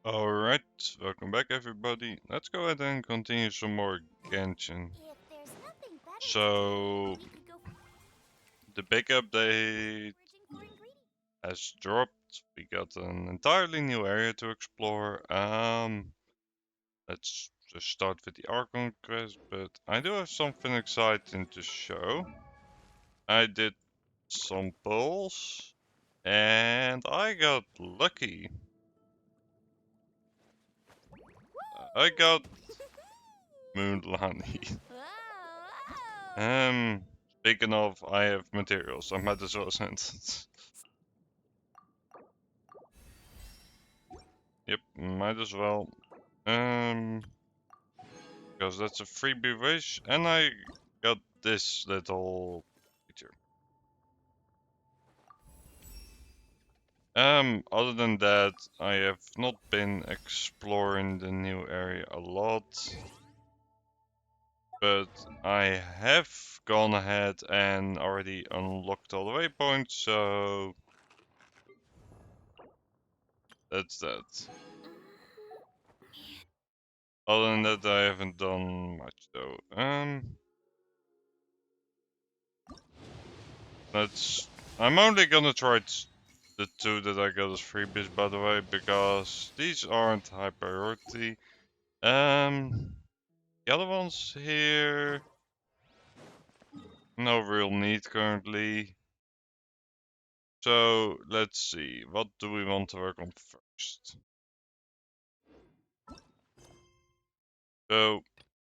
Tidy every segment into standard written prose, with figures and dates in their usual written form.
Alright, welcome back everybody. Let's go ahead and continue some more Genshin. If there's nothing better to So, do, we could go the big update foraging for ingredients. has dropped. We got an entirely new area to explore. Let's just start with the Archon quest, but I do have something exciting to show. I did some polls, and I got lucky. I got Moonlani. Whoa, Speaking of, I have materials. I might as well send it. Yep, might as well. Because that's a freebie wish, and I got this little feature. Other than that, I have not been exploring the new area a lot, but I have gone ahead and already unlocked all the waypoints, so that's that. Other than that, I haven't done much though. I'm only gonna try the two that I got as freebies, by the way, because these aren't high priority. The other ones here, no real need currently. So let's see, what do we want to work on first? So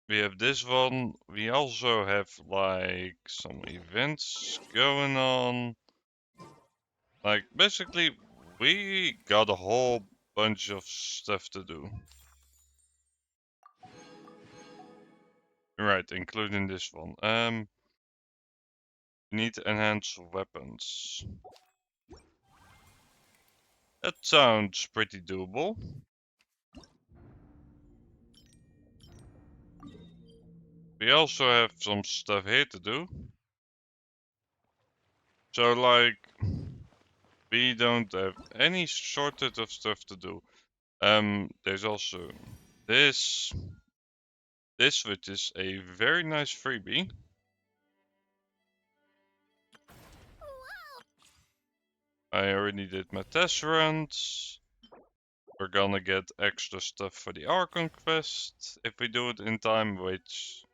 we have this one. We also have like some events going on. Like basically, we got a whole bunch of stuff to do. Right, including this one. We need to enhance weapons. That sounds pretty doable. We also have some stuff here to do. So like, we don't have any shortage of stuff to do. There's also this, which is a very nice freebie. I already did my test runs. We're gonna get extra stuff for the Archon quest if we do it in time, which,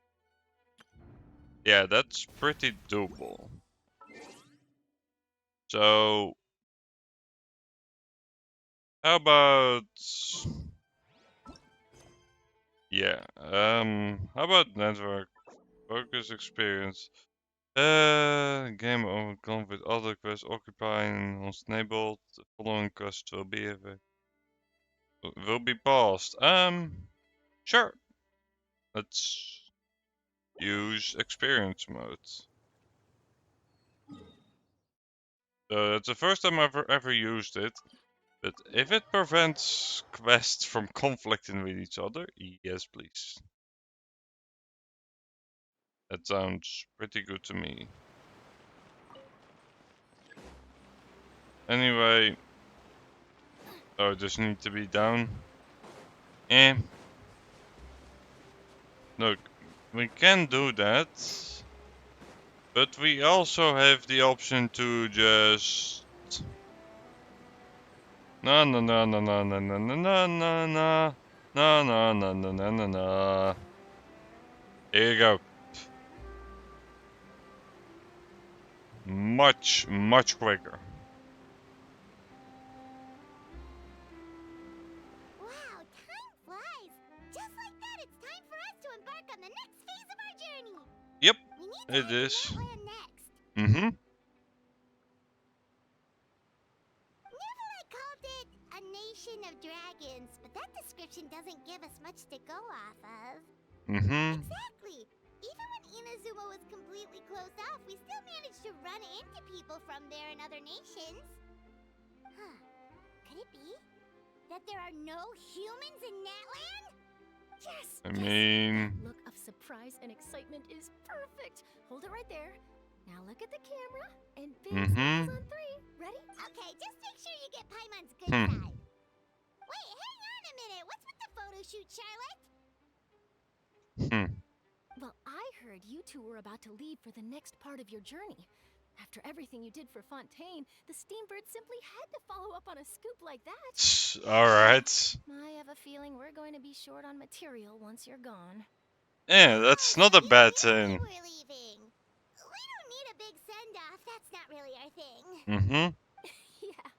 yeah, that's pretty doable. So, how about, yeah, how about network focus experience? Game overcome with other quests occupying unstable. The following quests will be paused. Sure. Let's use experience mode. So that's the first time I've ever used it. But if it prevents quests from conflicting with each other, yes, please. That sounds pretty good to me. Anyway, oh, this need to be down. Eh. Look, we can do that. But we also have the option to just... No, no, no, no, no, no, no, no, no, no, no. No, no, no, no, no, no, no. Here you go. Much, much quicker. wow, time flies. Just like that, it's time for us to embark on the next phase of our journey. Yep, We need to it head to is. Natlan next. Mm-hmm. Neverland called it a nation of dragons, but that description doesn't give us much to go off of. Mm-hmm. Exactly. Even when Inazuma was completely closed off, we still managed to run into people from there in other nations. Huh. Could it be that there are no humans in Natlan? Yes! I yes. mean... That look of surprise and excitement is perfect. Hold it right there. Now look at the camera and big smiles on 3. Ready? Okay, just make sure you get Paimon's good Hmm. side. Wait, hang on a shoot, Charlotte? Hmm. Well, I heard you two were about to leave for the next part of your journey. After everything you did for Fontaine, the Steambird simply had to follow up on a scoop like that. Alright. I have a feeling we're going to be short on material once you're gone. Yeah, that's not a bad thing. We're leaving. We don't need a big send-off. That's not really our thing. Mm-hmm. Yeah,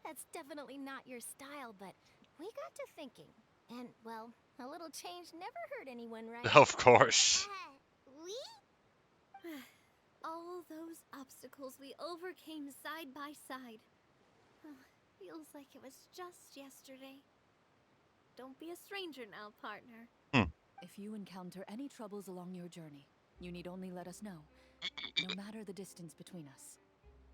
that's definitely not your style, but we got to thinking. And, well, a little change never hurt anyone, right? Of course. We? All those obstacles we overcame side by side. Feels like it was just yesterday. Don't be a stranger now, partner. If you encounter any troubles along your journey, you need only let us know, no matter the distance between us.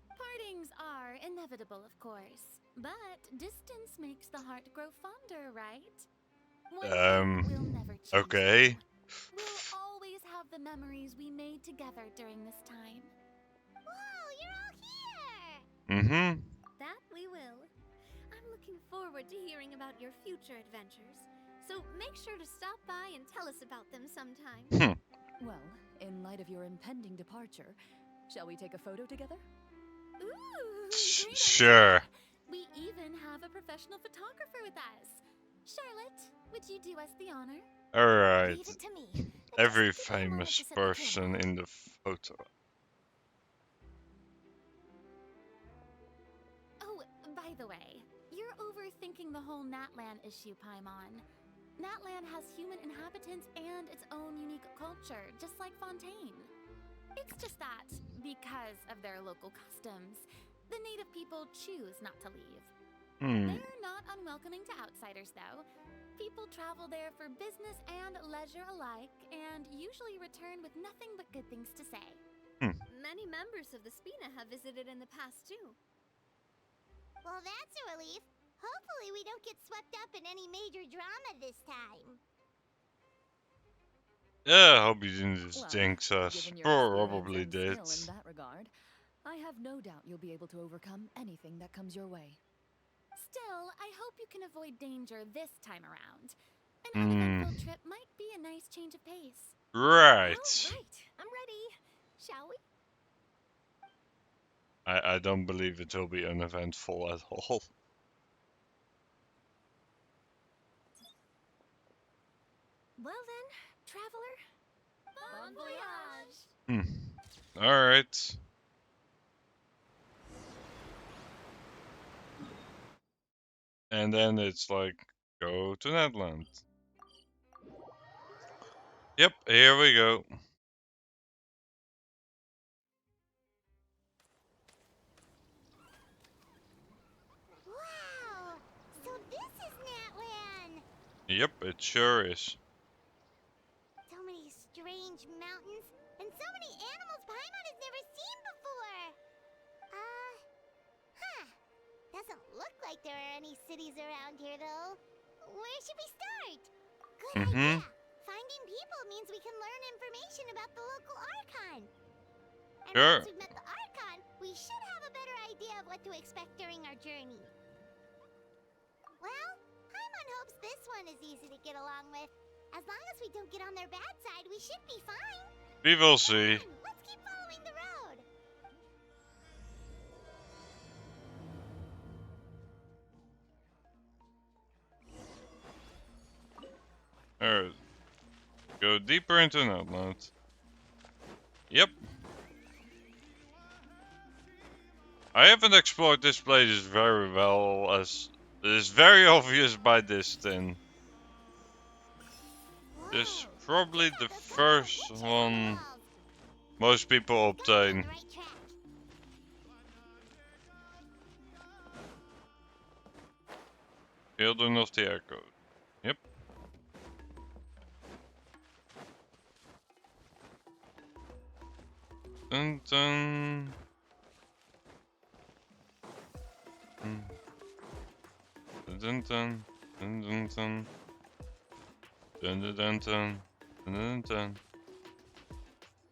Partings are inevitable, of course. But distance makes the heart grow fonder, right? One thing will never change. Okay. though. We'll always have the memories we made together during this time. Whoa, you're all here! Mm-hmm. That we will. I'm looking forward to hearing about your future adventures. So make sure to stop by and tell us about them sometime. Well, in light of your impending departure, shall we take a photo together? Ooh, great idea. Sure. We even have a professional photographer with us. Charlotte, would you do us the honor? Alright. Leave it to me. Every Just give me a moment famous to set the camera person up. in the photo. Oh, by the way, you're overthinking the whole Natlan issue, Paimon. Natlan has human inhabitants and its own unique culture, just like Fontaine. It's just that, because of their local customs, the native people choose not to leave. They're not unwelcoming to outsiders, though. People travel there for business and leisure alike, and usually return with nothing but good things to say. Many members of the Spina have visited in the past, too. Well, that's a relief. Hopefully we don't get swept up in any major drama this time. Yeah, I hope you didn't just Well, jinx us. given your Probably experience did. and skill in that regard, I have no doubt you'll be able to overcome anything that comes your way. Still, I hope you can avoid danger this time around. An uneventful trip might be a nice change of pace. Right. All right, I'm ready. Shall we? I don't believe it will be uneventful at all. Well then, traveler. Bon voyage! Alright. And then it's like, go to Netland. Yep, here we go. Wow! So this is Natlan! Yep, it sure is. So many strange mountains, and so many animals Paimon has never seen before! Doesn't look like there are any cities around here, though. Where should we start? Good idea! Finding people means we can learn information about the local Archon. And Sure. once we've met the Archon, we should have a better idea of what to expect during our journey. Well, Paimon hopes this one is easy to get along with. As long as we don't get on their bad side, we should be fine. We will see. Come on, let's keep following the road. Alright. Go deeper into Netland. Yep. I haven't explored this place very well, as it is very obvious by this thing. This is Whoa, probably check the out those little first witches on the one walls. most people Gotta be on obtain. the right track. Children of the Air Code. Yep. Dun dun. Dun dun dun. Dun dun dun. Dun dun dun dun. Dun dun dun.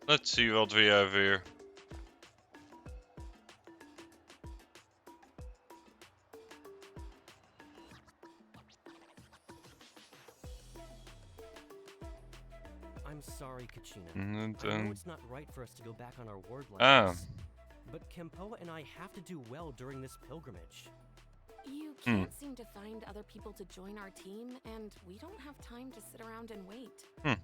Let's see what we have here. I'm sorry, Kachina. And I know then it's not right for us to go back on our word like Ah. this, but Kempoa and I have to do well during this pilgrimage. You can't seem to find other people to join our team, and we don't have time to sit around and wait. But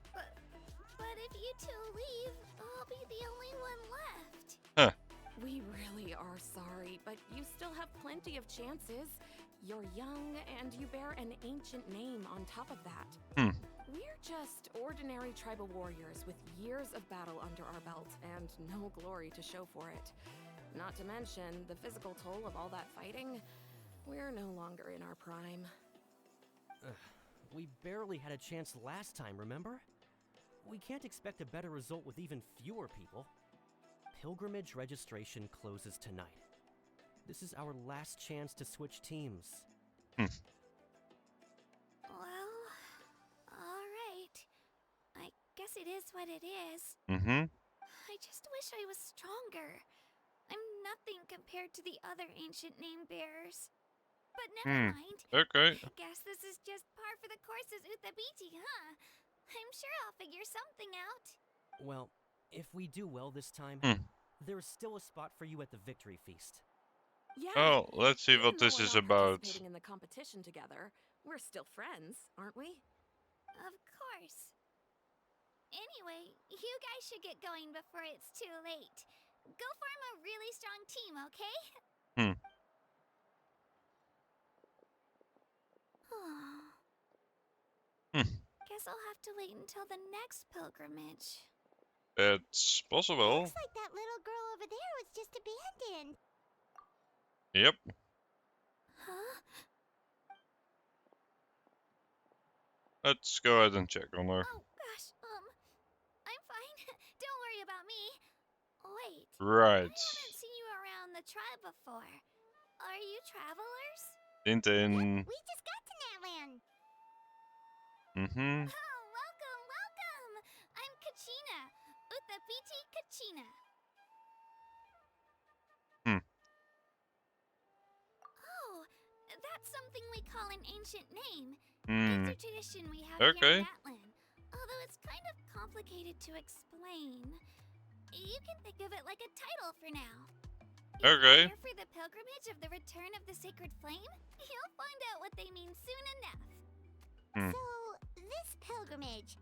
if you two leave, I'll be the only one left. We really are sorry, but you still have plenty of chances. You're young, and you bear an ancient name on top of that. We're just ordinary tribal warriors with years of battle under our belt and no glory to show for it. Not to mention the physical toll of all that fighting. We're no longer in our prime. We barely had a chance last time, remember? We can't expect a better result with even fewer people. Pilgrimage registration closes tonight. This is our last chance to switch teams. Well, alright. I guess it is what it is. I just wish I was stronger. I'm nothing compared to the other ancient name bearers. But never mind. Okay. I guess this is just par for the course as Uthabiti, huh? I'm sure I'll figure something out. Well, if we do well this time, there is still a spot for you at the victory feast. Yeah. Oh, let's see even what though this we're is not about. participating in the competition together, we're still friends, aren't we? Of course. Anyway, you guys should get going before it's too late. Go form a really strong team, okay? Guess I'll have to wait until the next pilgrimage. It's possible. Looks like that little girl over there was just abandoned. Yep. Huh? Let's go ahead and check on her. Oh, gosh, I'm fine. Don't worry about me. Wait, I Right. haven't seen you around the tribe before. Are you travelers? Tintin. We just got to Natland. Mm-hmm. Oh, welcome, welcome! I'm Kachina, Uthabiti Kachina. Oh, that's something we call an ancient name. It's a tradition we have here Okay. in Natland, although it's kind of complicated to explain. You can think of it like a title for now. If Okay. you're here for the pilgrimage of the return of the sacred flame, you'll find out what they mean soon enough. So, this pilgrimage,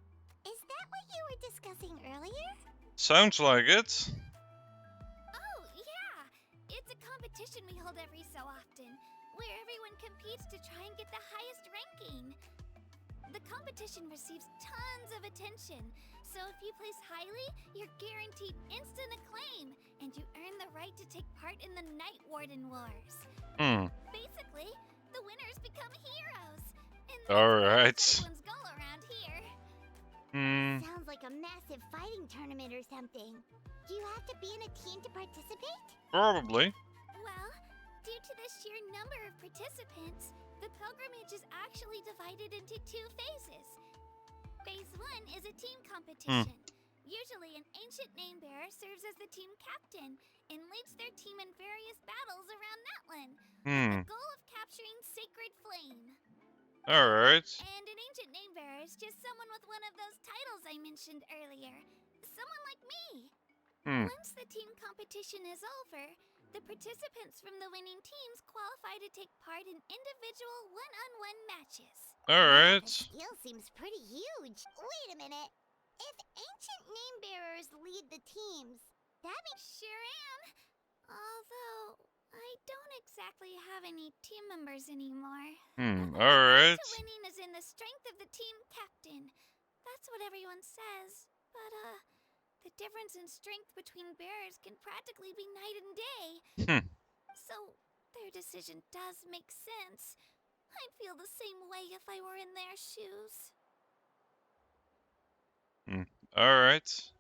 is that what you were discussing earlier? Sounds like it. Oh, yeah! It's a competition we hold every so often, where everyone competes to try and get the highest ranking. The competition receives tons of attention, so if you place highly, you're guaranteed instant acclaim, and you earn the right to take part in the Night Warden Wars. Basically, the winners become heroes, and that's Alright. everyone's goal around here. Sounds like a massive fighting tournament or something. Do you have to be in a team to participate? Probably. Well, due to the sheer number of participants, the pilgrimage is actually divided into two phases. Phase 1 is a team competition. Usually, an ancient name bearer serves as the team captain and leads their team in various battles around Natlan, with the goal of capturing Sacred Flame. Alright. And an ancient name bearer is just someone with one of those titles I mentioned earlier. Someone like me. Once the team competition is over, the participants from the winning teams qualify to take part in individual one-on-one matches. Alright. The skill seems pretty huge. Wait a minute. If ancient name bearers lead the teams, that means sure am. Although I don't exactly have any team members anymore. Alright. The winning is in the strength of the team captain. That's what everyone says. But the difference in strength between bearers can practically be night and day. So their decision does make sense. I'd feel the same way if I were in their shoes. Alright.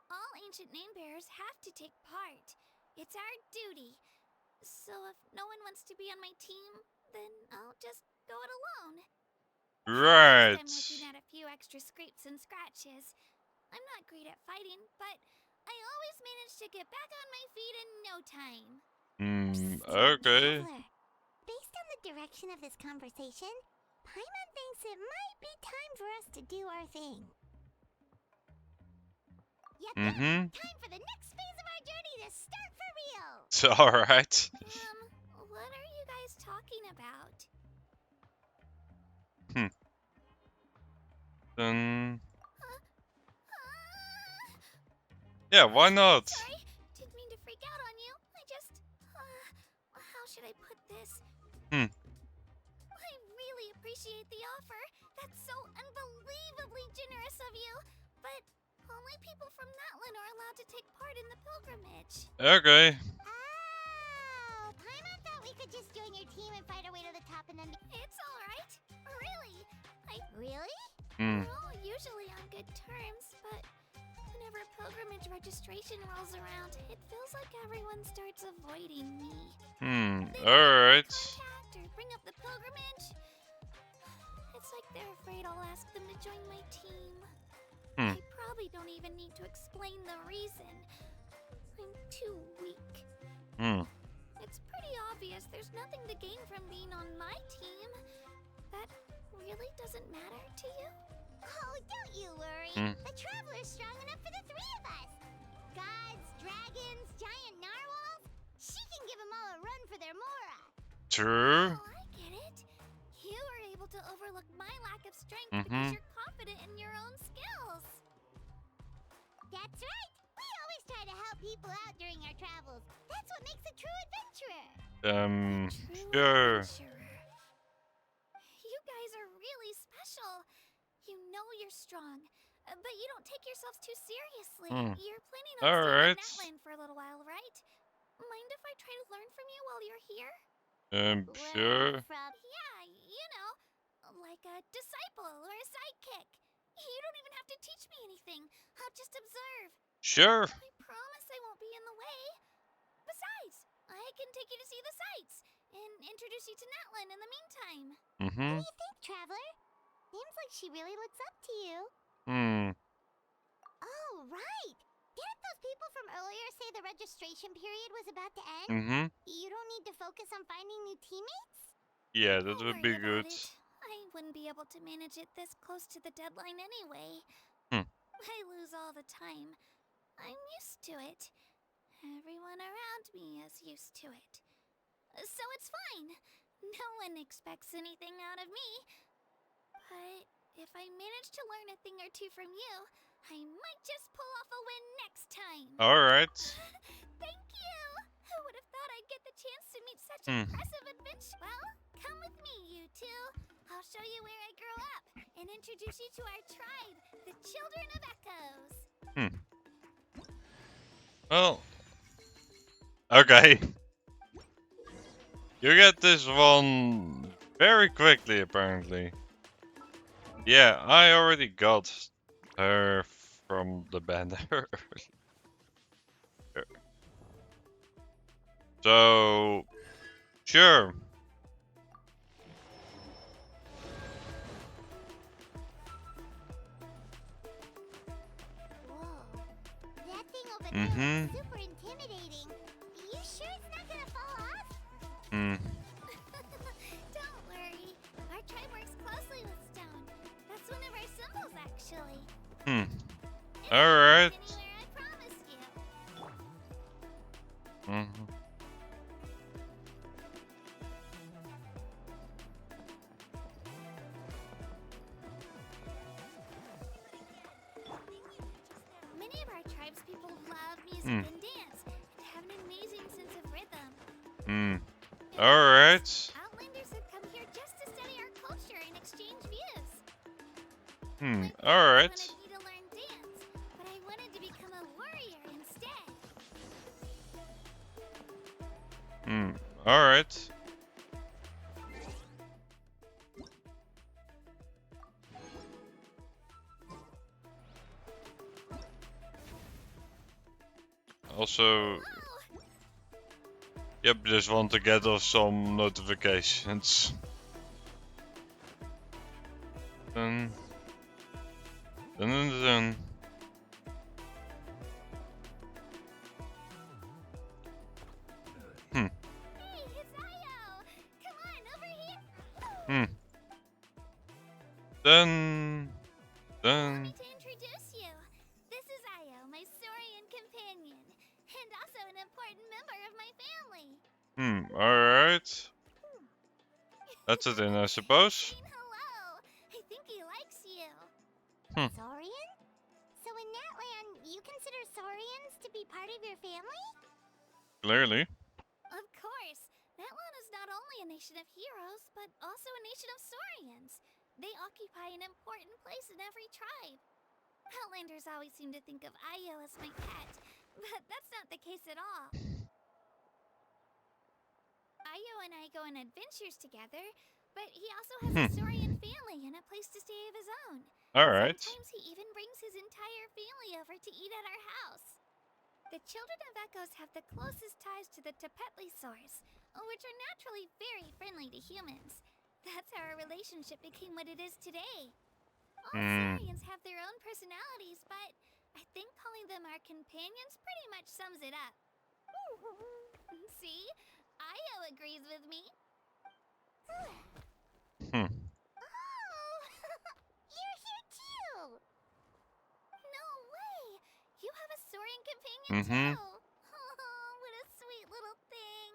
All ancient name bearers have to take part. It's our duty. So if no one wants to be on my team, then I'll just go it alone. Right. I'm looking at a few extra scrapes and scratches. I'm not great at fighting, but I always manage to get back on my feet in no time. Okay. Traveler, based on the direction of this conversation, Paimon thinks it might be time for us to do our thing. Yep, Mm-hmm. time for the next phase of our journey to start for real. So, alright. What are you guys talking about? Then... Yeah, why not? Sorry, didn't mean to freak out on you. I just, how should I put this? Hmm. I really appreciate the offer. That's so unbelievably generous of you. But only people from Natlan are allowed to take part in the pilgrimage. Okay. Oh, Paimon thought we could just join your team and fight our way to the top and then... It's alright. Really. Really? Hmm. We're all usually on good terms, but whenever pilgrimage registration rolls around, it feels like everyone starts avoiding me. They don't Alright. contact or bring up the pilgrimage. It's like they're afraid I'll ask them to join my team. I probably don't even need to explain the reason. I'm too weak. It's pretty obvious there's nothing to gain from being on my team. That really doesn't matter to you? Oh, don't you worry. The Traveler's strong enough for the three of us. Gods, dragons, giant narwhals. She can give them all a run for their Mora. True. Oh, I get it. You were able to overlook my lack of strength because you're confident in your own skills. That's right. We always try to help people out during our travels. That's what makes a true adventurer. True Sure. adventurer. You guys are really special. You know you're strong, but you don't take yourselves too seriously. You're planning on Alright. staying in Natlan for a little while, right? Mind if I try to learn from you while you're here? Sure. From... Yeah, you know, like a disciple or a sidekick. You don't even have to teach me anything. I'll just observe. Sure. I promise I won't be in the way. Besides, I can take you to see the sights and introduce you to Natlan in the meantime. What do you think, Traveler? Seems like she really looks up to you. Oh, right. Didn't those people from earlier say the registration period was about to end? You don't need to focus on finding new teammates? Yeah, that Don't would be worry good. about it. I wouldn't be able to manage it this close to the deadline anyway. I lose all the time. I'm used to it. Everyone around me is used to it. So it's fine. No one expects anything out of me. But if I manage to learn a thing or two from you, I might just pull off a win next time. Alright. Thank you! Who would have thought I'd get the chance to meet such impressive adventure? Well, come with me, you two. I'll show you where I grew up and introduce you to our tribe, the Children of Echoes. Well. Okay. You get this one very quickly, apparently. Yeah, I already got her from the banner. So, sure. Whoa. That thing over there looks super intimidating. You sure it's not gonna fall off? Don't worry. Our tribe works closely with stone. That's one of our symbols, actually. Alright. Anywhere, I promise you. Many of our tribespeople love music and dance and have an amazing sense of rhythm. Alright. Outlanders have come here just to study our culture and exchange views. Alright. I wanted me to learn dance, but I wanted to become a warrior instead. Alright. Also, yep, just want to get off some notifications. Dun. Dun dun dun. Hey, it's Io! Come on, over here! Then... Allow me Then... to introduce you. This is Io, my Saurian companion, and also an important member of my family. Alright. That's it then, I suppose. Saying hello. I think he likes you. Hmm. Saurian? So in Natland, you consider Saurians to be part of your family? Clearly. Of course. Natland is not only a nation of heroes, but also a nation of Saurians. They occupy an important place in every tribe. Outlanders always seem to think of Io as my pet, but that's not the case at all. Io and I go on adventures together, but he also has a Saurian family and a place to stay of his own. Alright. Sometimes he even brings his entire family over to eat at our house. The children of Echoes have the closest ties to the Tepetlisaurs, which are naturally very friendly to humans. That's how our relationship became what it is today. All Saurians have their own personalities, but I think calling them our companions pretty much sums it up. See? Io agrees with me. Hmm. Oh! You're here too! No way! You have a Saurian companion too! Oh, what a sweet little thing!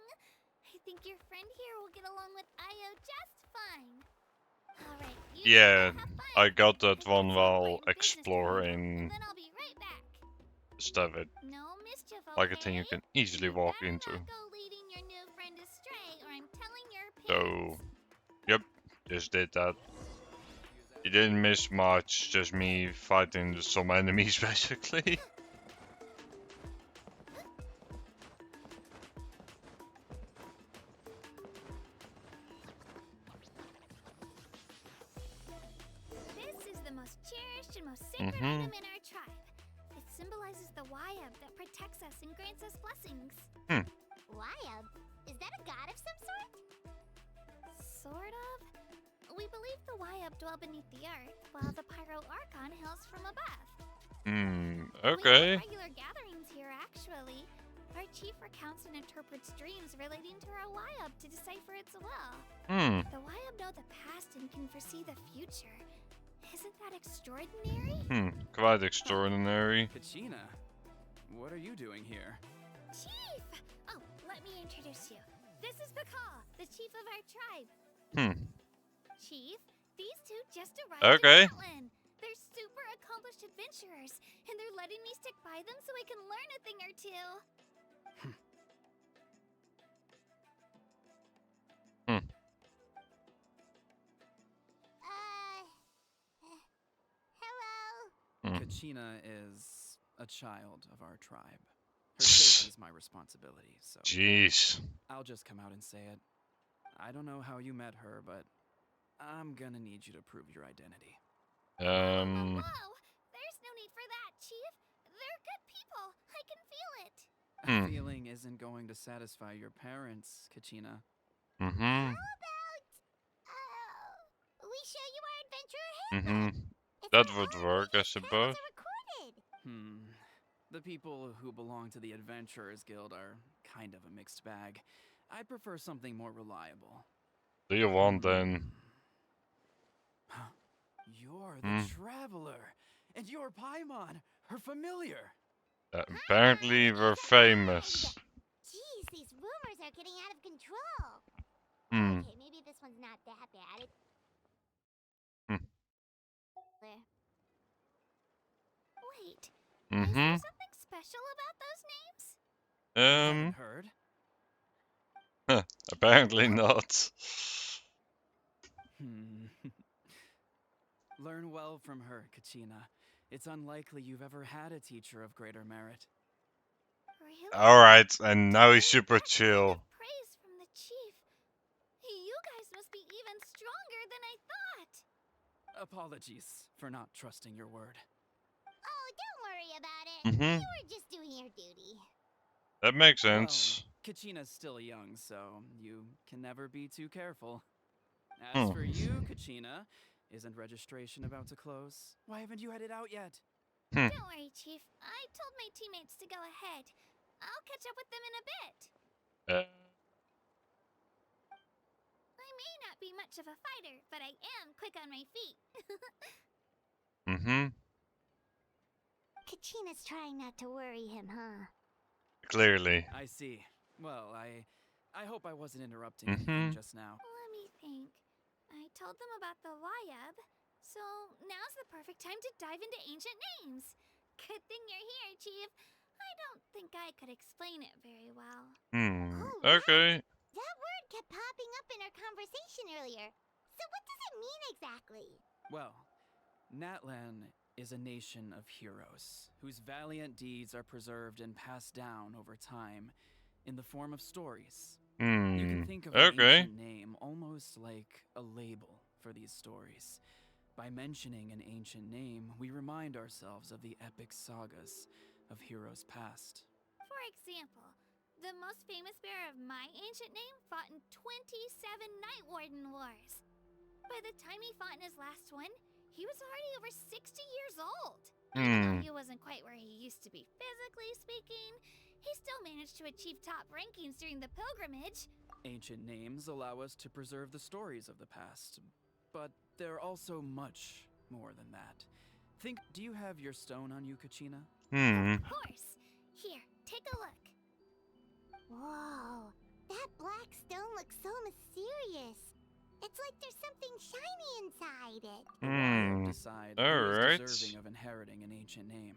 I think your friend here will get along with Io just fine. Alright, you two Yeah, go have fun. I got that I've got one some while important business to exploring handle, and then I'll be right back. stuff. It No mischief, like a thing you okay? can easily You walk better into. not go leading your new friend astray, or I'm telling your So, parents. yep, just did that. You didn't miss much, just me fighting some enemies basically. This is the most cherished and most sacred item in our tribe. It symbolizes the Wyab that protects us and grants us blessings. Wyab? Is that a god of some sort? Sort of. We believe the Wyab dwell beneath the earth, while the Pyro Archon hails from above. Okay. We have regular gatherings here, actually. Our chief recounts and interprets dreams relating to our Wyab to decipher its will. The Wyab know the past and can foresee the future. Isn't that extraordinary? Quite extraordinary. Kachina, what are you doing here? Chief! Oh, let me introduce you. This is Pakal, the chief of our tribe. Chief, these two just arrived Okay. in Outland. They're super accomplished adventurers, and they're letting me stick by them so I can learn a thing or two. Hello? Kachina is a child of our tribe. Her safety is my responsibility, so Jeez. I'll just come out and say it. I don't know how you met her, but I'm gonna need you to prove your identity. Whoa! There's no need for that, Chief. They're good people. I can feel it. That feeling isn't going to satisfy your parents, Kachina. How about, we show you our adventurer handbook? It's That where would all work, I previous suppose. travels are recorded. The people who belong to the Adventurers Guild are kind of a mixed bag. I'd prefer something more reliable. Do you want then? You're the Traveler, and you're Paimon, her familiar. Apparently we're famous. Jeez, these rumors are getting out of control. Okay, maybe this one's not that bad. There. Wait, is there something special about those names? Heard? Apparently not. Learn well from her, Kachina. It's unlikely you've ever had a teacher of greater merit. Really? Alright, and now he's super That kind chill. of praise from the chief. You guys must be even stronger than I thought. Apologies for not trusting your word. Oh, don't worry about it. You were just doing your duty. That makes sense. Well, Kachina's still young, so you can never be too careful. As for you, Kachina, isn't registration about to close? Why haven't you headed out yet? Don't worry, Chief. I told my teammates to go ahead. I'll catch up with them in a bit. I may not not be much of a fighter, but I am quick on my feet. Mm-hmm. Kachina's trying not to worry him, huh? Clearly. I see. Well, I hope I wasn't interrupting Mhm. anything just now. Let me think. I told them about the Wayab, so now's the perfect time to dive into ancient names. Good thing you're here, Chief. I don't think I could explain it very well. Oh, Okay. that word kept popping up in our conversation earlier. So what does it mean exactly? Well, Natlan is a nation of heroes whose valiant deeds are preserved and passed down over time in the form of stories. You can think of an Okay. ancient name almost like a label for these stories. By mentioning an ancient name, we remind ourselves of the epic sagas of heroes past. For example, the most famous bearer of my ancient name fought in 27 Night Warden Wars. By the time he fought in his last one, he was already over 60 years old. Even though he wasn't quite where he used to be physically speaking, he still managed to achieve top rankings during the pilgrimage. Ancient names allow us to preserve the stories of the past, but they're also much more than that. Do you have your stone on you, Kachina? Of course. Here, take a look. Whoa, that black stone looks so mysterious. It's like there's something shiny inside it. The Wayab decide who Alright. is deserving of inheriting an ancient name.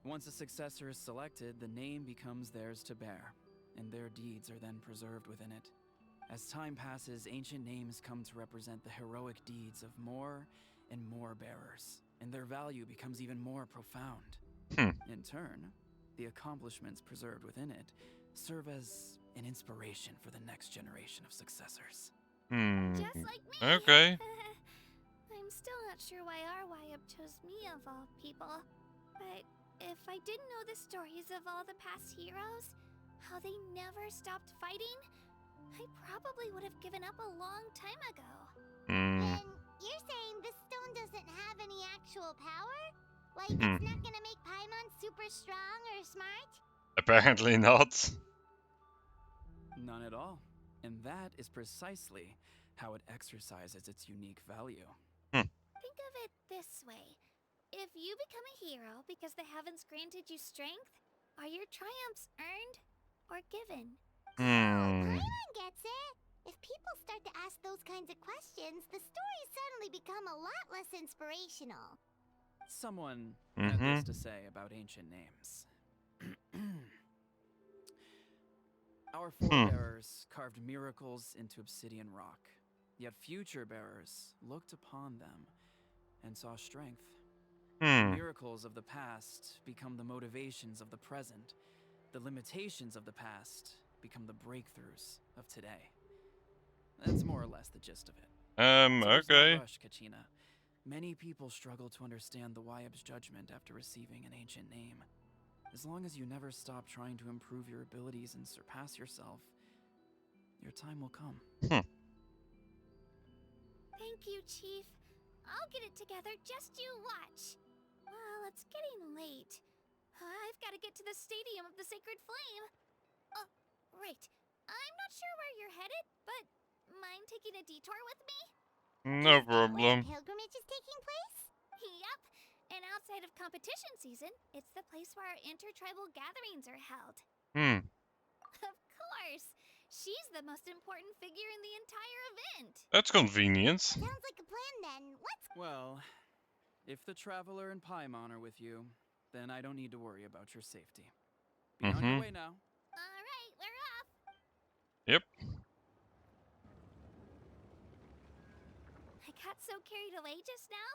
Once a successor is selected, the name becomes theirs to bear, and their deeds are then preserved within it. As time passes, ancient names come to represent the heroic deeds of more and more bearers, and their value becomes even more profound. In turn, the accomplishments preserved within it serve as an inspiration for the next generation of successors. Just like me. Okay. I'm still not sure why our Wayab chose me of all people. But if I didn't know the stories of all the past heroes, how they never stopped fighting, I probably would have given up a long time ago. And you're saying this stone doesn't have any actual power? Like it's not gonna make Paimon super strong or smart? Apparently not. None at all. And that is precisely how it exercises its unique value. Think of it this way. If you become a hero because the heavens granted you strength, are your triumphs earned or given? Paimon gets it. If people start to ask those kinds of questions, the stories suddenly become a lot less inspirational. Someone had this to say about ancient names. Our forebears carved miracles into obsidian rock, yet future bearers looked upon them and saw strength. The miracles of the past become the motivations of the present. The limitations of the past become the breakthroughs of today. That's more or less the gist of it. So there's Okay. no rush, Kachina. Many people struggle to understand the Wayab's judgment after receiving an ancient name. As long as you never stop trying to improve your abilities and surpass yourself, your time will come. Thank you, Chief. I'll get it together, just you watch. Well, it's getting late. I've got to get to the Stadium of the Sacred Flame. Oh, right. I'm not sure where you're headed, but mind taking a detour with me? No Where problem. the pilgrimage is taking place? Yup. And outside of competition season, it's the place where our intertribal gatherings are held. Of course. She's the most important figure in the entire event. That's convenient. Sounds like a plan then. Let's Well, if the Traveler and Paimon are with you, then I don't need to worry about your safety. Be on your way now. All right, we're off. Yep. I got so carried away just now,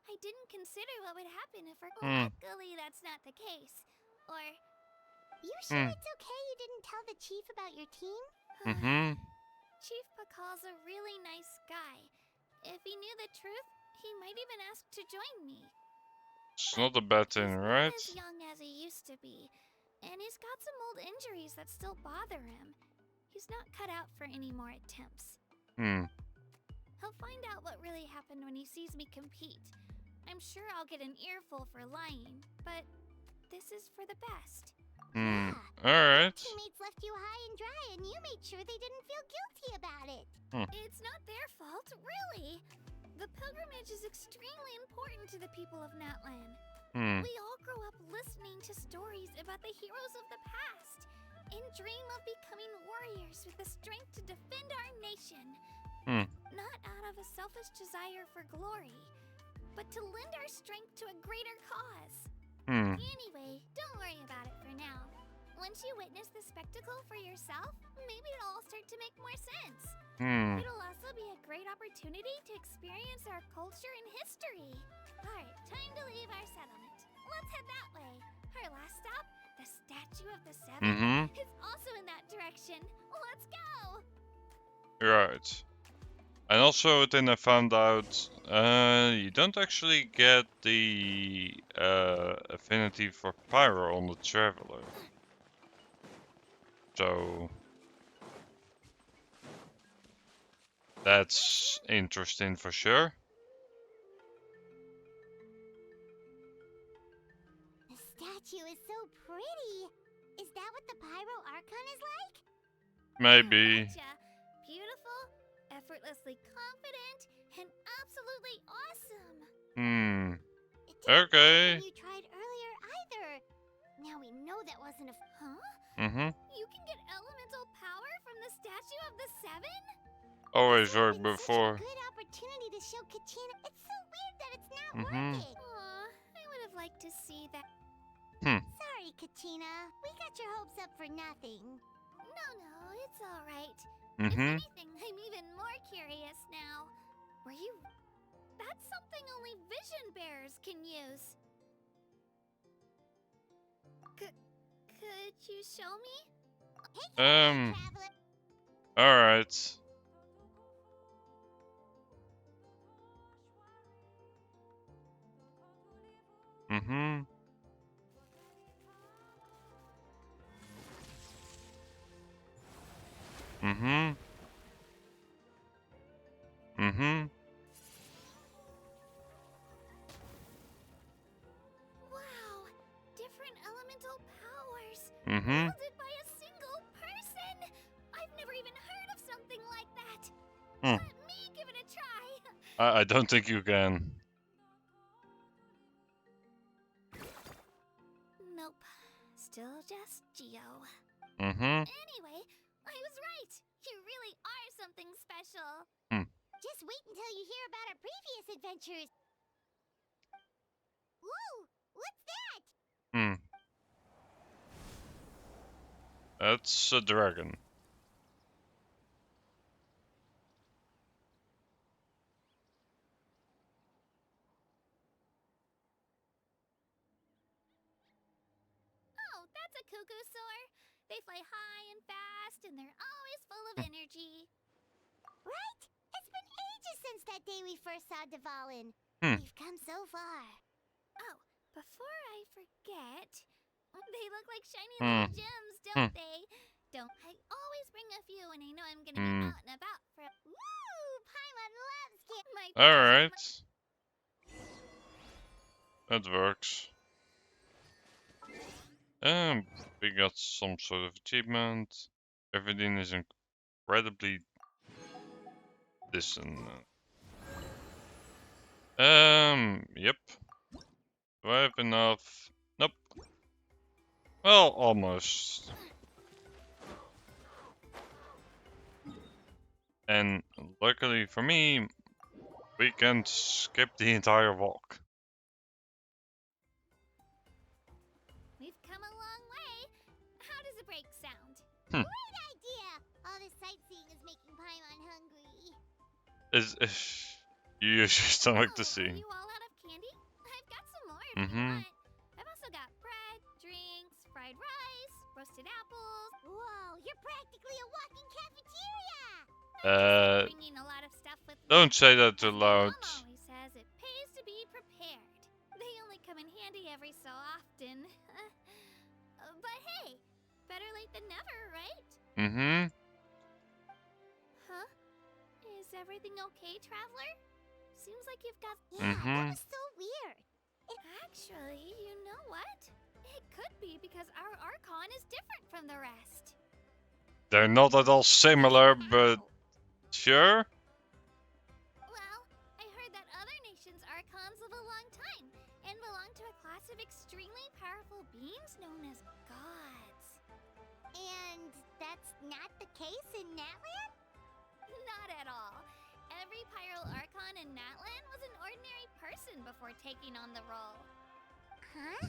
I didn't consider what would happen if luckily that's not the case. Or... You sure it's okay you didn't tell the chief about your team? Chief Pakal's a really nice guy. If he knew the truth, he might even ask to join me. It's not a bad thing, He's right? not as young as he used to be, and he's got some old injuries that still bother him. He's not cut out for any more attempts. He'll find out what really happened when he sees me compete. I'm sure I'll get an earful for lying, but this is for the best. Alright. Teammates left you high and dry and you made sure they didn't feel guilty about it. It's not their fault, really. The pilgrimage is extremely important to the people of Natlan. We all grow up listening to stories about the heroes of the past and dream of becoming warriors with the strength to defend our nation. Not out of a selfish desire for glory, but to lend our strength to a greater cause. Anyway, don't worry about it for now. Once you witness the spectacle for yourself, maybe it'll all start to make more sense. It'll also be a great opportunity to experience our culture and history. Alright, time to leave our settlement. Let's head that way. Our last stop, the Statue of the Seven, is also in that direction. Let's go! Right. And also then I found out you don't actually get the affinity for Pyro on the Traveler. So that's interesting for sure. The statue is so pretty. Is that what the Pyro Archon is like? Maybe. Gotcha. Beautiful, effortlessly confident, and absolutely awesome. It didn't work Okay. when you tried earlier either. Now we know that wasn't a. Huh? You can get elemental power from the Statue of the Seven? Always This would've worked been before. Such a good opportunity to show Kachina. It's so weird that it's not Mhm. working. Aw, I would have liked to see that. Sorry, Kachina. We got your hopes up for nothing. No, it's alright. If Mhm. anything, I'm even more curious now. Were you... That's something only vision bearers can use. Could you show me? Traveler. Alright. Mhm. Wow, different elemental powers. Mhm. Wielded by a single person. I've never even heard of something like that. Hmm. Let me give it a try. I don't think you can. Nope. Still just Geo. Anyway, I was right. You really are something special. Just wait until you hear about our previous adventures. Whoa! What's that? That's a dragon. Oh, that's a cuckoo soar. They fly high and fast, and they're always full of energy. Right? It's been ages since that day we first saw Dvalin. Hmm. We've come so far. Oh, before I forget, they look like shiny little gems, don't they? Don't I always bring a few when I know I'm gonna be out and about for. Woo! Paimon loves My Alright. That works. We got some sort of achievement. Everything is incredibly distant. Yep. Do I have enough? Nope. Well, almost. And luckily for me, we can skip the entire walk. We've come a long way. How does a break sound? Great idea! All this sightseeing is making Paimon hungry. You use your stomach to Are see. you all out of candy? I've got some more if you want. I've also got bread, drinks, fried rice, roasted apples. Whoa, you're practically a walking cafeteria! Bringing a lot of stuff with me. Don't say that too As my loud. mom always says, it pays to be prepared. They only come in handy every so often. But hey, better late than never, right? Huh? Is everything okay, Traveler? Seems like you've got... Yeah, that was so weird. Actually, you know what? It could be because our Archon is different from the rest. They're not at all similar, but How? Sure. Well, I heard that other nations' archons live a long time and belong to a class of extremely powerful beings known as gods. And that's not the case in Natland? Not at all. Every Pyro Archon in Natland was an ordinary person before taking on the role. Huh?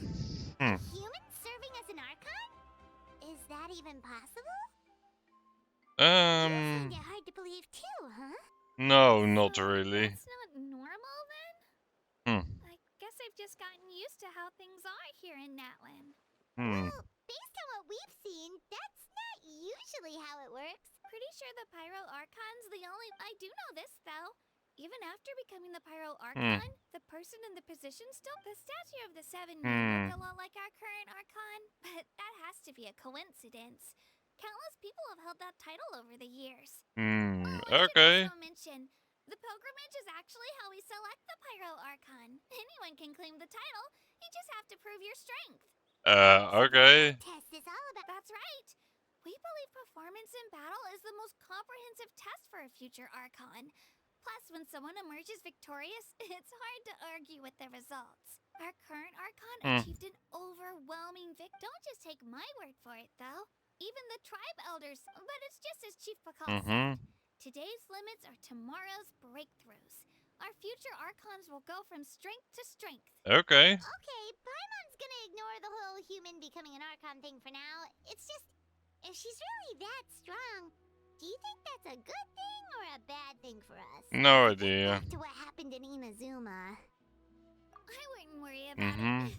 Hmm. Humans serving as an archon? Is that even possible? You find it hard to believe too, huh? No, not So really. That's not normal then? Hmm. I guess I've just gotten used to how things are here in Natland. Hmm. Well, based on what we've seen, that's not usually how it works. Pretty sure the Pyro Archon's the only. I do know this though. Even after becoming the Pyro Archon, the person in the position still. The statue of the Seven Men look a lot like our current Archon, but that has to be a coincidence. Countless people have held that title over the years. Hmm. Oh, I Okay. should also mention, the pilgrimage is actually how we select the Pyro Archon. Anyone can claim the title. You just have to prove your strength. Okay. Test is all about. That's right. We believe performance in battle is the most comprehensive test for a future Archon. Plus, when someone emerges victorious, it's hard to argue with the results. Our current Archon achieved an overwhelming victory. Don't just take my word for it, though. Even the tribe elders, but it's just as Chief Pakal said. Today's limits are tomorrow's breakthroughs. Our future Archons will go from strength to strength. Okay. Okay, Paimon's gonna ignore the whole human becoming an archon thing for now. It's just, if she's really that strong, do you think that's a good thing or a bad thing for us? No Let's get idea. back to what happened in Inazuma. I wouldn't worry about it.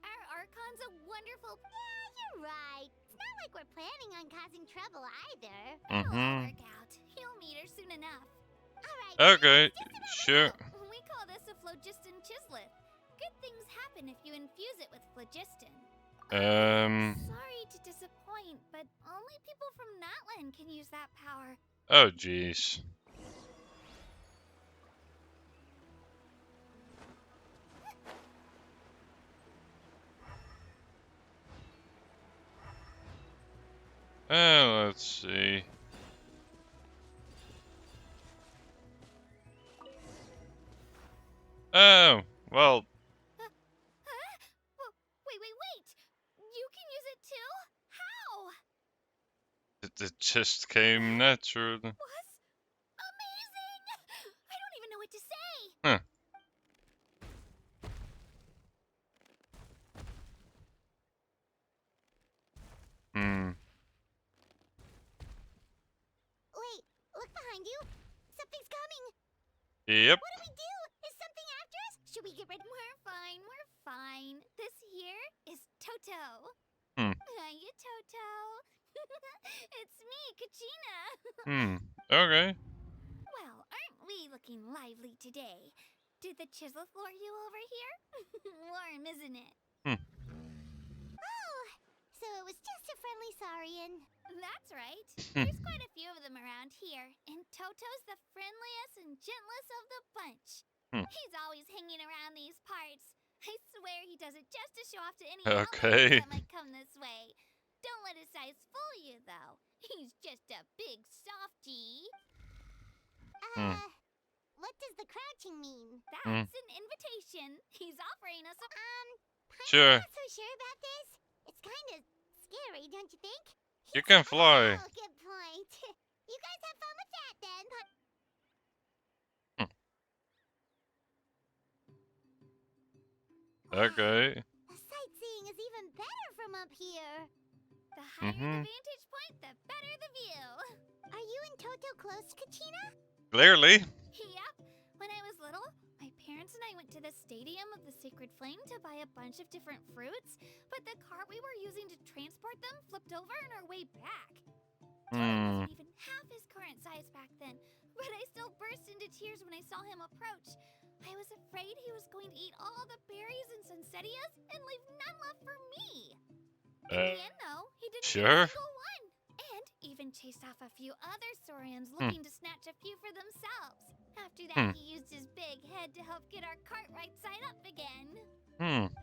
Our Archon's a wonderful. Yeah, you're right. It's not like we're planning on causing trouble either. It'll all work out. You'll meet her soon enough. Alright. Okay. Sure. We call this a phlogiston chisleth. Good things happen if you infuse it with phlogiston. Sorry to disappoint, but only people from Natland can use that power. Oh, jeez. Let's see. Oh, well, Huh? Whoa, wait. You can use it too? How? it just came naturally. Was amazing! I don't even know what to say. Huh. Wait, look behind you. Something's coming. Yep. What do we do? Is something after us? Should we get rid? We're fine. This here is Toto. Hiya, Toto. It's me, Kachina. Okay. Well, aren't we looking lively today? Did the chisel lure you over here? Warm, isn't it? Oh, so it was just a friendly Saurian. That's right. There's quite a few of them around here, and Toto's the friendliest and gentlest of the bunch. He's always hanging around these parts. I swear he does it just to show off to any Okay. outsiders that might come this way. Don't let his size fool you, though. He's just a big softie. What does the crouching mean? That's an invitation. He's offering us a... Sure. I'm not so sure about this. It's kind of scary, don't you think? You can fly. Oh, good point. You guys have fun with that then. Okay. Sightseeing is even better from up here. The higher the vantage point, the better the view. Are you and Toto close, Kachina? Clearly. Yep. When I was little, my parents and I went to the Stadium of the Sacred Flame to buy a bunch of different fruits, but the cart we were using to transport them flipped over on our way back. Toto wasn't even half his current size back then, but I still burst into tears when I saw him approach. I was afraid he was going to eat all the berries and sunsettias and leave none left for me. In the end, though, he didn't eat Sure. a single one, and even chased off a few other Saurians looking to snatch a few for themselves. After that, he used his big head to help get our cart right side up again.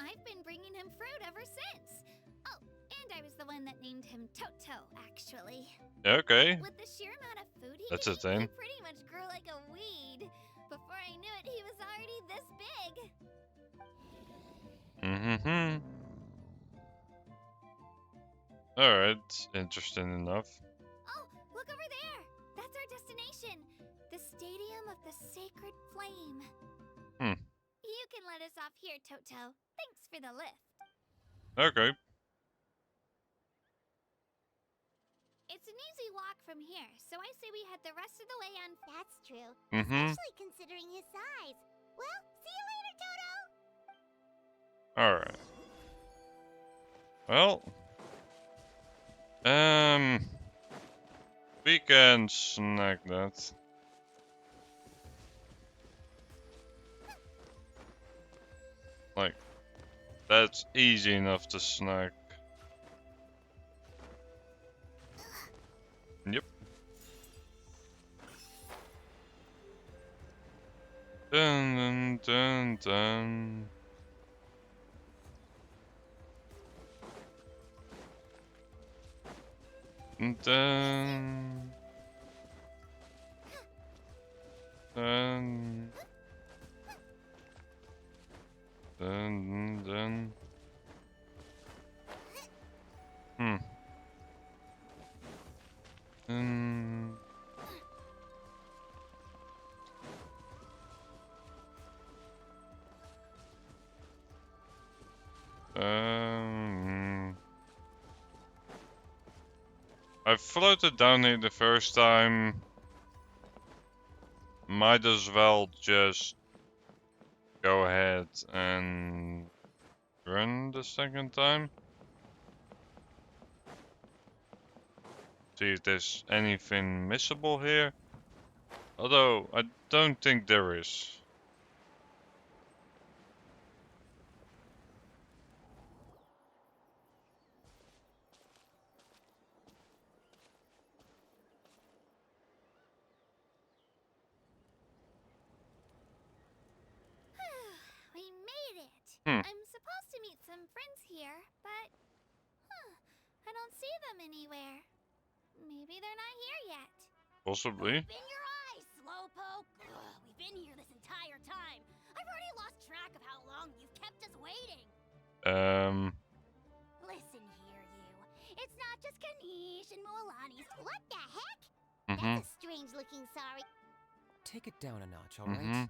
I've been bringing him fruit ever since. Oh, and And I was the one that named him Toto, actually. Okay. With the sheer amount of food he That's could a thing. eat, he pretty much grew like a weed. Before I knew it, he was already this big. Mm-hmm. Alright, interesting enough. Oh, look over there! That's our destination! The Stadium of the Sacred Flame. Hmm. You can let us off here, Toto. Thanks for the lift. Okay. It's an easy walk from here, so I say we head the rest of the way on. That's true. Mm-hmm. Especially considering his size. Well, see you later, Toto! Alright. Well. We can snack that. Like, that's easy enough to snack. Yep. Dun dun dun dun. Dun. Dun. Dun dun. Hmm. Dun. I floated down here the first time. Might as well just go ahead and run the second time. See if there's anything missable here. Although, I don't think there is. We made it! Hmm. I'm supposed to meet some friends here, but... I don't see them anywhere. Maybe they're not here yet. Possibly. Open your eyes, Slowpoke! We've been here this entire time. I've already lost track of how long you've kept us waiting. Listen here, you. It's not just Kanish and Moalani's. What the heck? That's a strange-looking sorry. Take it down a notch, alright?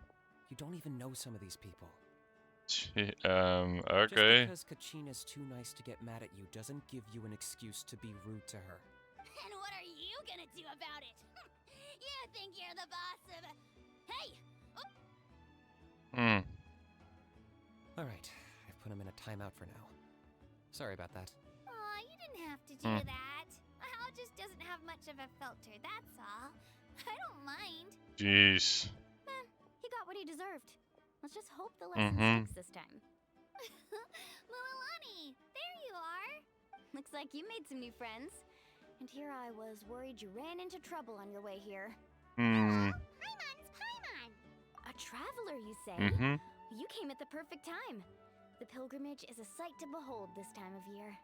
You don't even know some of these people. Okay. Just because Kachina's too nice to get mad at you doesn't give you an excuse to be rude to her. And what are you gonna do about it? You think you're the boss of... Hey! Alright, I've put him in a timeout for now. Sorry about that. Aw, you didn't have to do that. Hal just doesn't have much of a filter, that's all. I don't mind. Jeez. He got what he deserved. Let's just hope the lesson sticks this time. Moalani, there you are. Looks like you made some new friends. And here I was worried you ran into trouble on your way here. Paimon's Paimon. A traveler, you say? You came at the perfect time. The pilgrimage is a sight to behold this time of year.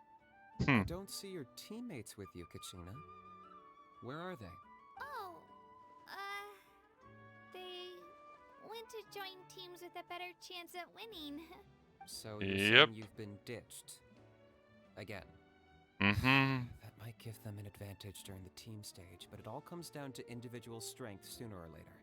I don't see your teammates with you, Kachina. Where are they? Oh, they went to join teams with a better chance at winning. So you're Yep. saying you've been ditched. Again. That might give them an advantage during the team stage, but it all comes down to individual strength sooner or later.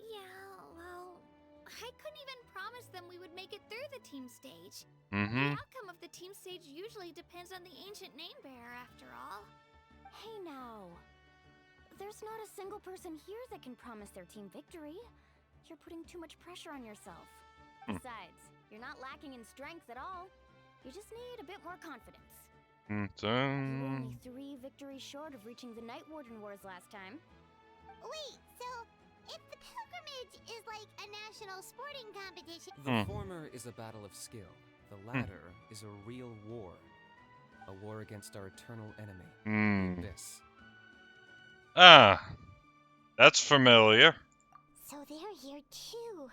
Yeah, well, I couldn't even promise them we would make it through the team stage. Mm-hmm. The outcome of the team stage usually depends on the ancient name bearer, after all. Hey now. There's not a single person here that can promise their team victory. You're putting too much pressure on yourself. Besides, you're not lacking in strength at all. You just need a bit more confidence. You were only 3 victories short of reaching the Night Warden Wars last time. Wait, so if the pilgrimage is like a national sporting competition... The former is a battle of skill. The latter is a real war. A war against our eternal enemy, the Abyss. Ah, that's familiar. So they're here too.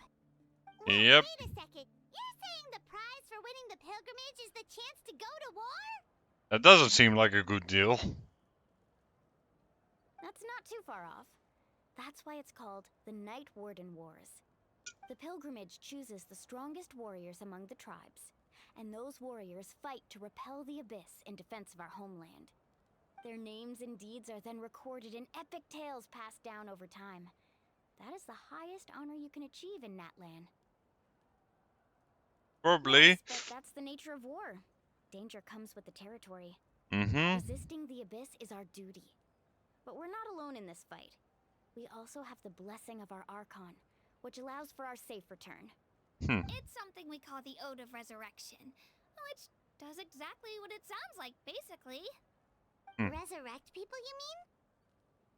Yep. Wait a second. You're saying the prize for winning the pilgrimage is the chance to go to war? That doesn't seem like a good deal. That's not too far off. That's why it's called the Night Warden Wars. The pilgrimage chooses the strongest warriors among the tribes, and those warriors fight to repel the abyss in defense of our homeland. Their names and deeds are then recorded in epic tales passed down over time. That is the highest honor you can achieve in Natlan. Probably. Yes, but that's the nature of war. Danger comes with the territory. Resisting the abyss is our duty. But we're not alone in this fight. We also have the blessing of our Archon, which allows for our safe return. It's something we call the Ode of Resurrection, which does exactly what it sounds like, basically. Resurrect people, you mean?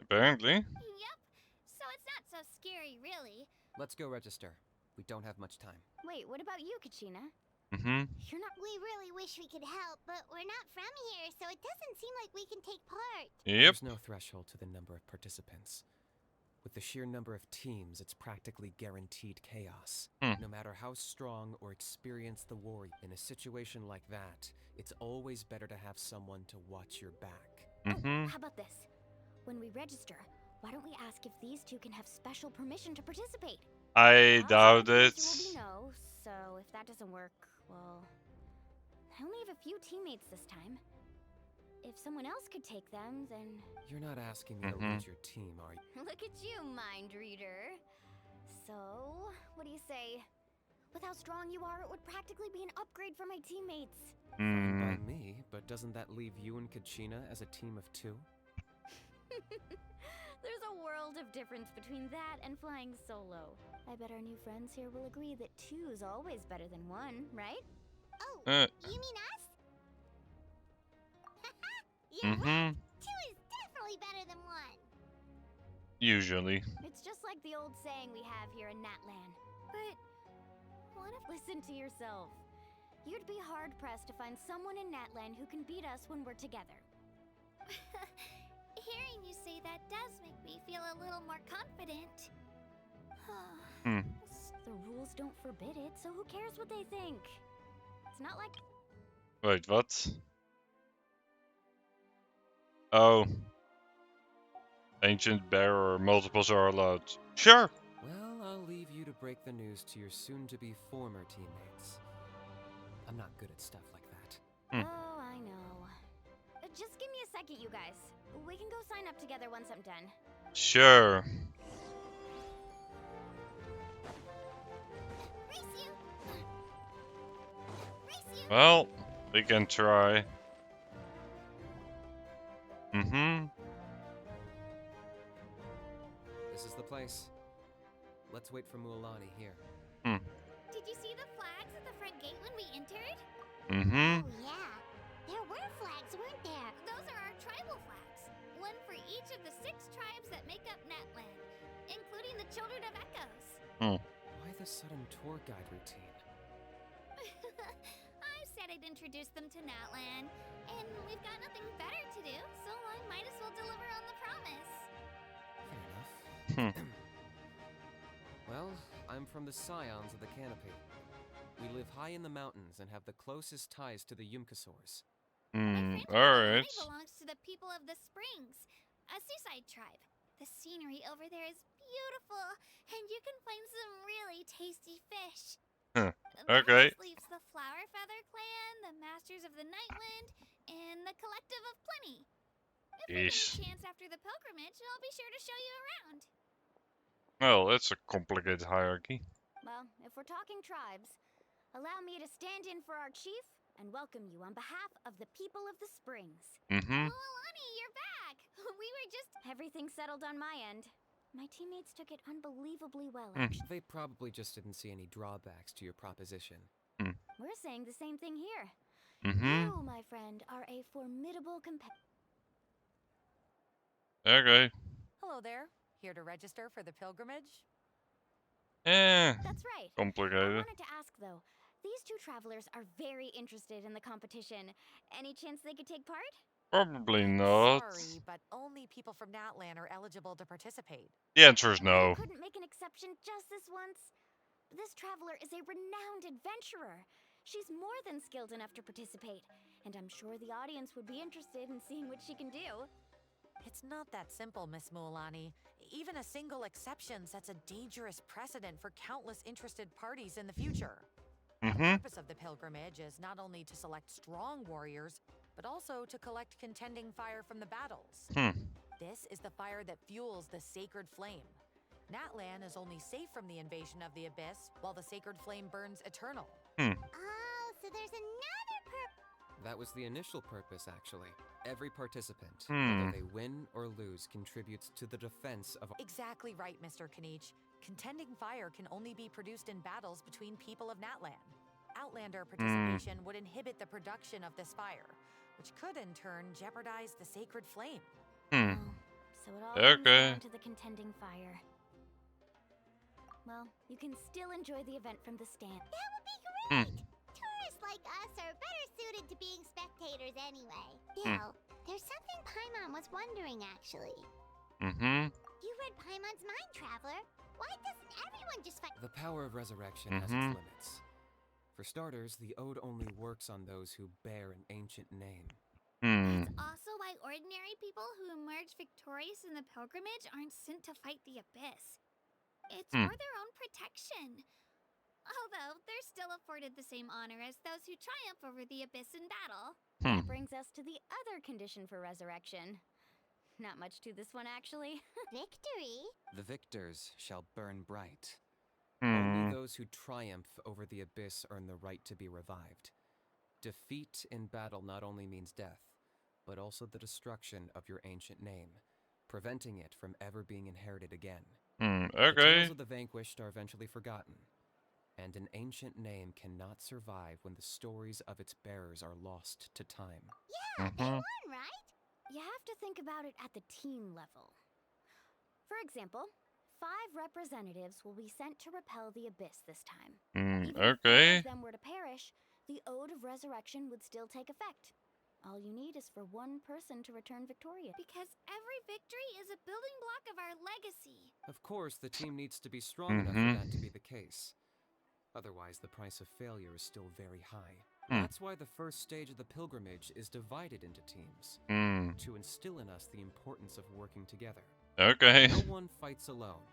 Apparently. Yep. So it's not so scary, really. Let's go register. We don't have much time. Wait, what about you, Kachina? You're not. We really wish we could help, but we're not from here, so it doesn't seem like we can take part. Yep. There's no threshold to the number of participants. With the sheer number of teams, it's practically guaranteed chaos. No matter how strong or experienced the warrior, in a situation like that, it's always better to have someone to watch your back. Oh, how about this? When we register, why don't we ask if these two can have special permission to participate? I doubt it. Will be no, so if that doesn't work, well, I only have a few teammates this time. If someone else could take them, then... You're not asking me to lead your team, are you? Look at you, mind reader. So, what do you say? With how strong you are, it would practically be an upgrade for my teammates. Fine by me, but doesn't that leave you and Kachina as a team of two? There's a world of difference between that and flying solo. I bet our new friends here will agree that two is always better than one, right? Oh, you mean us? Yeah, right. Two is definitely better than one. Usually. It's just like the old saying we have here in Natlan. But what if... Listen to yourself. You'd be hard-pressed to find someone in Natlan who can beat us when we're together. Hearing you say that does make me feel a little more confident. The rules don't forbid it, so who cares what they think? It's not like... Wait, what? Oh. Ancient bear or multiples are allowed. Sure. Well, I'll leave you to break the news to your soon-to-be former teammates. I'm not good at stuff like that. Oh, I know. Just give me a second, you guys. We can go sign up together once I'm done. Sure. Well, we can try. This is the place. Let's wait for Mualani here. Did you see the flags at the front gate when we entered? Oh, yeah. There were flags, weren't there? Those are our tribal flags. One for each of the 6 tribes that make up Natlan, including the Children of Echoes. Why the sudden tour guide routine? I said I'd introduce them to Natlan, and we've got nothing better to do, so I might as well deliver on the promise. Fair enough. Well, I'm from the Scions of the Canopy. We live high in the mountains and have the closest ties to the Yumkasaurs. Alright. Belongs to the people of the Springs, a seaside tribe. The scenery over there is beautiful, and you can find some really tasty fish. Okay. That leaves the Flower Feather Clan, the Masters of the Nightwind, and the Collective of Plenty. If we get a chance after the pilgrimage, I'll be sure to show you around. Well, that's a complicated hierarchy. Well, if we're talking tribes, allow me to stand in for our chief and welcome you on behalf of the people of the Springs. Oh, Alani, you're back! We were just... Everything settled on my end. My teammates took it unbelievably well, actually. They probably just didn't see any drawbacks to your proposition. We're saying the same thing here. You, my friend, are a formidable competitor. Okay. Hello there. Here to register for the pilgrimage? That's right. I Complicated. wanted to ask, though. These two travelers are very interested in the competition. Any chance they could take part? Probably not. Sorry, but only people from Natlan are eligible to participate. The answer is no. I couldn't make an exception just this once. This traveler is a renowned adventurer. She's more than skilled enough to participate, And I'm sure the audience would be interested in seeing what she can do. It's not that simple, Miss Mualani. Even a single exception sets a dangerous precedent for countless interested parties in the future. The purpose of the pilgrimage is not only to select strong warriors, but also to collect contending fire from the battles. This is the fire that fuels the sacred flame. Natlan is only safe from the invasion of the Abyss, while the sacred flame burns eternal. Oh, so there's another That was the initial purpose, actually. Every participant, whether they win or lose, contributes to the defense of... Exactly right, Mr. Kanich. Contending fire can only be produced in battles between people of Natlan. Outlander participation would inhibit the production of this fire, which could in turn jeopardize the sacred flame. Oh, so it all comes down to the contending fire. Well, you can still enjoy the event from the stand. That would be great! Tourists like us are better suited to being spectators anyway. Yo, there's something Paimon was wondering, actually. You read Paimon's mind, Traveler. Why doesn't everyone just fight? The power of resurrection has its limits. For starters, the ode only works on those who bear an ancient name. That's also why ordinary people who emerge victorious in the pilgrimage aren't sent to fight the Abyss. It's for their own protection. Although they're still afforded the same honor as those who triumph over the Abyss in battle. That brings us to the other condition for resurrection. Not much to this one, actually. Victory? The victors shall burn bright. Only those who triumph over the Abyss earn the right to be revived. Defeat in battle not only means death, but also the destruction of your ancient name, preventing it from ever being inherited again. The tales of the vanquished are eventually forgotten, and an ancient name cannot survive when the stories of its bearers are lost to time. Yeah, they won, right? You have to think about it at the team level. For example, 5 representatives will be sent to repel the Abyss this time. Even if 5 of them were to perish, the Ode of Resurrection would still take effect. All you need is for one person to return victorious. Because every victory is a building block of our legacy. Of course, the team needs to be strong enough for that to be the case. Otherwise, the price of failure is still very high. That's why the first stage of the pilgrimage is divided into teams, to instill in us the importance of working together. No one fights alone.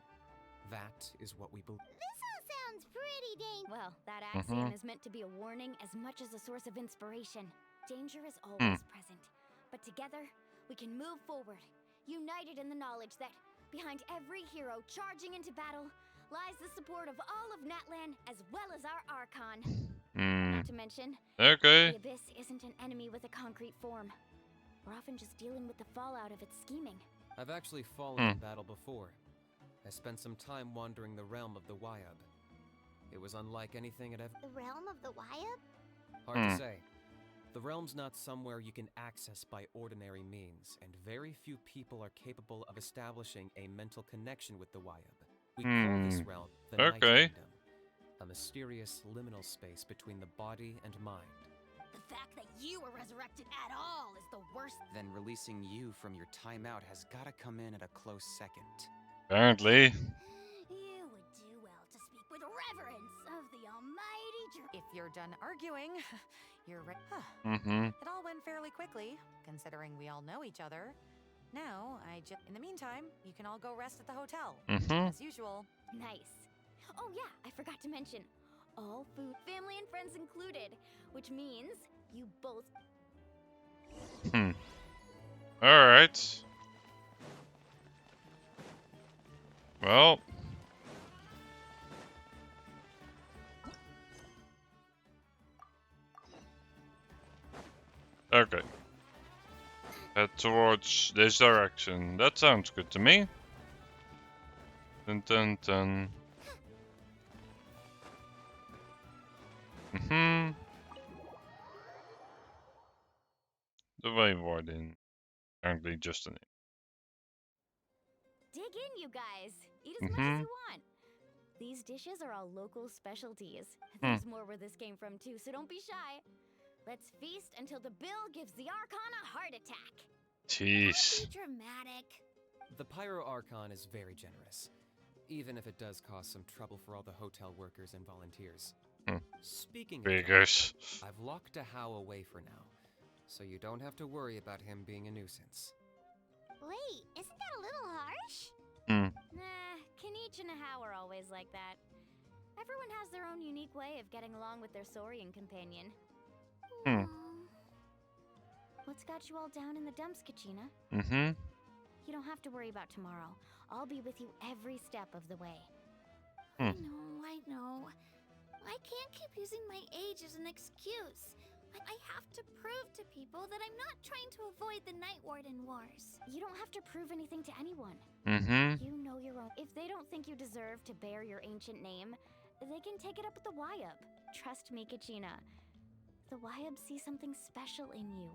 That is what we believe. This all sounds pretty dangerous. Well, that axiom is meant to be a warning as much as a source of inspiration. Danger is always present, but together we can move forward, united in the knowledge that behind every hero charging into battle lies the support of all of Natlan as well as our Archon. Not to mention, the Abyss isn't an enemy with a concrete form. We're often just dealing with the fallout of its scheming. I've actually fallen in battle before. I spent some time wandering the realm of the Wyab. It was unlike anything I'd ever... The realm of the Wyab? Hard to say. The realm's not somewhere you can access by ordinary means, and very few people are capable of establishing a mental connection with the Wyab. We call this realm the Night Kingdom, a mysterious liminal space between the body and mind. The fact that you were resurrected at all is the worst. Then releasing you from your timeout has gotta come in at a close second. Apparently. You would do well to speak with reverence of the almighty If you're done arguing, you're ready. It all went fairly quickly, considering we all know each other. Now, in the meantime, you can all go rest at the hotel. As usual. Nice. Oh yeah, I forgot to mention, all food, family and friends included, which means you both... Alright. Well. Okay. Head towards this direction. That sounds good to me. Dun dun dun. The Way Warden. Apparently just a name. Dig in, you guys. Eat as much as you want. These dishes are all local specialties. There's more where this came from too, so don't be shy. Let's feast until the bill gives the Archon a heart attack. Jeez. Don't be dramatic. The Pyro Archon is very generous, even if it does cause some trouble for all the hotel workers and volunteers. Speaking of that, I've locked Dahao away for now, so you don't have to worry about him being a nuisance. Wait, isn't that a little harsh? Nah, Kenichi and Hao are always like that. Everyone has their own unique way of getting along with their saurian companion. Hmm. What's got you all down in the dumps, Kachina? You don't have to worry about tomorrow. I'll be with you every step of the way. I know. I can't keep using my age as an excuse. I have to prove to people that I'm not trying to avoid the Night Warden Wars. You don't have to prove anything to anyone. You know your own. If they don't think you deserve to bear your ancient name, they can take it up with the Wyub. Trust me, Kachina. The Wyub see something special in you.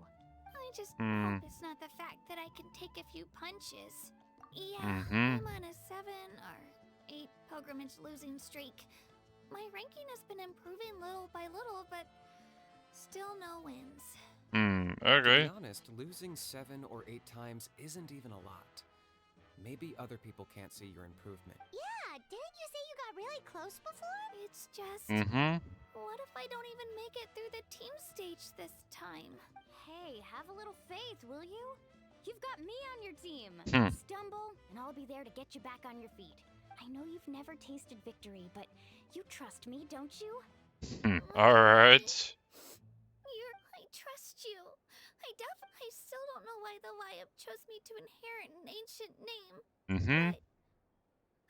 I just hope it's not the fact that I can take a few punches. Yeah, I'm on a 7 or 8 pilgrimage losing streak. My ranking has been improving little by little, but still no wins. Okay. To be honest, losing 7 or 8 times isn't even a lot. Maybe other people can't see your improvement. Yeah, didn't you say you got really close before? It's just... What if I don't even make it through the team stage this time? Hey, have a little faith, will you? You've got me on your team. Stumble, and I'll be there to get you back on your feet. I know you've never tasted victory, but you trust me, don't you? Alright. I trust you. I still don't know why the Wyub chose me to inherit an ancient name. But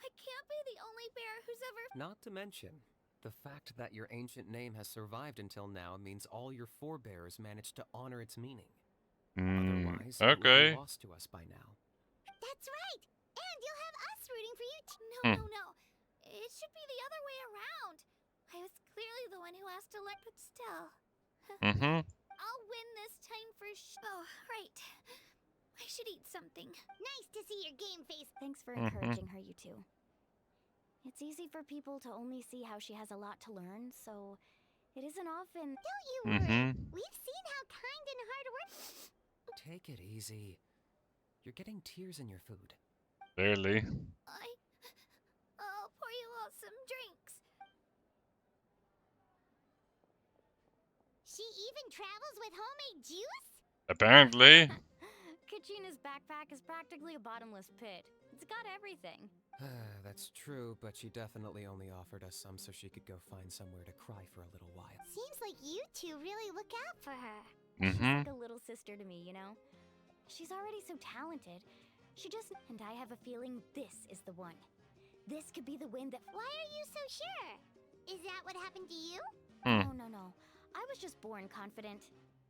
I can't be the only bear who's ever... Not to mention, the fact that your ancient name has survived until now means all your forebears managed to honor its meaning. Otherwise, it would be lost to us by now. That's right! And you'll have us rooting for you No. It should be the other way around. I was clearly the one who asked to let, but still. I'll win this time for Oh, right. I should eat something. Nice to see your game face. Thanks for encouraging her, you two. It's easy for people to only see how she has a lot to learn, so it isn't often... Don't you worry. We've seen how kind and hard work... Take it easy. You're getting tears in your food. Barely. I'll pour you all some drinks. She even travels with homemade juice? Apparently. Kachina's backpack is practically a bottomless pit. It's got everything. That's true, but she definitely only offered us some so she could go find somewhere to cry for a little while. Seems like you two really look out for her. She's like a little sister to me, you know? She's already so talented. She just... And I have a feeling this is the one. This could be the win that... Why are you so sure? Is that what happened to you? No. I was just born confident.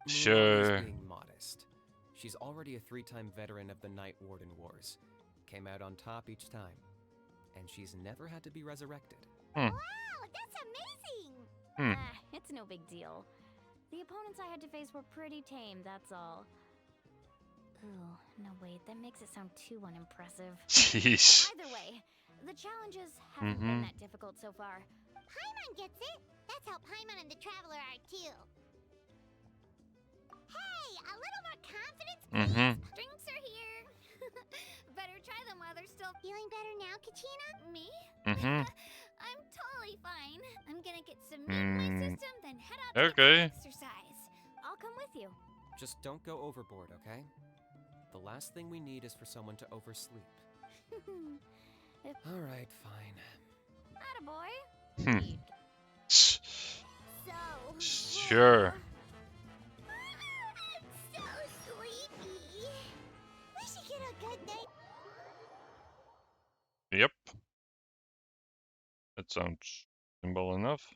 Sure. Being modest. She's already a 3-time veteran of the Night Warden Wars. Came out on top each time. And she's never had to be resurrected. Wow, that's amazing! It's no big deal. The opponents I had to face were pretty tame, that's all. Ooh, no wait, that makes it sound too unimpressive. Jeez. Either way, the challenges haven't been that difficult so far. Paimon gets it! That's how Paimon and the Traveler are too. Hey, a little more confidence, please! Drinks are here. Better try them while they're still... Feeling better now, Kachina? Me? I'm totally fine. I'm gonna get some meat in my system, then head out to get some exercise. I'll come with you. Just don't go overboard, okay? The last thing we need is for someone to oversleep. Alright, fine. Attaboy. Sure. So sleepy. We should get a good night. Yep. That sounds simple enough.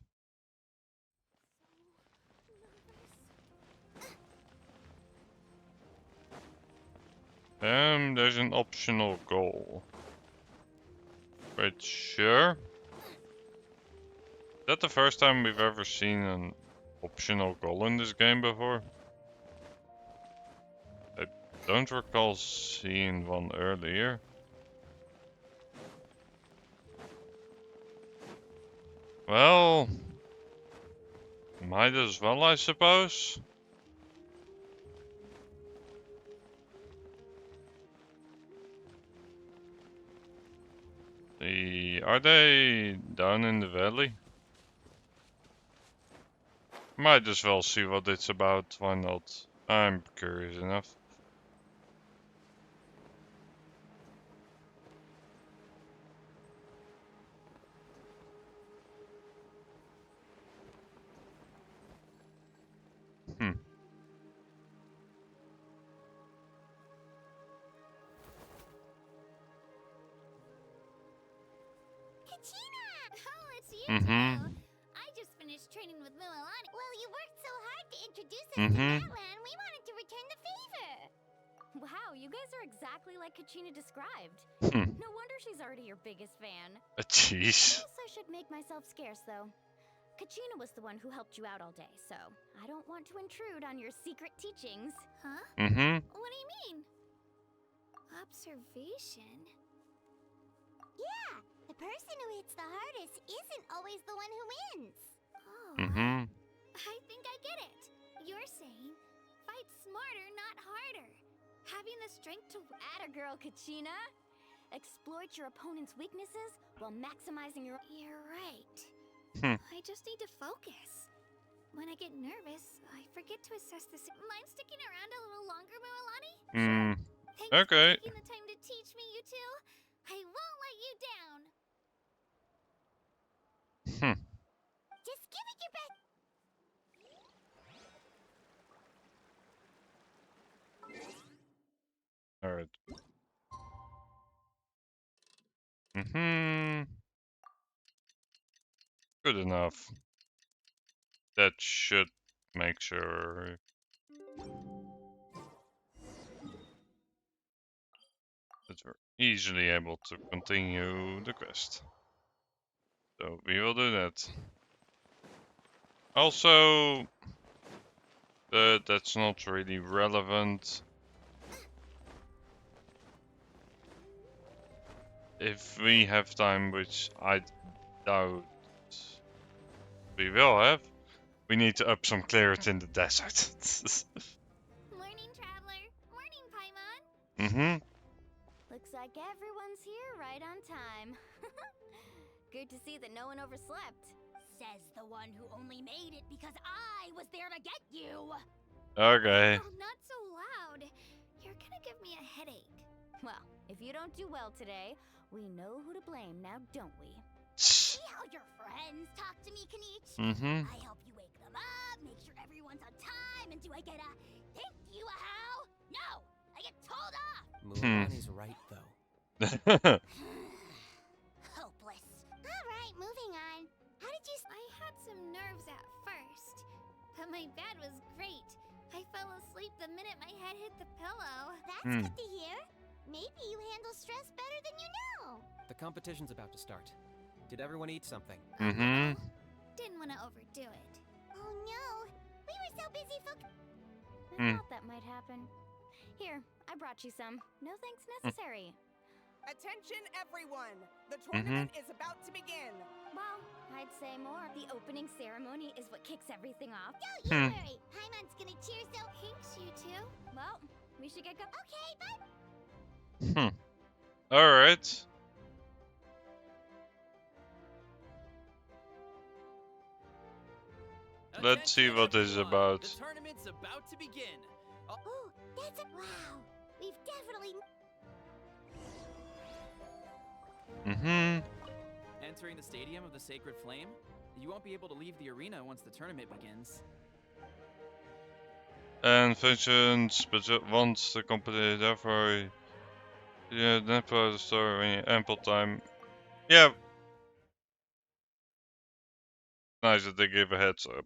There's an optional goal. But sure. Is that the first time we've ever seen an optional goal in this game before? I don't recall seeing one earlier. Well, might as well, I suppose. Are they down in the valley? Might as well see what it's about, why not? I'm curious enough. Kachina! Oh, it's you Mm-hmm. two. I just finished training with Mualani. Well, you worked so hard to introduce us to Mm-hmm. Natlan, we wanted to return the favor. Wow, you guys are exactly like Kachina described. No wonder she's already your biggest fan. Jeez. Guess I should make myself scarce, though. Kachina was the one who helped you out all day, so I don't want to intrude on your secret teachings. Huh? Mm-hmm. What do you mean? Observation? Yeah, the person who hits the hardest isn't always the one who wins. Oh. Mm-hmm. I think I get it. You're saying fight smarter, not harder. Having the strength to... Atta girl, Kachina! Exploit your opponent's weaknesses while maximizing your... You're right. I just need to focus. When I get nervous, I forget to assess the... Mind sticking around a little longer, Mualani? Thanks Okay. for taking the time to teach me, you two. I won't let you down. Just give it your best. Alright. Mm-hmm. Good enough. That should make sure. That we're easily able to continue the quest. So we will do that. Also, that's not really relevant. If we have time, which I doubt we will have, we need to up some clearance in the desert. Morning, traveler. Morning, Paimon. Mm-hmm. Looks like everyone's here right on time. Good to see that no one overslept. Says the one who only made it because I was there to get you. Okay. Oh, not so loud. You're gonna give me a headache. Well, if you don't do well today, we know who to blame now, don't we? See how your friends talk to me, Kanich? Mm-hmm. I help you wake them up, make sure everyone's on time, and do I get a thank you, how? No, I get told off. Mualani's right, though. Hopeless. All right, moving on. How did you? I had some nerves at first, but my bed was great. I fell asleep the minute my head hit the pillow. That's good to hear. Maybe you handle stress better than you know. The competition's about to start. Did everyone eat something? Mm-hmm. Didn't want to overdo it. Oh no, we were so busy I thought that might happen. Here, I brought you some. No thanks necessary. Attention, everyone! The tournament is about to begin. Well, I'd say more. The opening ceremony is what kicks everything off. Don't you worry. Paimon's gonna cheer so. Thanks, you two. Well, we should get going. Okay, bye. Alright. Let's see what this is about. The tournament's about to begin. Oh, that's a wow. We've definitely. Mm-hmm. Entering the Stadium of the Sacred Flame, you won't be able to leave the arena once the tournament begins. And functions, but once the company, therefore, yeah, then for the story when you ample time. Yeah. Nice that they give a heads up.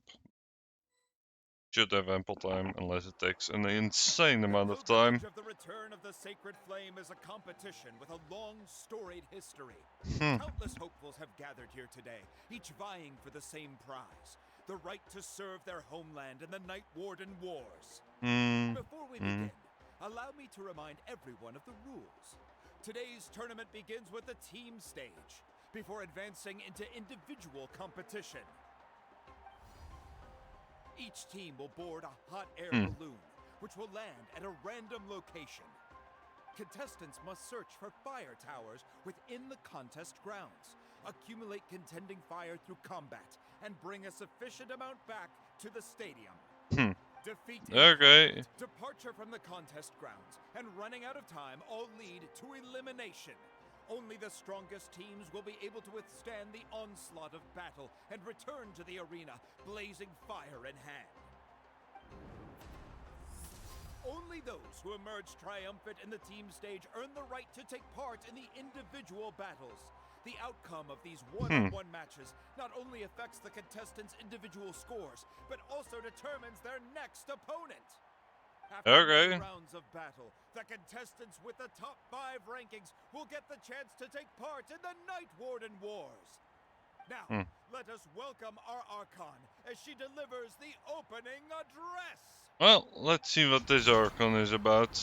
Should have ample time, unless it takes an insane amount of time. The return of the Sacred Flame is a competition with a long, storied history. Countless hopefuls have gathered here today, each vying for the same prize: the right to serve their homeland in the Night Warden Wars. Before we begin, allow me to remind everyone of the rules. Today's tournament begins with the team stage, before advancing into individual competition. Each team will board a hot air balloon, which will land at a random location. Contestants must search for fire towers within the contest grounds, accumulate contending fire through combat, and bring a sufficient amount back to the stadium. Defeating Okay. departure from the contest grounds, and running out of time all lead to elimination. Only the strongest teams will be able to withstand the onslaught of battle and return to the arena, blazing fire in hand. Only those who emerge triumphant in the team stage earn the right to take part in the individual battles. The outcome of these one-on-one matches not only affects the contestants' individual scores, but also determines their next opponent. After many rounds of battle, the contestants with the top 5 rankings will get the chance to take part in the Night Warden Wars. Now, let us welcome our Archon as she delivers the opening address. Well, let's see what this Archon is about.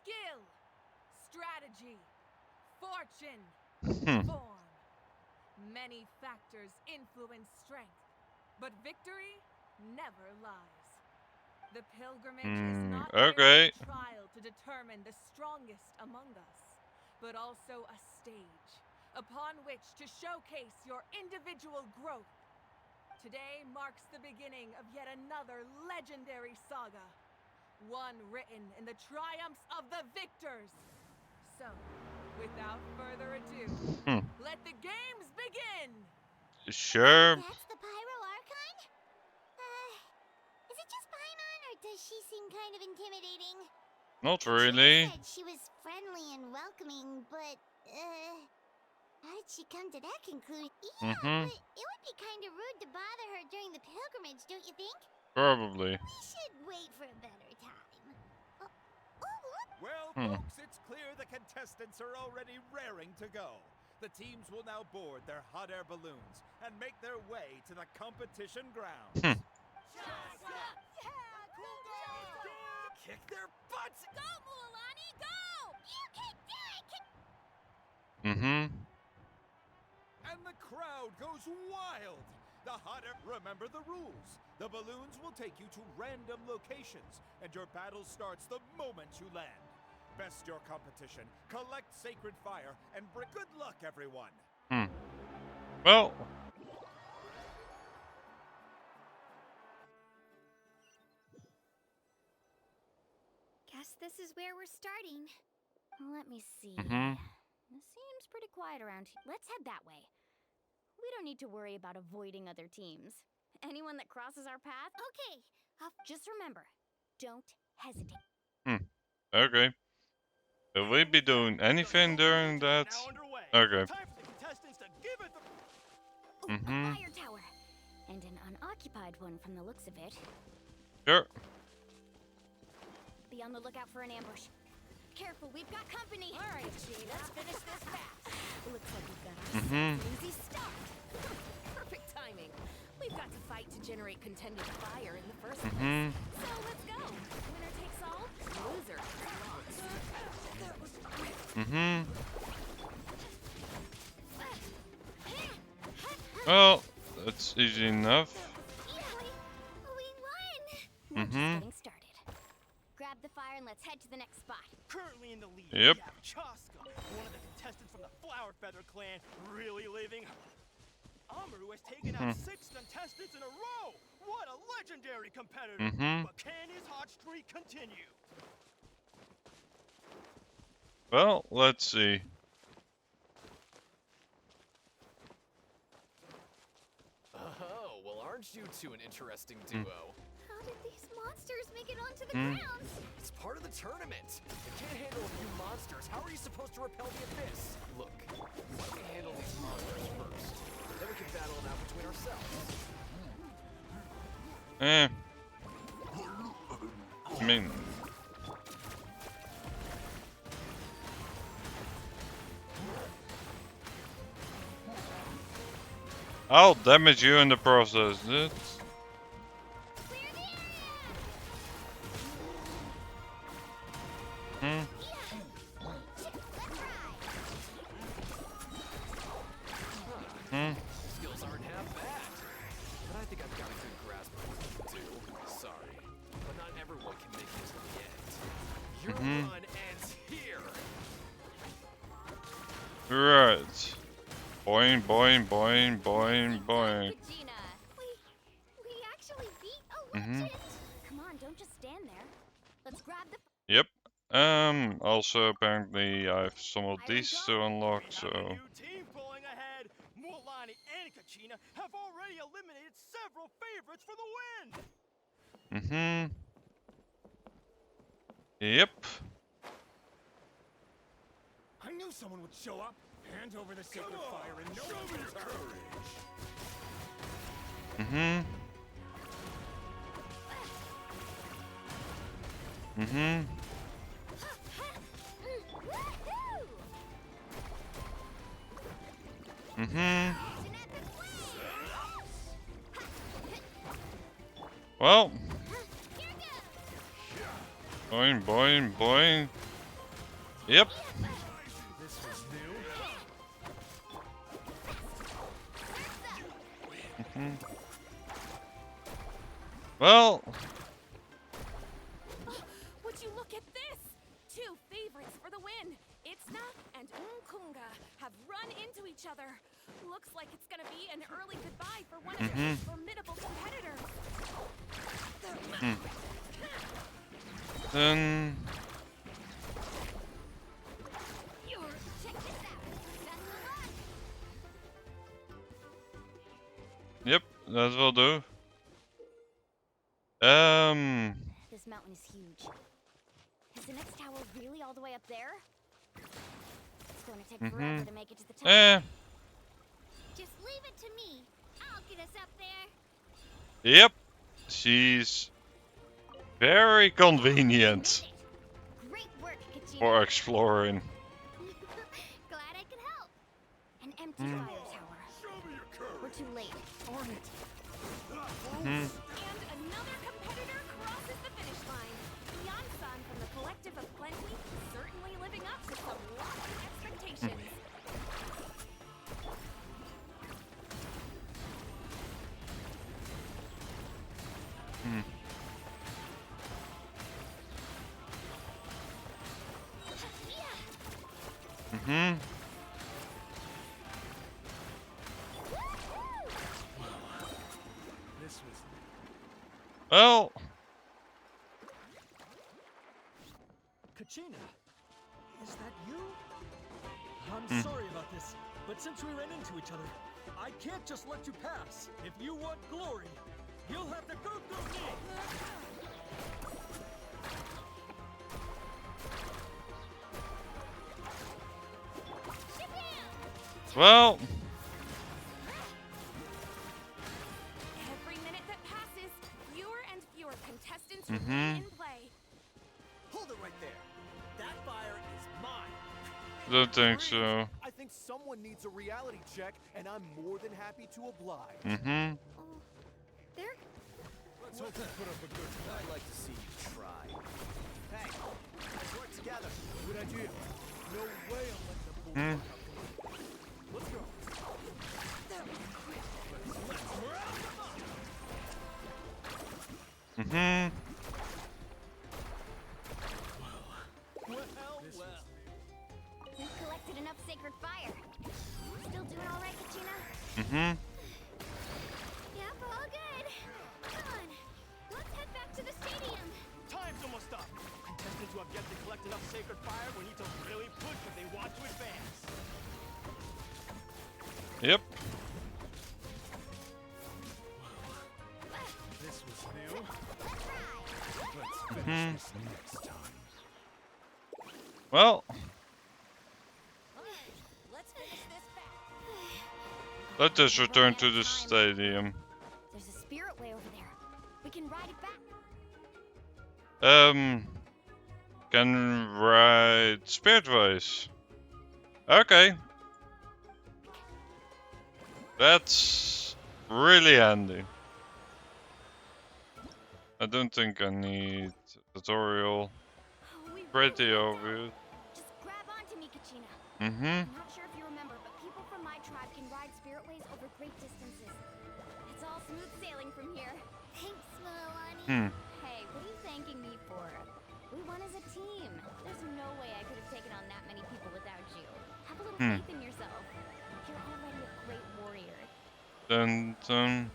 Skill, strategy, fortune, form. Many factors influence strength, but victory never lies. The pilgrimage is not merely a trial to determine the strongest among us, but also a stage upon which to showcase your individual growth. Today marks the beginning of yet another legendary saga, one written in the triumphs of the victors. So, without further ado, let the games begin! Sure. That's the Pyro Archon? Is it just Paimon, or does she seem kind of intimidating? Not really. Said she was friendly and welcoming, but, how did she come to that conclusion? Yeah, but it would be kind of rude to bother her during the pilgrimage, don't you think? Probably. We should wait for a better time. Well, folks, it's clear the contestants are already raring to go. The teams will now board their hot air balloons and make their way to the competition grounds. Kick their butts! Go, Mualani, go! You can do it! And the crowd goes wild. The hot air. Remember the rules. The balloons will take you to random locations, and your battle starts the moment you land. Best your competition, collect sacred fire, and bring good luck, everyone. Well. Guess this is where we're starting. Let me see. It seems pretty quiet around here. Let's head that way. We don't need to worry about avoiding other teams. Anyone that crosses our path, okay. Just remember, don't hesitate. Okay. Will we be doing anything during that? Okay. A fire tower. And an unoccupied one from the looks of it. Sure. Be on the lookout for an ambush. Careful, we've got company. All right, G, let's finish this fast. Looks like we've got an easy start. Perfect timing. We've got to fight to generate contended fire in the first place. So let's go. Winner takes all, loser takes Well, that's easy enough. We won! We're just getting started. Grab the fire and let's head to the next spot. Currently in the lead, Yep. we have Chaska, one of the contestants from the Flower Feather clan, really living. Amaru has taken out 6 contestants in a row! What a legendary competitor! But can his hot streak continue? Well, let's see. Oh, well, aren't you two an interesting duo? How did these monsters make it onto the ground? It's part of the tournament. If you can't handle a few monsters, how are you supposed to repel the abyss? Look, why don't we handle these monsters first? Then we can battle it out between ourselves. I mean... I'll damage you in the process, dude. run ends here. Right. Boing, boing, boing, boing, boing. Gina, we actually beat a legend. Come on, don't just stand there. Let's grab the. Yep. Also apparently I have some of these to unlock, so. Team pulling ahead. Mualani and Kachina have already eliminated several favorites for the win. Yep. I knew someone would show up. Hand over the sacred fire and no one will return. Well. Boing, boing, boing. Yep. This was new. Well. Would you look at this? Two favorites for the win. Itzna and Unkunga have run into each other. Looks like it's gonna be an early goodbye for one of your most formidable competitors. Then. Yep, that will do. This mountain is huge. Is the next tower really all the way up there? It's going to take forever to make it to the top. Just leave it to me. I'll get us up there. Yep. She's very convenient Great work, Kachina. for exploring. Glad I could help. An empty fire tower. We're too late. And another competitor crosses the finish line. Yan-san from the Collective of Plenty, certainly living up to some lofty expectations. This was Well. Kachina, is that you? I'm sorry about this, but since we ran into each other, I can't just let you pass. If you want glory, you'll have to go through me. Well. Every minute that passes, fewer and fewer contestants remain in play. Hold it right there. That fire is mine. Don't think so. I think someone needs a reality check, and I'm more than happy to oblige. There. Let's hope you put up a good fight. I'd like to see you try. Hey, let's work together. Good idea. No way I'm letting them pull the fuck out. Let's go. Let's round them up. Well. We've collected enough sacred fire. Still doing all right, Kachina? Yep, all good. Come on, let's head back to the stadium. Time's almost up. Contestants who have yet to collect enough sacred fire will need to really push if they want to advance. Yep. This was new. Let's finish this next time. Well. Let's finish this back. Let us return to the stadium. There's a spirit way over there. We can ride it back. Can ride Spiritways. Okay. That's really handy. I don't think I need tutorial. Pretty obvious. Just grab onto me, Kachina. Mm-hmm. I'm not sure if you remember, but people from my tribe can ride spiritways over great distances. It's all smooth sailing from here. Thanks, Mualani. Hey, what are you thanking me for? We won as a team. team. There's no way I could have taken on that many people without you. Have a little Hmm. faith in yourself. You're already a great warrior. Dun dun.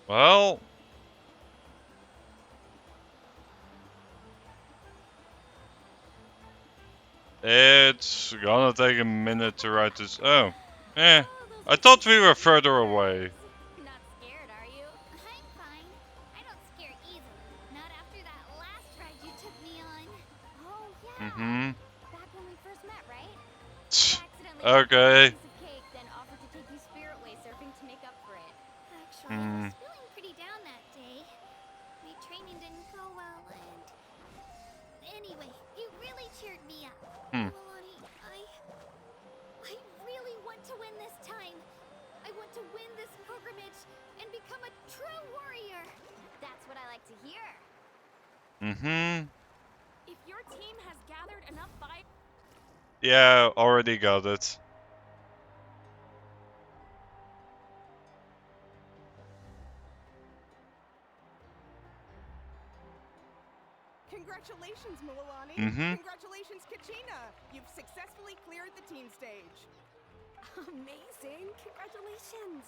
Well. It's gonna take a minute to write this. Oh. Eh. I thought we were further away. Not scared, are you? I'm fine. I don't scare easily. Not after that last ride you took me on. Oh, yeah. Mm-hmm. Back when we first met, right? Okay. Accidentally ate a piece of cake, then offered to take you Spiritway surfing to make up for it. Actually, I was feeling pretty down that day. My training didn't go well, and anyway, you really cheered me up. Milani, I really want to win this time. I want to win this pilgrimage and become a true warrior. That's what I like to hear. Mm-hmm. If your team has gathered enough fight, Yeah, already got it. Congratulations, Milani. Congratulations, Kachina. You've successfully cleared the team stage. amazing! Congratulations!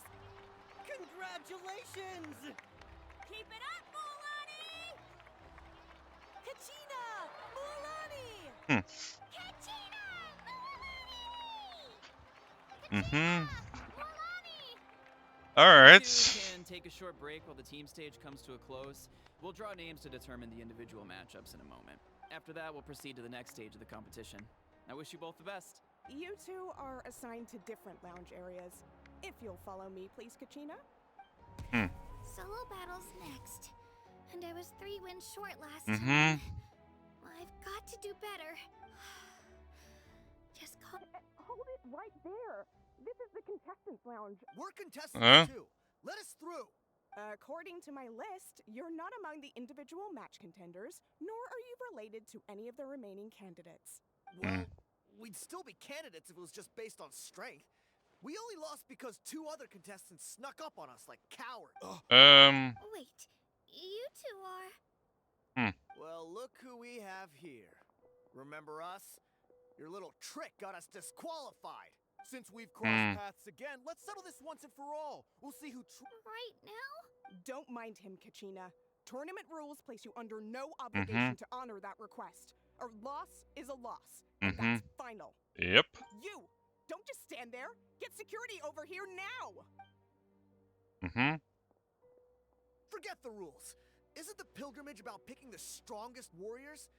Congratulations! Keep it up, Milani! Kachina! Milani! Kachina! Mm-hmm. You Alright. can take a short break while the team stage comes to a close. We'll draw names to determine the individual matchups in a moment. After that, we'll proceed to the next stage of the competition. I wish you both the best. You two are assigned to different lounge areas. If you'll follow me, please, Kachina. Solo battles next. And I was 3 wins short last Mm-hmm. time. I've got to do better. Just call. Hold it right there. This is the contestants' lounge. We're contestants too. Let us through. According to my list, you're not among the individual match contenders, nor are you related to any of the remaining candidates. Well, we'd still be candidates if it was just based on strength. We only lost because 2 other contestants snuck up on us like cowards. Wait, you two are. Well, look who we have here. Remember us? Your little trick got us disqualified. Since we've crossed paths again, let's settle this once and for all. We'll see who Right now? Don't mind him, Kachina. Tournament rules place you under no obligation to honor that request. A loss is a loss. And that's final. Yep. You! Don't just stand there! Get security over here now! Forget the rules. Isn't the pilgrimage about picking the strongest warriors?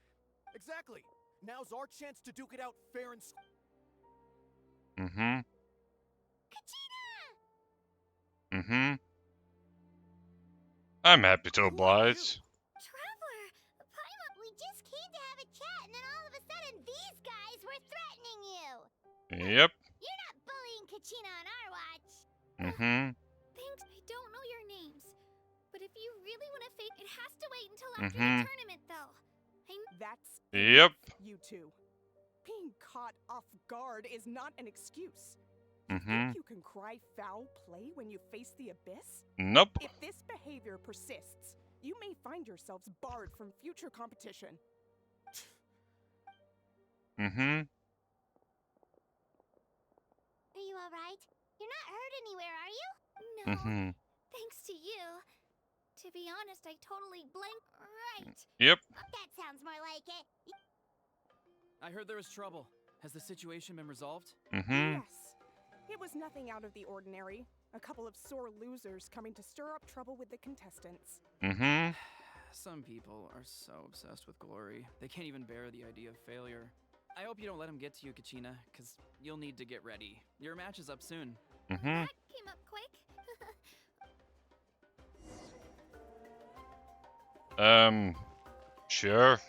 Exactly. Now's our chance to duke it out fair and I'm happy to oblige. Traveler! Paimon, we just came to have a chat, and then all of a sudden these guys were threatening you! Yep. You're not bullying Kachina on our watch! Thanks. I don't know your names. But if you really want to fake, it has to wait until after the tournament, though. That's Yep. you two. Being caught off guard is not an excuse. Mm-hmm. You think you can cry foul play when you face the abyss? Nope. If this behavior persists, you may find yourselves barred from future competition. Mm-hmm. Are you alright? You're not hurt anywhere, are you? No. Mm-hmm. Thanks to you. To be honest, I totally blanked. Right. Yep. That sounds more like it. I heard there was trouble. Has the situation been resolved? Mm-hmm. Yes. It was nothing out of the ordinary. A couple of sore losers coming to stir up trouble with the contestants. Mm-hmm. Some people are so obsessed with glory, they can't even bear the idea of failure. I hope you don't let him get to you, Kachina, because you'll need to get ready. Your match is up soon. Mm-hmm. That came up quick. Sure.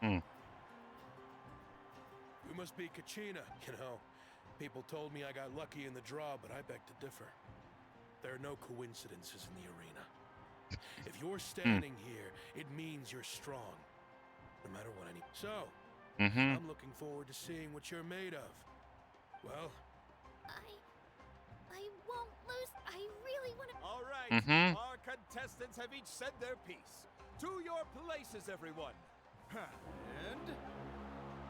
You must be Kachina. You know, people told me I got lucky in the draw, but I beg to differ. There are no coincidences in the arena. If you're standing here, it means you're strong. No matter what any... So, I'm looking forward to seeing what you're made of. Well, Mm-hmm. Our contestants have each said their piece. To your places, everyone.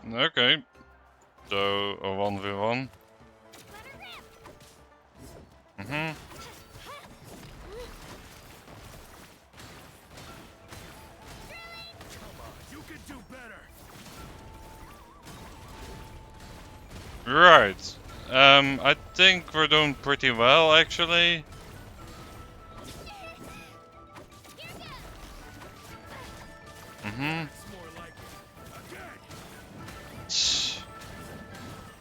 And Okay. So a 1v1. Mm-hmm. Come on, you can do better. Right. I think we're doing pretty well actually. Mm-hmm.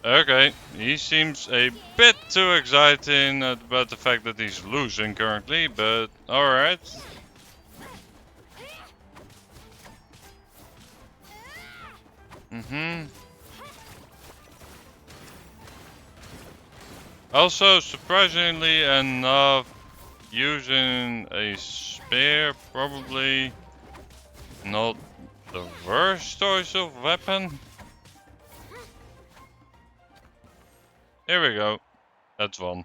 Okay, he seems a bit too excited about the fact that he's losing currently, but alright. Mm-hmm. Also, surprisingly enough, using a spear probably not the worst choice of weapon. Here we go. That's one.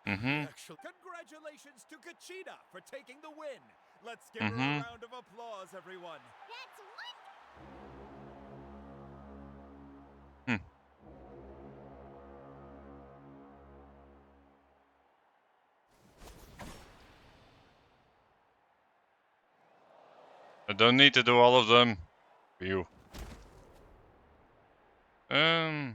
Mm-hmm. congratulations to Kachina for taking the win. Let's give her a round of applause, everyone. I don't need to do all of them. Phew. Hmm.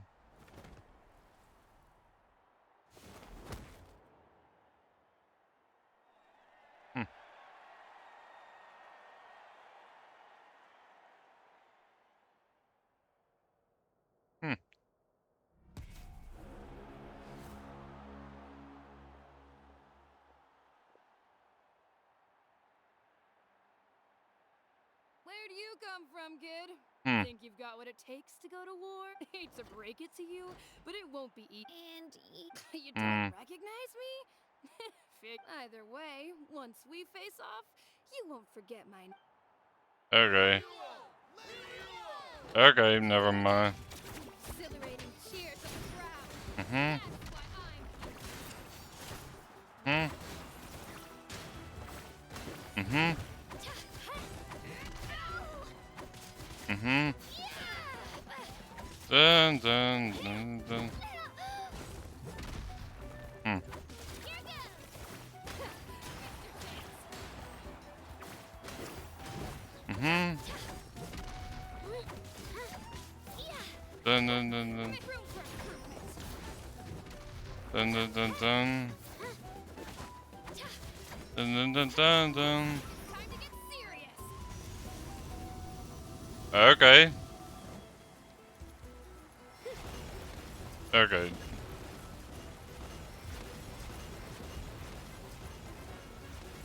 Where do you come from, kid? Think you've got what it takes to go to war? Hate to break it to you, but it won't be easy. And you don't recognize me? Either way, once we face off, you won't forget my. Okay. Okay, never mind. Exhilarating cheer to the crowd. Mm-hmm. Mm-hmm. Mm-hmm. Dun dun dun dun. Mm-hmm. Dun dun dun dun. Dun dun dun dun. Dun dun dun dun dun. Okay. Okay.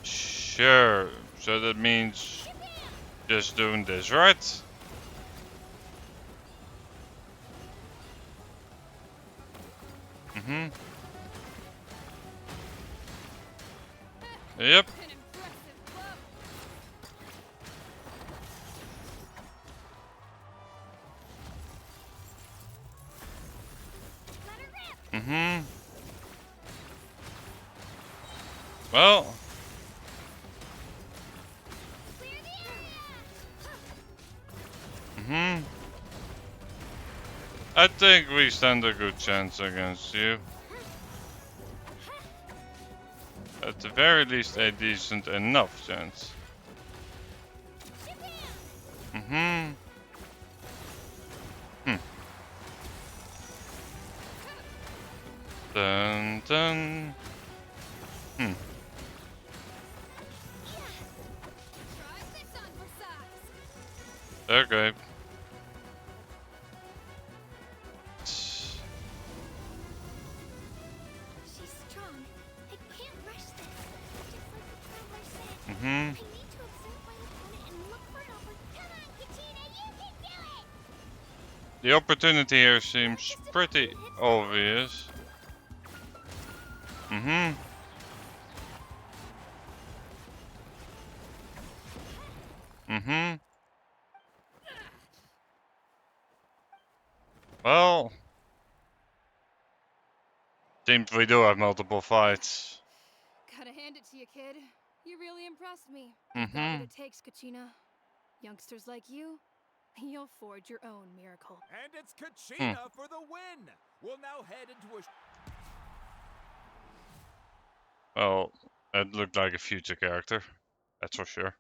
Sure. So that means just doing this, right? Mm-hmm. Yep. Mm-hmm. Well. Mm-hmm. I think we stand a good chance against you. At the very least, a decent enough chance. Mm-hmm. Dun dun. Okay. She's strong. I can't rush this. Just like the traveler said. Mm-hmm. I need to observe my opponent and look for an opportunity. Come on, Kachina, you can do it! The opportunity here seems pretty obvious. Mm-hmm. Mm-hmm. Well. Seems we do have multiple fights. Gotta hand it to you, kid. You really impressed me. You've got what it takes, Kachina. Youngsters like you, you'll forge your own miracle. And it's Kachina for the win! We'll now head into a... Well, that looked like a future character. That's for sure.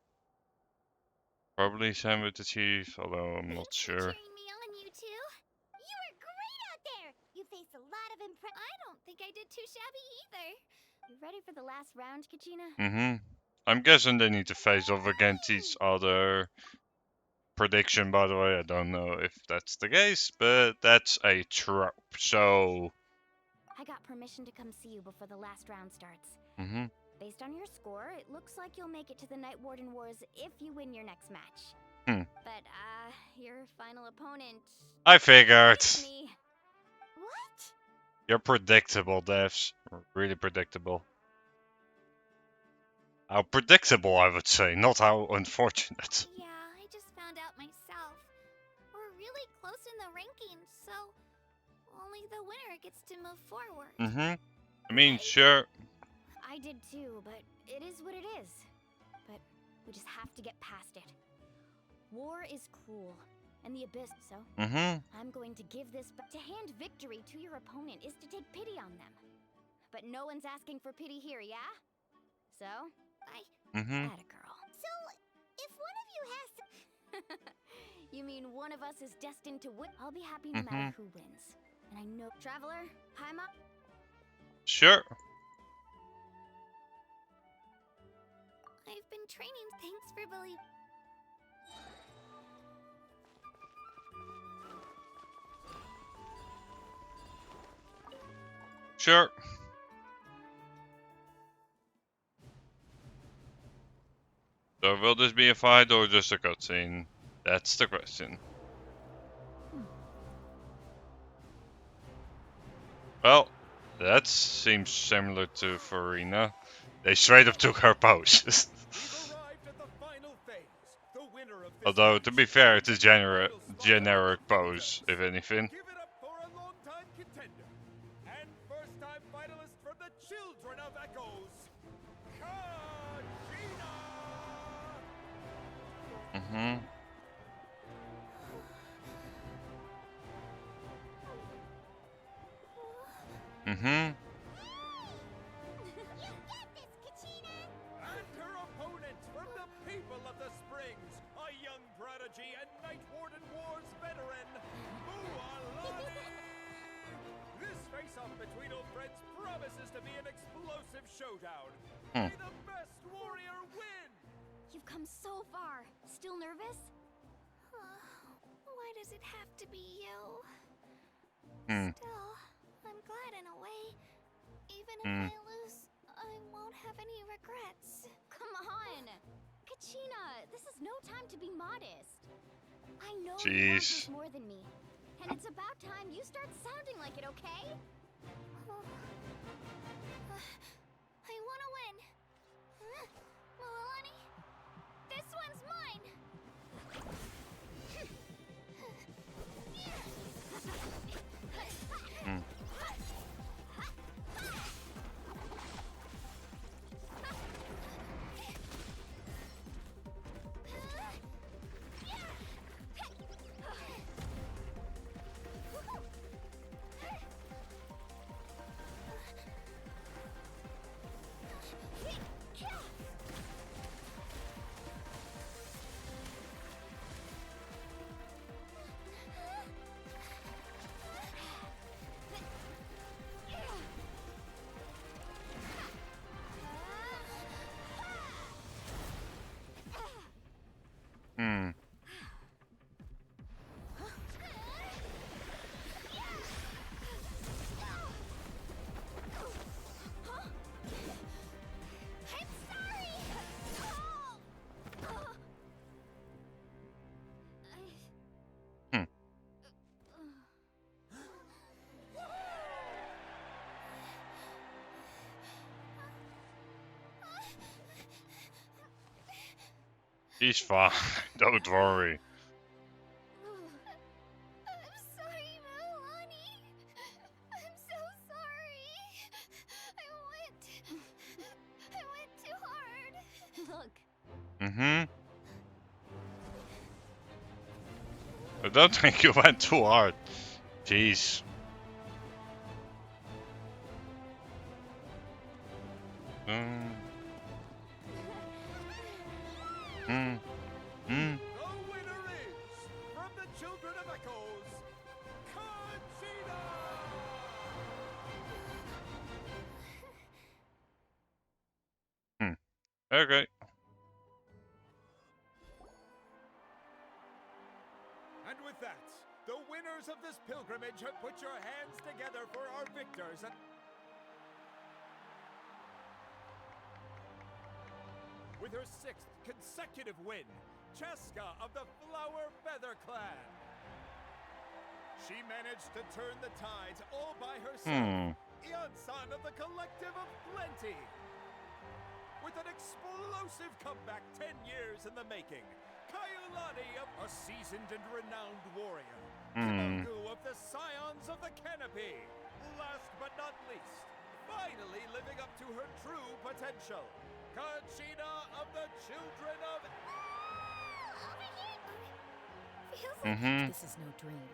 Probably Sam with the chief, although I'm not sure. Cheering me on, you two. You were great out there. You faced a lot of I don't think I did too shabby either. You ready for the last round, Kachina? I'm guessing they need to face off against each other. Prediction, by the way, I don't know if that's the case, but that's a trope, so... I got permission to come see you before the last round starts. Based on your score, it looks like you'll make it to the Night Warden Wars if you win your next match. But, your final opponent... I figured. What? You're predictable, devs. Really predictable. How predictable, I would say, not how unfortunate. Yeah, I just found out myself. We're really close in the rankings, so only the winner gets to move forward. I mean, sure. I did too, but it is what it is. But we just have to get past it. War is cruel, and the Abyss, so I'm going to give this back. To hand victory to your opponent is to take pity on them. But no one's asking for pity here, yeah? So, atta girl. So, if one of you has to... You mean one of us is destined to win? I'll be happy no matter who wins. And I know... Traveler, Paimon? Sure. I've been training. Thanks for believing. Sure. So will this be a fight or just a cutscene? That's the question. Well, that seems similar to Farina. They straight up took her pose. Although, to be fair, it's a generic pose, if anything. Give it up for a long-time contender and first-time finalist from the Children of Echoes, Kachina! And her opponent from the people of the Springs, a young prodigy and Night Warden Wars veteran, Mualani! This face-off between old friends promises to be an explosive showdown. May the best warrior win! You've come so far. Still nervous? Why does it have to be you? Still, I'm glad in a way. Even if I lose, I won't have any regrets. Come on! Kachina, this is no time to be modest. I know you want Jeez. this more than me. And it's about time you start sounding like it, okay? I want to win. Mualani, this one's mine. He's fine. Don't worry. I'm sorry, Mualani. I'm so sorry. I don't think you went too hard. Jeez. The winner is, from the Children of Echoes, Conchita! Okay. And with that, the winners of this pilgrimage have put your hands together for our victors and... With her 6th consecutive win, Cheska of the Flower Feather Clan. She managed to turn the tides all by herself. Ian-san of the Collective of Plenty. With an explosive comeback 10 years in the making, Kaiulani of a seasoned and renowned warrior. Kimoku of the Scions of the Canopy. Last but not least, finally living up to her true potential, Conchita of the Children of... Feels like this is no dream.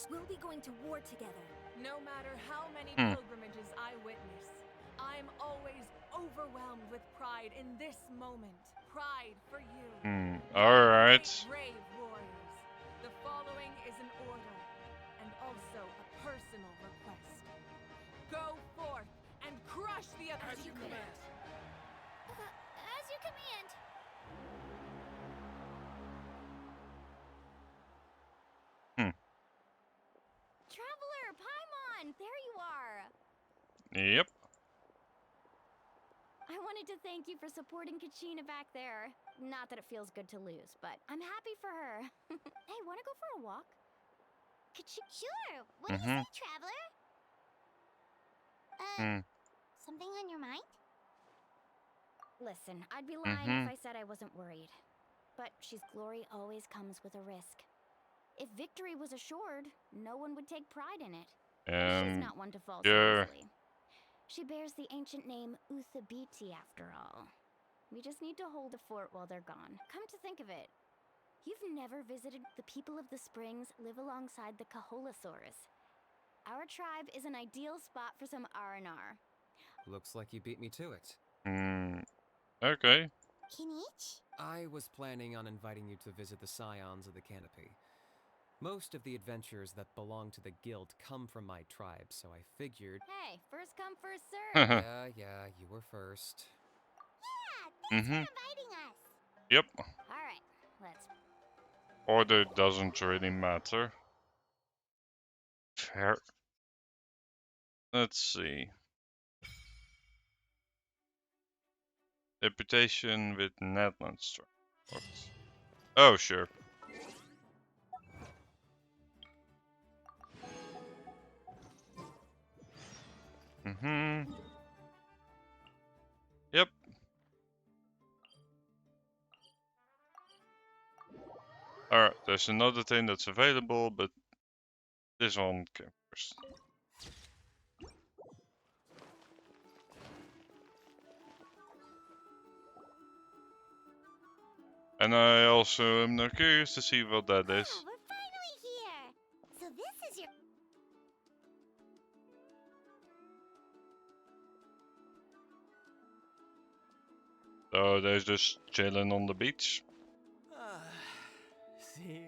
We'll be going to war together. No matter how many pilgrimages I witness, I'm always overwhelmed with pride in this moment. Pride for you. Alright. Brave warriors. The following is an order, and also a personal request. Go forth and crush the other As you command. As you command. Traveler, Paimon, there you are. Yep. I wanted to thank you for supporting Kachina back there. Not that it feels good to lose, but I'm happy for her. Hey, wanna go for a walk? Sure. What do you say, Traveler? Something on your mind? Listen, I'd be lying if I said I wasn't worried. But she's glory always comes with a risk. If victory was assured, no one would take pride in it. She's not one to fall so easily. She bears the ancient name Uthabiti after all. We just need to hold the fort while they're gone. Come to think of it, you've never visited the people of the springs live alongside the Kaholasaurus. Our tribe is an ideal spot for some R&R. Looks like you beat me to it. Kinich? Okay. I was planning on inviting you to visit the Scions of the Canopy. Most of the adventurers that belong to the guild come from my tribe, so I figured... Hey, first come, first serve. Yeah, you were first. Yeah, thanks for inviting us. Yep. Alright, let's... Order doesn't really matter. Fair. Let's see. Reputation with Netlands. Oh, sure. Yep. Alright, there's another thing that's available, but this one came first. And I also am now curious to see what that is. We're finally here. So this is your... So they're just chilling on the beach. See?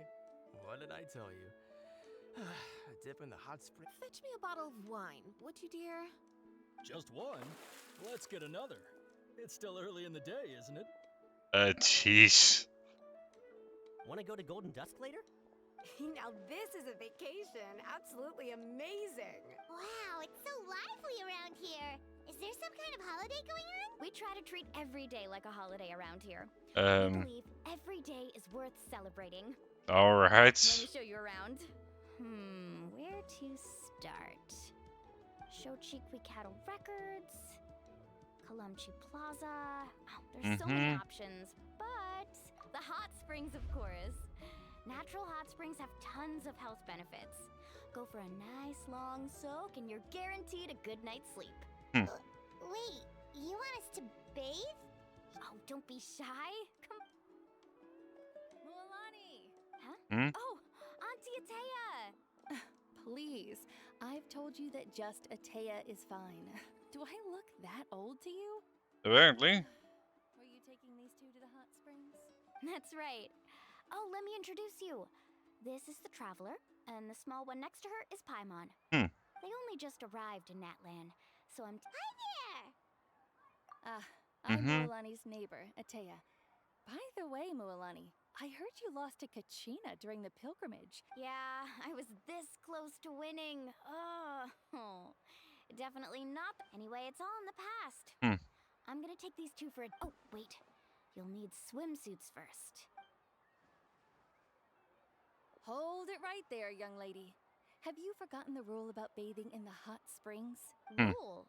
What did I tell you? A dip in the hot spring. Fetch me a bottle of wine, would you, dear? Just one? Let's get another. It's still early in the day, isn't it? Jeez. Wanna go to Golden Dusk later? Now this is a vacation. Absolutely amazing. Wow, it's so lively around here. Is there some kind of holiday going on? We try to treat every day like a holiday around here. We believe every day is worth celebrating. Alright. Let me show you around. Where to start? Shochiqui Cattle Records, Kalumchi Plaza. Oh, there's so many options, but the hot springs, of course. Natural hot springs have tons of health benefits. Go for a nice long soak and you're guaranteed a good night's sleep. Wait, you want us to bathe? Oh, don't be shy. Come. Mualani! Huh? Hmm? Oh, Auntie Atea! Please, I've told you that just Atea is fine. Do I look that old to you? Apparently. Were you taking these two to the hot springs? That's right. Oh, let me introduce you. This is the Traveler, and the small one next to her is Paimon. Hmm. They only just arrived in Natlan, so I'm. Hi there! Ah, I'm Mhm. Mualani's neighbor, Atea. By the way, Mualani, I heard you lost to Kachina during the pilgrimage. Yeah, I was this close to winning. Oh, definitely not. Anyway, it's all in the past. Hmm. I'm gonna take these two for a. Oh, wait. You'll need swimsuits first. Hold it right there, young lady. Have you forgotten the rule about bathing in the hot springs? Hmm. Rule?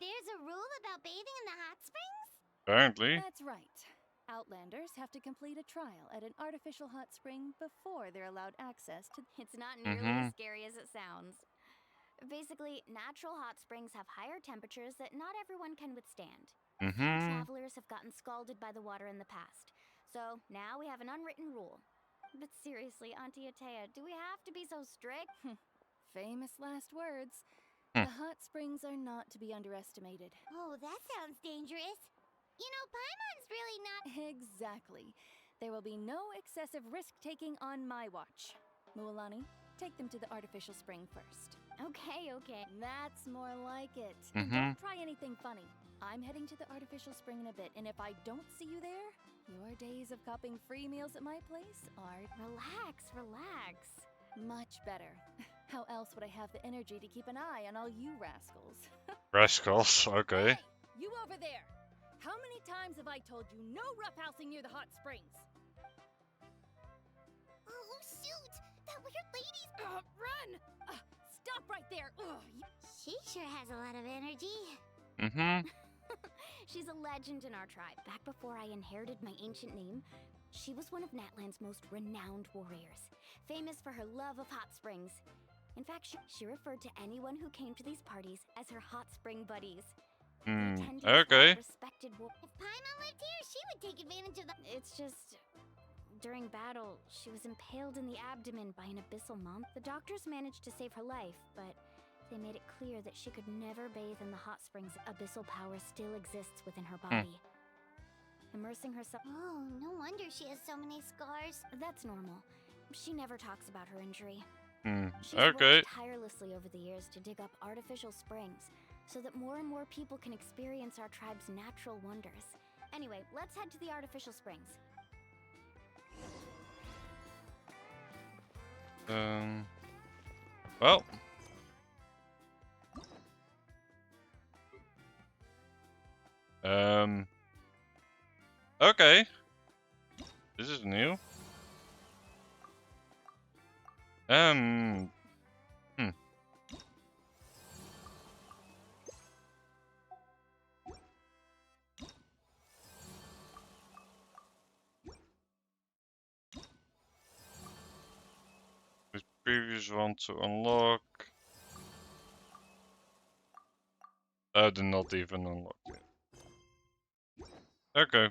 There's a rule about bathing in the hot springs? Apparently. That's right. Outlanders have to complete a trial at an artificial hot spring before they're allowed access to. It's not nearly as scary as it sounds. Basically, natural hot springs have higher temperatures that not everyone can withstand. Travelers have gotten scalded by the water in the past. So now we have an unwritten rule. But seriously, Auntie Atea, do we have to be so strict? Famous last words. The hot springs are not to be underestimated. Oh, that sounds dangerous. You know, Paimon's really not. Exactly. There will be no excessive risk-taking on my watch. Mualani, take them to the artificial spring first. Okay. That's more like it. And don't try anything funny. I'm heading to the artificial spring in a bit, and if I don't see you there, your days of copping free meals at my place are... Relax. Much better. How else would I have the energy to keep an eye on all you rascals? Rascals, okay. Hey, you over there! How many times have I told you no roughhousing near the hot springs? Oh, shoot! That weird lady's. Run! Stop right there! She sure has a lot of energy. She's a legend in our tribe. Back before I inherited my ancient name, she was one of Natlan's most renowned warriors, famous for her love of hot springs. In fact, she referred to anyone who came to these parties as her hot spring buddies. Okay. Respected If Paimon lived here, she would take advantage of the. It's just... During battle, she was impaled in the abdomen by an abyssal monster. The doctors managed to save her life, but they made it clear that she could never bathe in the hot springs. Abyssal power still exists within her body. Immersing herself... Oh, no wonder she has so many scars. That's normal. She never talks about her injury. She's Okay. worked tirelessly over the years to dig up artificial springs, so that more and more people can experience our tribe's natural wonders. Anyway, let's head to the artificial springs. Well. Okay. This is new. This previous one to unlock. I did not even unlock it. Okay.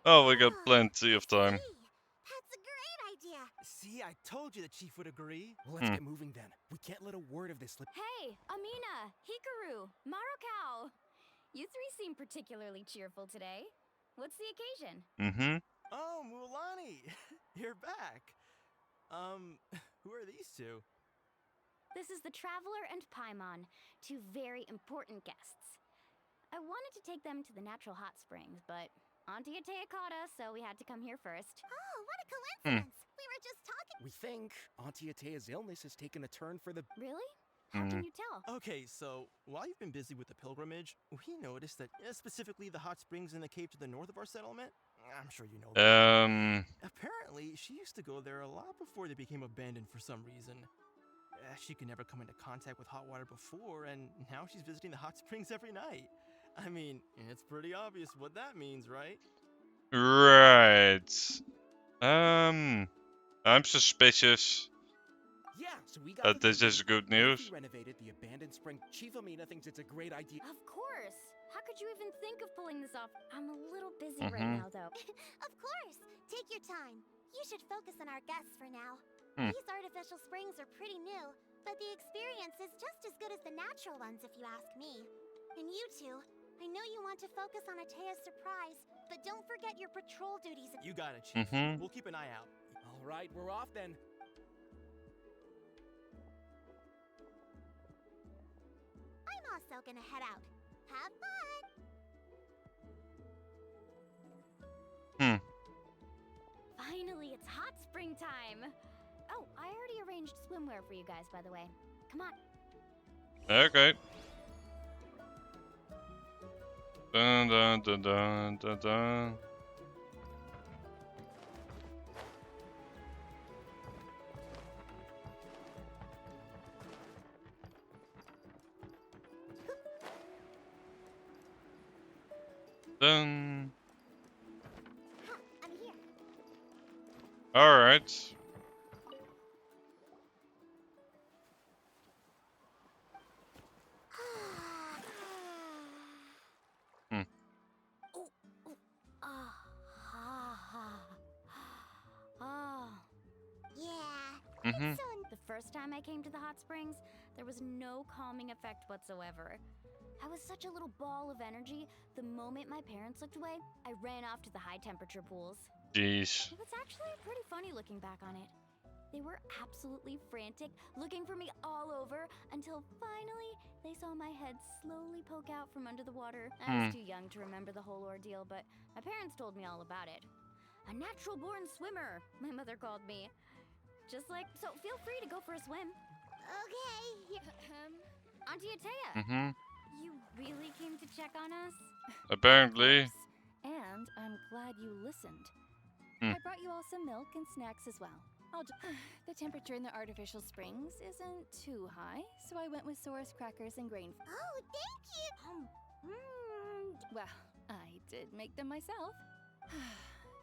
Oh, we got plenty of time. That's a great idea. See, I told you the chief would agree. Well, let's get moving then. We can't let a word of this slip. Hey, Amina, Hikaru, Marukao. You three seem particularly cheerful today. What's the occasion? Oh, Mualani, you're back. Who are these two? This is the Traveler and Paimon, two very important guests. I wanted to take them to the natural hot springs, but Auntie Atea caught us, so we had to come here first. Oh, what a coincidence. We were just talking. We think Auntie Atea's illness has taken a turn for the... Really? How can you tell? Okay, so while you've been busy with the pilgrimage, we noticed that specifically the hot springs in the cave to the north of our settlement. I'm sure you know that. Apparently, she used to go there a lot before they became abandoned for some reason. She could never come into contact with hot water before, and now she's visiting the hot springs every night. I mean, it's pretty obvious what that means, right? Right. I'm suspicious Yeah, so we got that this is good news. renovated the abandoned spring. Chief Amina thinks it's a great idea. Of course. How could you even think of pulling this off? I'm a little busy right Mhm. now, though. Of course. Take your time. You should focus on our guests for now. Hmm. These artificial springs are pretty new, but the experience is just as good as the natural ones if you ask me. And you two, I know you want to focus on Atea's surprise, but don't forget your patrol duties. You got it, Chief. Mhm. We'll keep an eye out. All right, we're off then. I'm also gonna head out. Have fun! Finally, it's hot spring time. Oh, I already arranged swimwear for you guys, by the way. Come on. Okay. Dun dun dun dun dun dun. Dun. I'm here. All right. Hmm. Yeah. Mhm. The first time I came to the hot springs, there was no calming effect whatsoever. I was such a little ball of energy. The moment my parents looked away, I ran off to the high temperature pools. Jeez. It was actually pretty funny looking back on it. They were absolutely frantic, looking for me all over, until finally they saw my head slowly poke out from under the water. I was too young to remember the whole ordeal, but my parents told me all about it. A natural born swimmer, my mother called me. Just like, so feel free to go for a swim. Okay. Auntie Atea, Mhm. you really came to check on us? Apparently. And I'm glad you listened. Hmm. I brought you all some milk and snacks as well. The temperature in the artificial springs isn't too high, so I went with Saurus crackers and grain. Oh, thank you. Well, I did make them myself.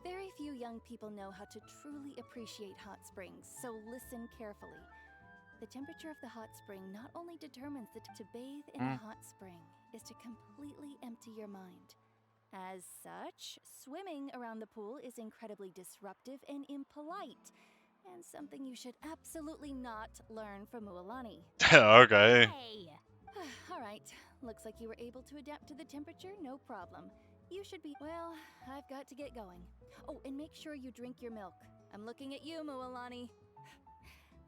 Very few young people know how to truly appreciate hot springs, so listen carefully. The temperature of the hot spring not only determines that to bathe in a hot spring is to completely empty your mind. As such, swimming around the pool is incredibly disruptive and impolite, and something you should absolutely not learn from Mualani. Okay. Hey! All right, looks like you were able to adapt to the temperature, no problem. You should be. Well, I've got to get going. Oh, and make sure you drink your milk. I'm looking at you, Mualani.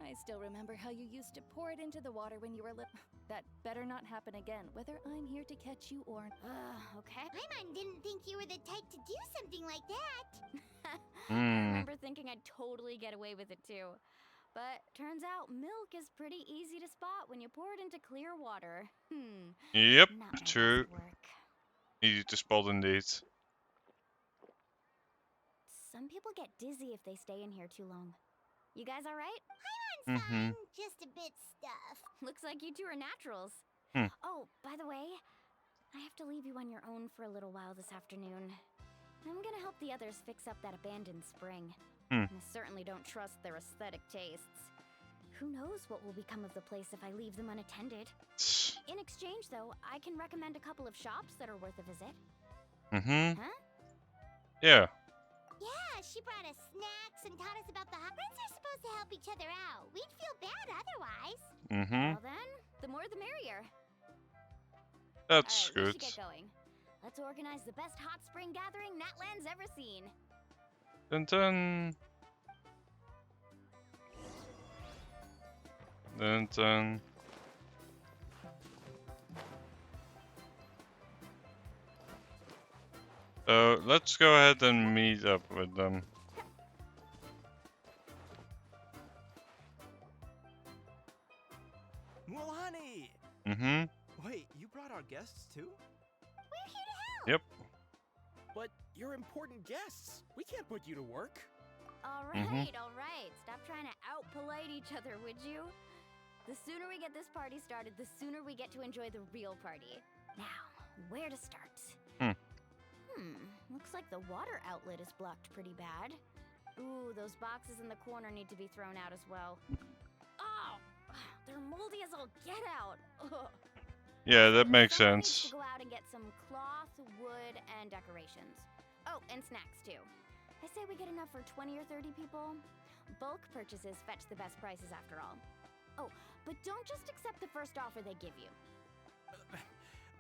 I still remember how you used to pour it into the water when you were little. That better not happen again, whether I'm here to catch you or. Okay. Paimon didn't think you were the type to do something like that. I remember thinking I'd totally get away with it too. But turns out milk is pretty easy to spot when you pour it into clear water. Yep, Not my true. best work. Easy to spot indeed. Some people get dizzy if they stay in here too long. You guys all right? Paimon's Mhm. fine, just a bit stuffed. Looks like you two are naturals. Hmm. Oh, by the way, I have to leave you on your own for a little while this afternoon. I'm gonna help the others fix up that abandoned spring. Hmm. And I certainly don't trust their aesthetic tastes. Who knows what will become of the place if I leave them unattended? In exchange, though, I can recommend a couple of shops that are worth a visit. Mhm. Huh? Yeah. Yeah, she brought us snacks and taught us about the hot. Friends are supposed to help each other out. We'd feel bad otherwise. Mhm. Well then, the more the merrier. That's Alright, we good. should get going. Let's organize the best hot spring gathering Natland's ever seen. Dun dun. Dun dun. So let's go ahead and meet up with them. Mualani! Mhm. Wait, you brought our guests too? We're here to help. Yep. But you're important guests. We can't put you to work. Alright, alright. Stop trying to out-polite each other, would you? The sooner we get this party started, the sooner we get to enjoy the real party. Now, where to start? Looks like the water outlet is blocked pretty bad. Ooh, those boxes in the corner need to be thrown out as well. Oh, they're moldy as all get out. Ugh. Yeah, that makes Someone needs sense. to go out and get some cloth, wood, and decorations. Oh, and snacks too. I say we get enough for 20 or 30 people. Bulk purchases fetch the best prices after all. Oh, but don't just accept the first offer they give you.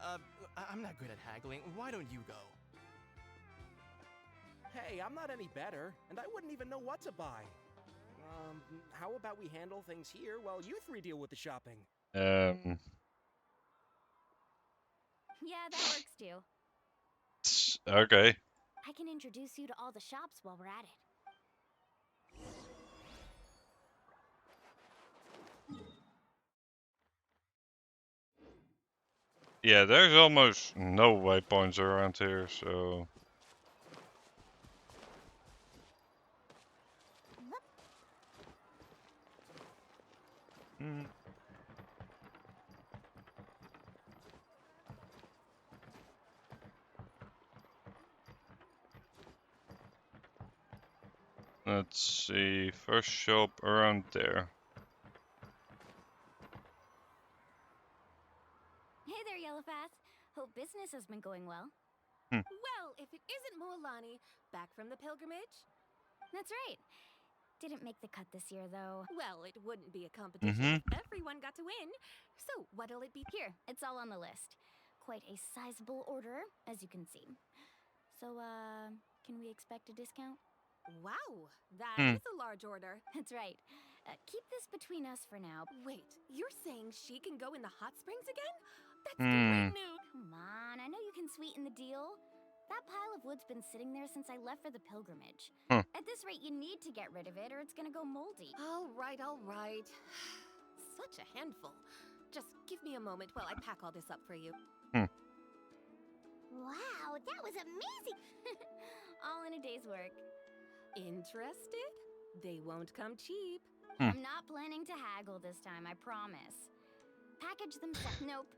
I'm not good at haggling. Why don't you go? Hey, I'm not any better, and I wouldn't even know what to buy. How about we handle things here while you three deal with the shopping? Yeah, that works too. Okay. I can introduce you to all the shops while we're at it. Yeah, there's almost no waypoints around here, so... Let's see, first shop around there. Hey there, Yellowfast. Hope business has been going well. Well, if it isn't Moalani, back from the pilgrimage? That's right. Didn't make the cut this year, though. Well, it wouldn't be a competition if everyone got to win. So, what'll it be? Here, it's all on the list. Quite a sizable order, as you can see. So, can we expect a discount? Wow, that is a large order. That's right. Keep this between us for now. Wait, you're saying she can go in the hot springs again? That's great news. Come on, I know you can sweeten the deal. That pile of wood's been sitting there since I left for the pilgrimage. At this rate, you need to get rid of it or it's gonna go moldy. All right, all right. Such a handful. Just give me a moment while I pack all this up for you. Wow, that was amazing! All in a day's work. Interested? They won't come cheap. I'm not planning to haggle this time, I promise. Package them nope.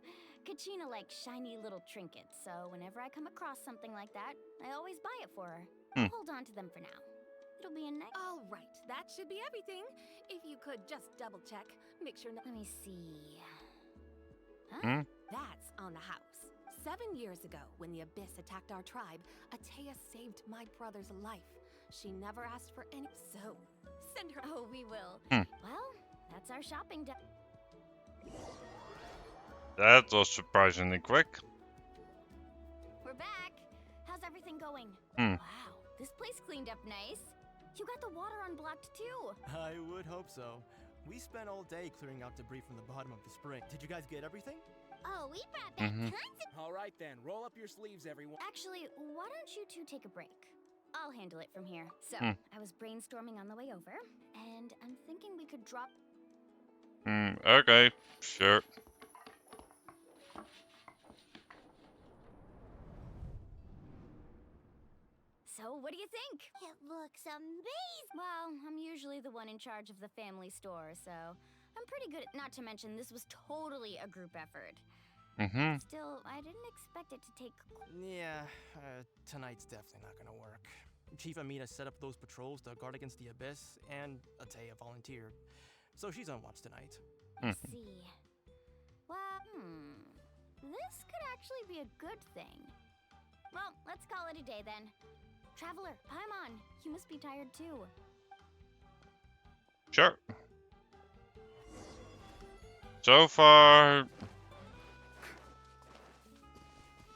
Kachina likes shiny little trinkets, so whenever I come across something like that, I always buy it for her. Hold on to them for now. It'll be a nice... All right, that should be everything. If you could just double check, make sure... Let me see... Huh? That's on the house. 7 years ago, when the Abyss attacked our tribe, Atea saved my brother's life. She never asked for any, so send her. Oh, we will. Well, that's our shopping day. That was surprisingly quick. We're back. How's everything going? Wow, this place cleaned up nice. You got the water unblocked too. I would hope so. We spent all day clearing out debris from the bottom of the spring. Did you guys get everything? Oh, we brought back tons of... All right then, roll up your sleeves, everyone. Actually, why don't you two take a break? I'll handle it from here. So, I was brainstorming on the way over, and I'm thinking we could drop... Okay, sure. So, what do you think? It looks amazing! Well, I'm usually the one in charge of the family store, so I'm pretty good at... Not to mention, this was totally a group effort. Still, I didn't expect it to take... Yeah, tonight's definitely not gonna work. Chief Amina set up those patrols to guard against the Abyss, and Atea volunteered. So she's on watch tonight. I see. Well, this could actually be a good thing. Well, let's call it a day then. Traveler, Paimon, you must be tired too. Sure. So far,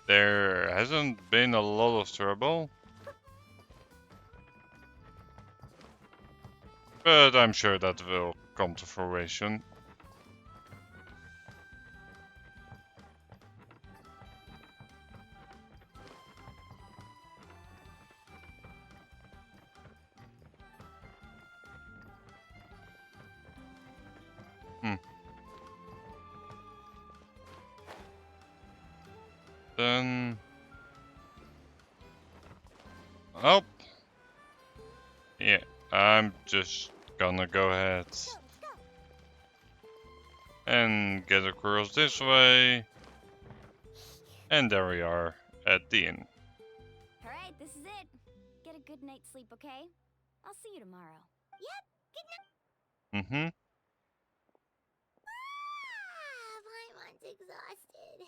there hasn't been a lot of trouble. But I'm sure that will come to fruition. Then... Oh! Yeah, I'm just gonna go ahead and get across this way. And there we are, at the inn. Alright, this is it. Get a good night's sleep, okay? I'll see you tomorrow. Yep, good night. Mm-hmm. Paimon's exhausted.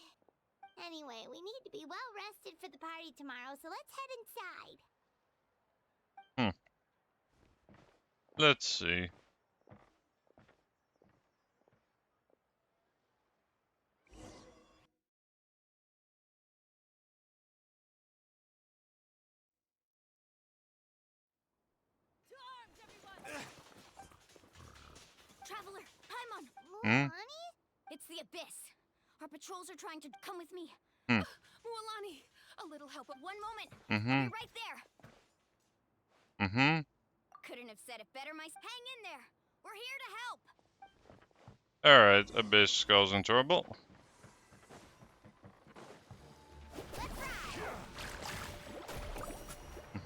Anyway, we need to be well rested for the party tomorrow, so let's head inside. Let's see. Traveler, Paimon! Mualani? It's the Abyss. Our patrols are trying to come with me. Mualani, a little help. One moment. Mm-hmm. I'll be right there. Mm-hmm. Couldn't have said it better, Hang in there. We're here to help. Alright, Abyss goes in trouble.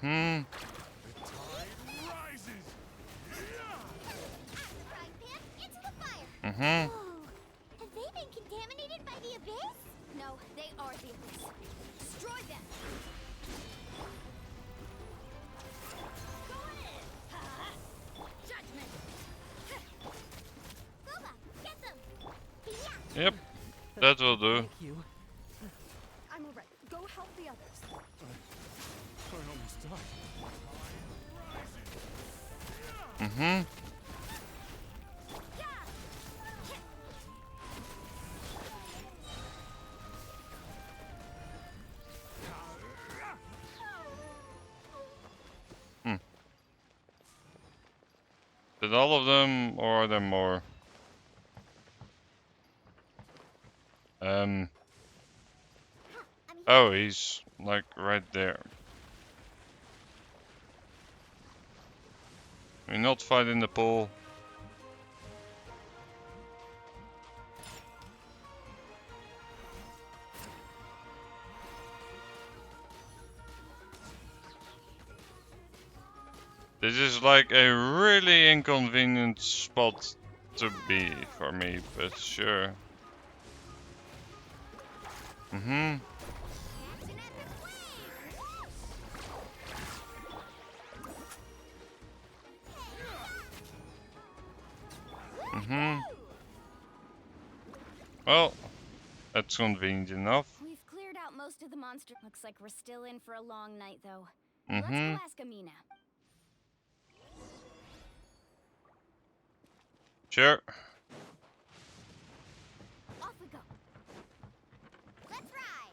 Mm-hmm. Mm-hmm. Have they been contaminated by the Abyss? No, they are the Abyss. Destroy them. Go in. Judgment. Booba, get them. Yep, that will do. Thank you. I'm alright. Go help the others. I almost died. Mm-hmm. Did all of them, or are there more? Oh, he's like right there. We're not fighting the pool. This is like a really inconvenient spot to be for me, but sure. Mm-hmm. Mm-hmm. Well, that's convenient enough. We've cleared out most of the monster. Looks like we're still in for a long night, though. Mm-hmm. Let's go ask Amina. Sure. Off we go. Let's ride.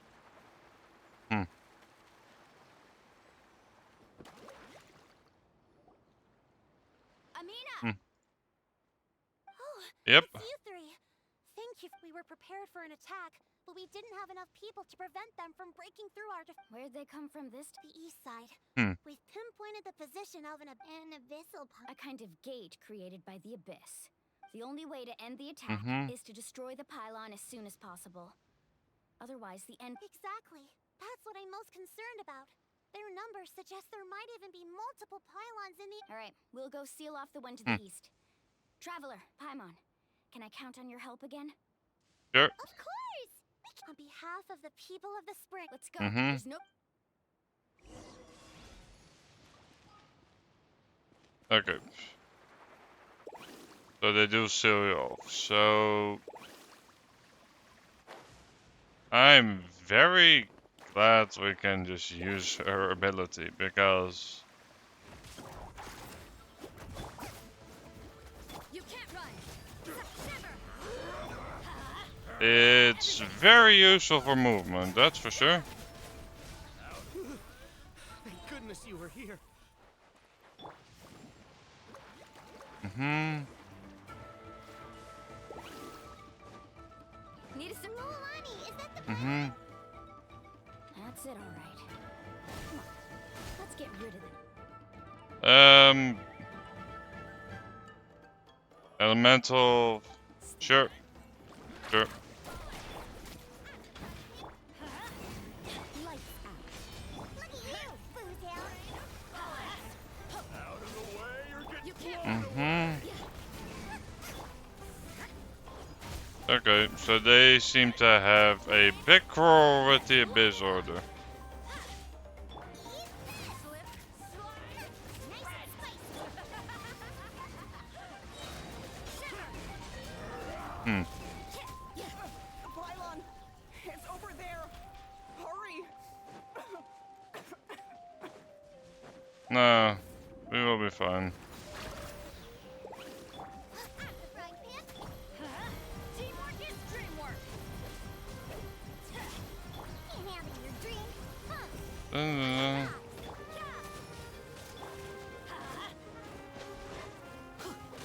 Amina! Oh, Yep. it's you three. Thank you. We were prepared for an attack, but we didn't have enough people to prevent them from breaking through our Where'd they come from this? the east side. We've pinpointed the position of an abyssal A kind of gate created by the Abyss. The only way to end the attack is to destroy the pylon as soon as possible. Otherwise, the end... Exactly. That's what I'm most concerned about. Their numbers suggest there might even be multiple pylons in the... Alright, we'll go seal off the one to the east. Traveler, Paimon, can I count on your help again? Sure. Of course! On behalf of the people of the spring... Let's go. There's no... Okay. So they do seal you off. So I'm very glad we can just use her ability because You can't run. it's very useful for movement, that's for sure. Thank goodness you were here. Mm-hmm. Need some Mualani, is that the Mm-hmm. That's it, alright. Come on, let's get rid of them. Elemental. Sure. Sure. Lights out. Look at you, Foozle. Out of the way or get You can't. Mm-hmm. Okay, so they seem to have a big quarrel with the Abyss Order. Nice and spicy. No, we will be fine. Teamwork is dreamwork. Can't have it in your drink.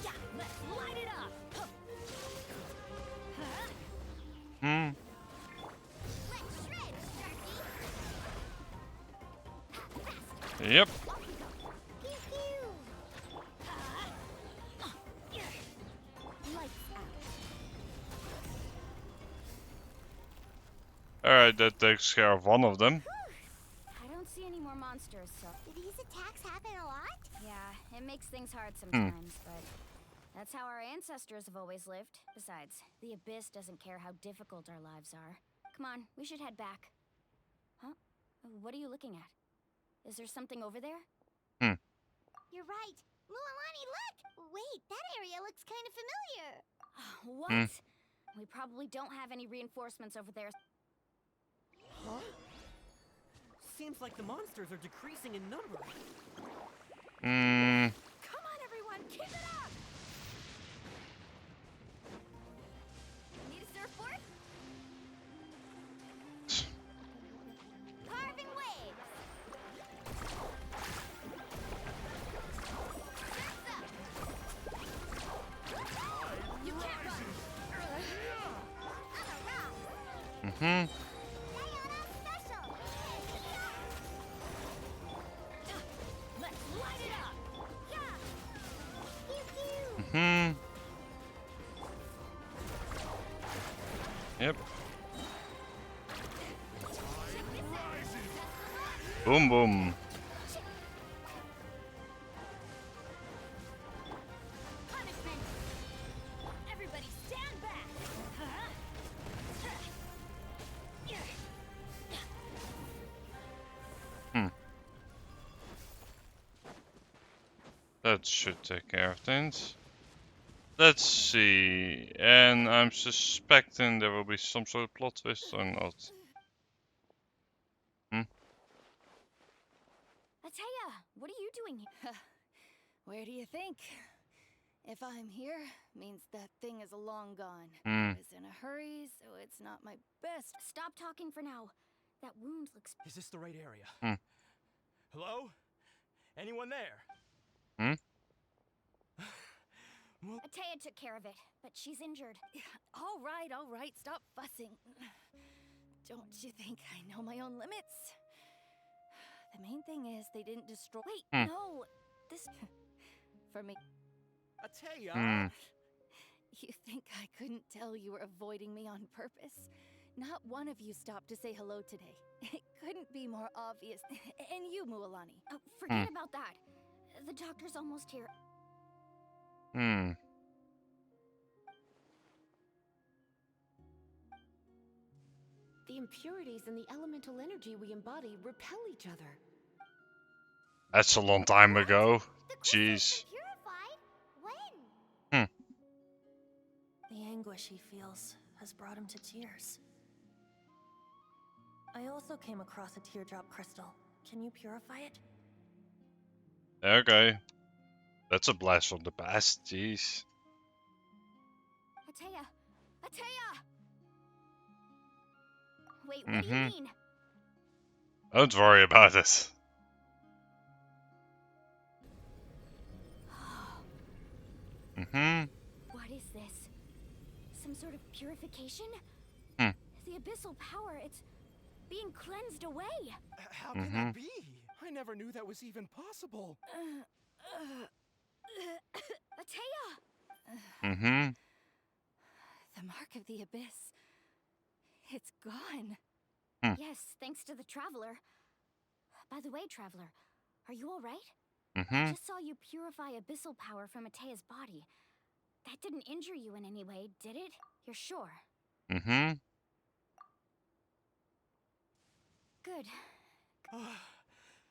Yeah, let's light it up. Hmm. Let's shred, Sharky. Yep. Alright, that takes care of one of them. I don't see any more monsters, so. Do these attacks happen a lot? Yeah, it makes things hard sometimes, but that's how our ancestors have always lived. Besides, the Abyss doesn't care how difficult our lives are. Come on, we should head back. Huh? What are you looking at? Is there something over there? You're right. Mualani, look! Wait, that area looks kind of familiar. What? We probably don't have any reinforcements over there. Huh? Seems like the monsters are decreasing in number. Come on, everyone, keep it up! Need a surfboard? Carving waves! You can't run! Mm-hmm. Let's light it up! Hmm. Yep. Boom boom. Punishment! Everybody stand back! That should take care of things. Let's see. And I'm suspecting there will be some sort of plot twist or not. Ateya, what are you doing here? Where do you think? If I'm here, means that thing is long gone. Hmm. I was in a hurry, so it's not my best. Stop talking for now. That wound looks... Is this the right area? Hello? Anyone there? Ateya took care of it, but she's injured. All right, stop fussing. Don't you think I know my own limits? The main thing is they didn't destroy... Wait, no! This... For me... Ateya! You think I couldn't tell you were avoiding me on purpose? Not one of you stopped to say hello today. It couldn't be more obvious. And you, Mualani. Oh, forget about that. The doctor's almost here. The impurities and the elemental energy we embody repel each other. That's a long time ago. Jeez. Purified? When? The anguish he feels has brought him to tears. I also came across a teardrop crystal. Can you purify it? Okay. That's a blast from the past. Jeez. Ateya! Ateya! Wait, what do you mean? Don't worry about it. What is this? Some sort of purification? The abyssal power, it's being cleansed away. How can that be? I never knew that was even possible. Ateya! The mark of the abyss. It's gone. Yes, thanks to the Traveler. By the way, Traveler, are you alright? Mm-hmm. I just saw you purify abyssal power from Ateya's body. That didn't injure you in any way, did it? You're sure? Mm-hmm. Good.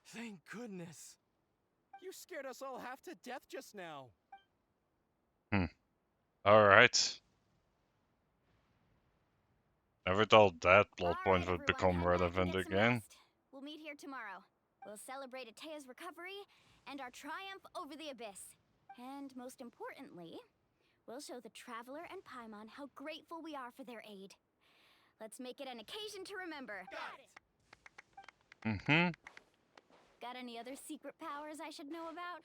Thank goodness. You scared us all half to death just now. Alright. Never thought that plot point would become relevant again. We'll meet here tomorrow. We'll celebrate Atea's recovery and our triumph over the Abyss. And most importantly, we'll show the Traveler and Paimon how grateful we are for their aid. Let's make it an occasion to remember. Got it! Got any other secret powers I should know about?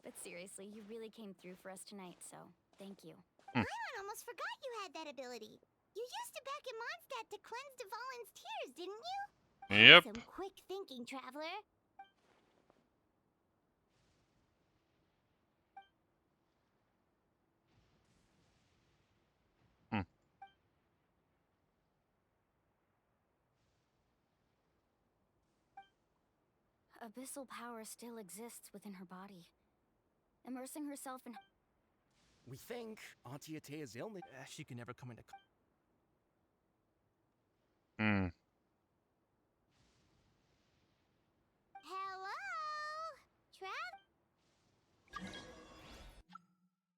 But seriously, you really came through for us tonight, so thank you. Paimon almost forgot you had that ability. You used it back in Mondstadt to cleanse Dvalin's tears, didn't you? Yep. Some quick thinking, Traveler. Abyssal power still exists within her body. Immersing herself in... We think Auntie Atea's illness... she can never come into... Hello?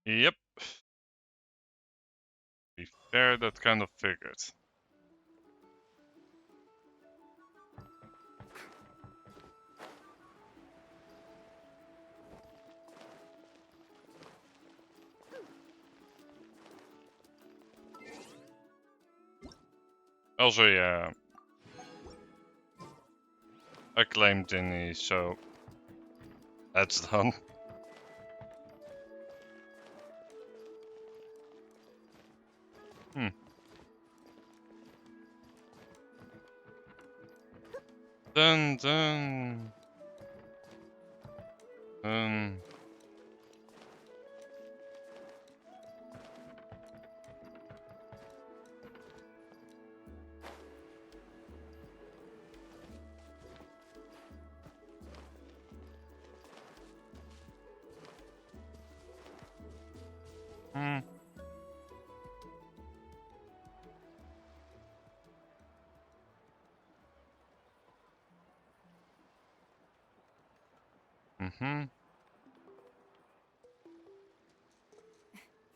Yep. To be fair, that kind of figured. Also, yeah, I claimed Dinny, so that's done. Dun.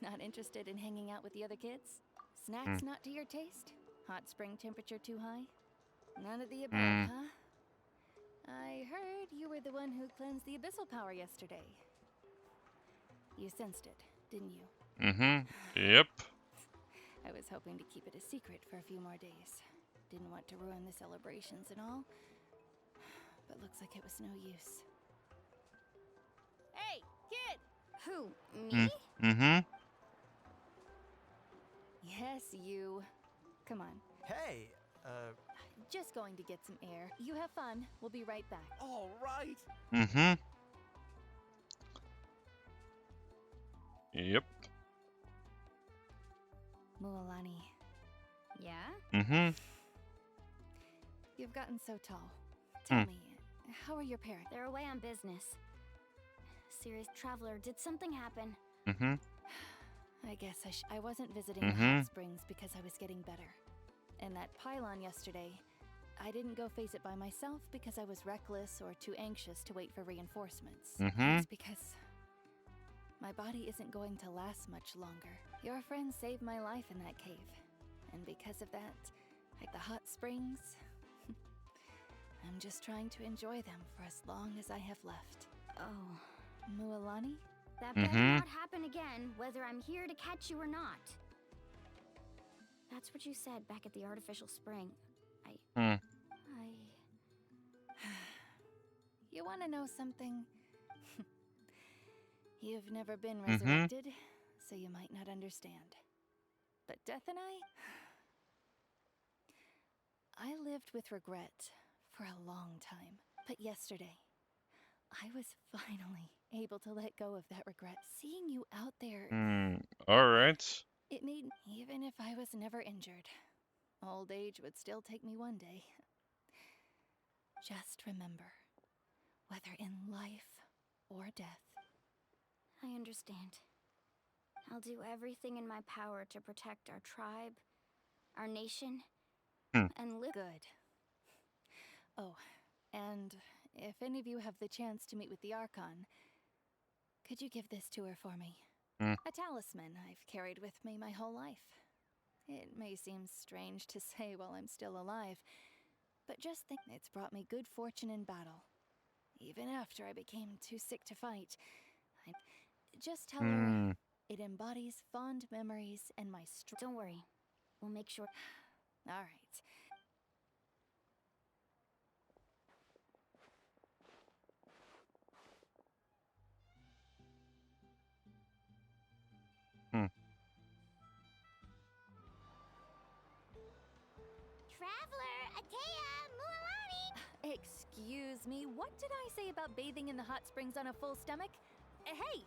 Not interested in hanging out with the other kids? Snacks not to your taste? Hot spring temperature too high? None of the above, huh? I heard you were the one who cleansed the abyssal power yesterday. You sensed it, didn't you? Yep. I was hoping to keep it a secret for a few more days. Didn't want to ruin the celebrations and all. But looks like it was no use. Hey, kid! Who, me? Yes, you. Come on. Hey, Just going to get some air. You have fun. We'll be right back. All right. Yep. Mualani. Yeah? You've gotten so tall. Tell me, how are your parents? They're away on business. Serious Traveler, did something happen? I guess I wasn't visiting the hot springs because I was getting better. And that pylon yesterday, I didn't go face it by myself because I was reckless or too anxious to wait for reinforcements. It's because my body isn't going to last much longer. Your friend saved my life in that cave. And because of that, like the hot springs, I'm just trying to enjoy them for as long as I have left. Oh. Mualani? That better not happen again, whether I'm here to catch you or not. That's what you said back at the artificial spring. You want to know something? You've never been resurrected, so you might not understand. But Death and I lived with regret for a long time. But yesterday, I was finally able to let go of that regret. Seeing you out there... Alright. It made... Even if I was never injured, old age would still take me one day. Just remember, whether in life or death. I understand. I'll do everything in my power to protect our tribe, our nation, and live good. Oh, and if any of you have the chance to meet with the Archon, could you give this to her for me? A talisman I've carried with me my whole life. It may seem strange to say while I'm still alive, But just think, it's brought me good fortune in battle. Even after I became too sick to fight. Just tell her it embodies fond memories and my strength. Don't worry. We'll make sure. All right. Traveler, Atea, Mualani! Excuse me, what did I say about bathing in the hot springs on a full stomach? Hey!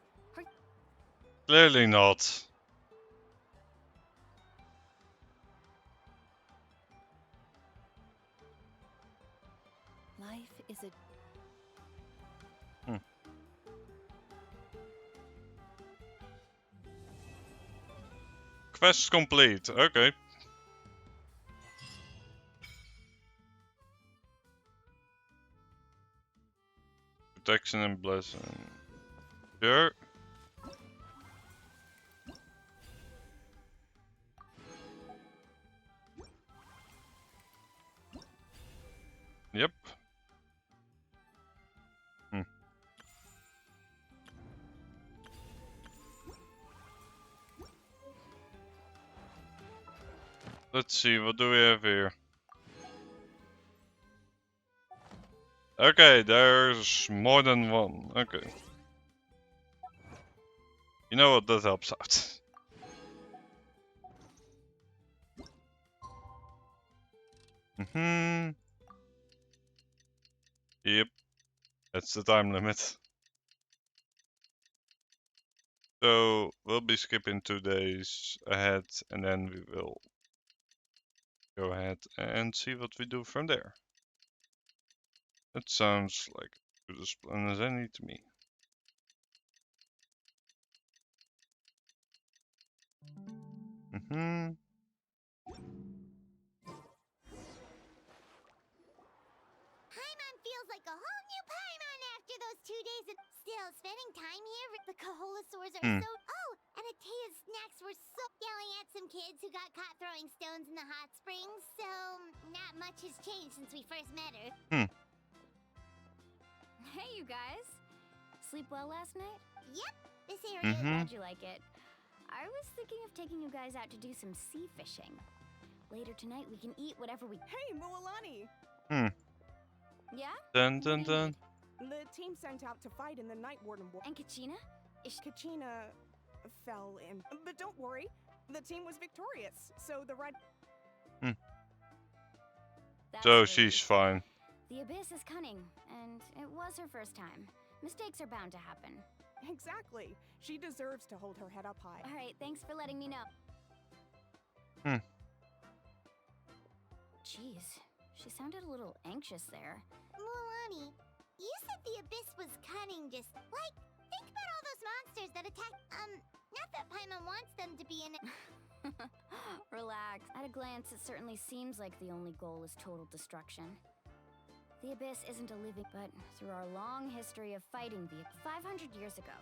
Clearly not. Life is a... Quest complete. Okay. Protection and blessing. Sure. Yep. Let's see, what do we have here? Okay, there's more than one. Okay. You know what, that helps out. Yep. That's the time limit. So we'll be skipping 2 days ahead and then we will go ahead and see what we do from there. That sounds like as good a plan as any to me. Paimon feels like a whole new Paimon after those 2 days of still spending time here. The Kaholasaurs are so. Oh, and Atea's snacks were so yelling at some kids who got caught throwing stones in the hot springs. So not much has changed since we first met her. Hey, you guys. Sleep well last night? Yep, this area. Glad you like it. I was thinking of taking you guys out to do some sea fishing. Later tonight, we can eat whatever we. Hey, Mualani! Yeah? Dun dun dun. The team sent out to fight in the Night Warden War. And Kachina? Kachina fell in. But don't worry, the team was victorious. So the red. So she's fine. The Abyss is cunning, and it was her first time. Mistakes are bound to happen. Exactly. She deserves to hold her head up high. All right, thanks for letting me know. Jeez, she sounded a little anxious there. Mualani, you said the Abyss was cunning, just like, think about all those monsters that attack. Not that Paimon wants them to be in it. Relax. At a glance, it certainly seems like the only goal is total destruction. The Abyss isn't a living, but through our long history of fighting the 500 years ago,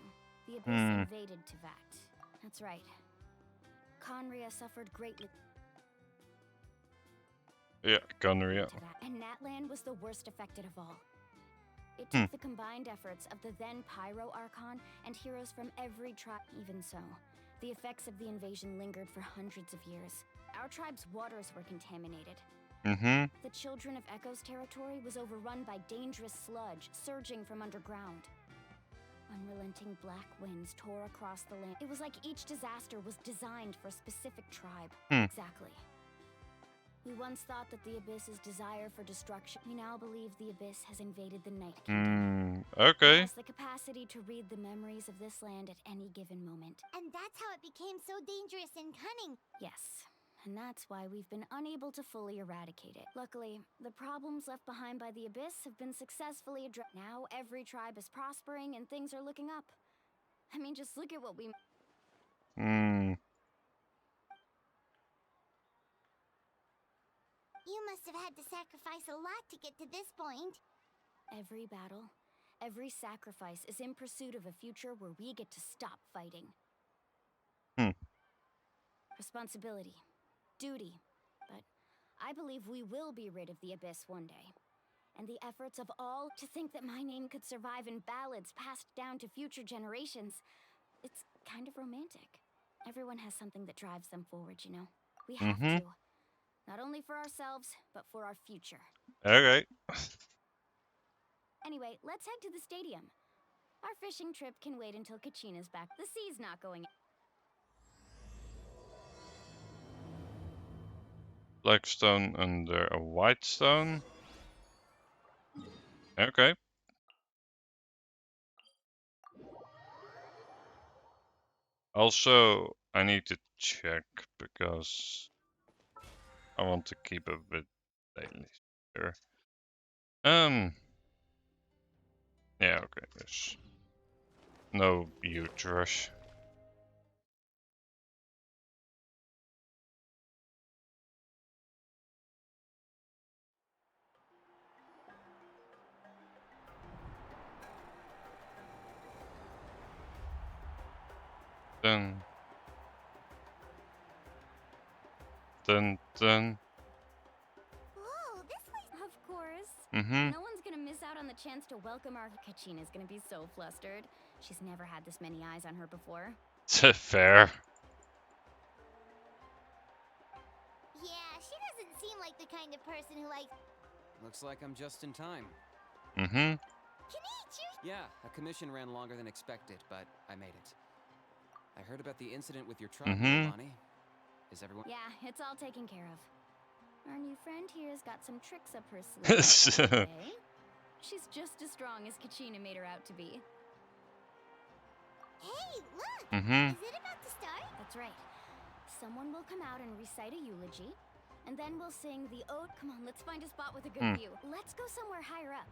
the Abyss invaded Teyvat. That's right. Khaenri'ah suffered greatly. Yeah, Khaenri'ah. And Natlan was the worst affected of all. It took the combined efforts of the then Pyro Archon and heroes from every tribe. Even so, the effects of the invasion lingered for hundreds of years. Our tribe's waters were contaminated. The Children of Echo's territory was overrun by dangerous sludge surging from underground. Unrelenting black winds tore across the land. It was like each disaster was designed for a specific tribe. Exactly. We once thought that the Abyss's desire for destruction. We now believe the Abyss has invaded the Night Kingdom. Okay. It has the capacity to read the memories of this land at any given moment. And that's how it became so dangerous and cunning. Yes. And that's why we've been unable to fully eradicate it. Luckily, the problems left behind by the Abyss have been successfully addressed. Now every tribe is prospering and things are looking up. I mean, just look at what we... You must have had to sacrifice a lot to get to this point. Every battle, every sacrifice is in pursuit of a future where we get to stop fighting. Responsibility. Duty. But I believe we will be rid of the Abyss one day. And the efforts of all to think that my name could survive in ballads passed down to future generations. It's kind of romantic. Everyone has something that drives them forward, you know? We have to. Not only for ourselves, but for our future. Okay. Anyway, let's head to the stadium. Our fishing trip can wait until Kachina's back. The sea's not going. Black stone under a white stone. Okay. Also, I need to check because I want to keep a bit daily here. Yeah, okay, there's no huge rush. Dun. Dun dun. Whoa, this place. Of course. Mm-hmm. No one's gonna miss out on the chance to welcome our Kachina's gonna be so flustered. She's never had this many eyes on her before. Fair. Yeah, she doesn't seem like the kind of person who likes. Looks like I'm just in time. Mm-hmm. Yeah, a commission ran longer than expected, but I made it. I heard about the incident with your tribe, Milani. Is everyone? Yeah, it's all taken care of. Our new friend here's got some tricks up her sleeve. Okay? She's just as strong as Kachina made her out to be. Hey, look! Mm-hmm. Is it about to start? That's right. Someone will come out and recite a eulogy, and then we'll sing the ode. Come on, let's find a spot with a good view. Let's go somewhere higher up.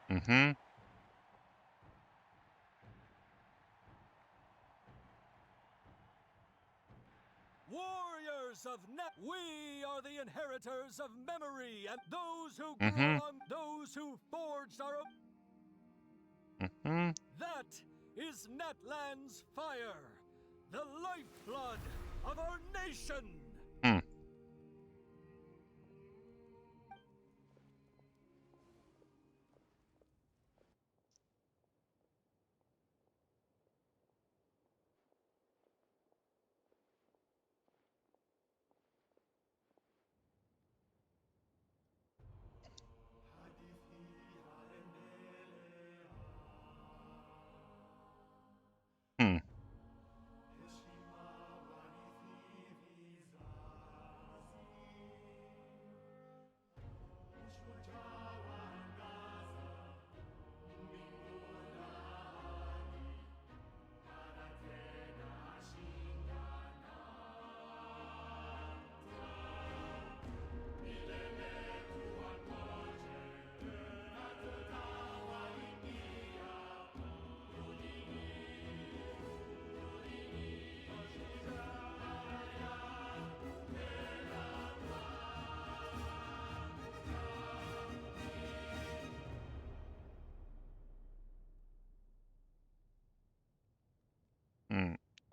Mm-hmm. Warriors of Net, we are the inheritors of memory, and those who grew on those who forged our. That is Natlan's fire, the lifeblood of our nation.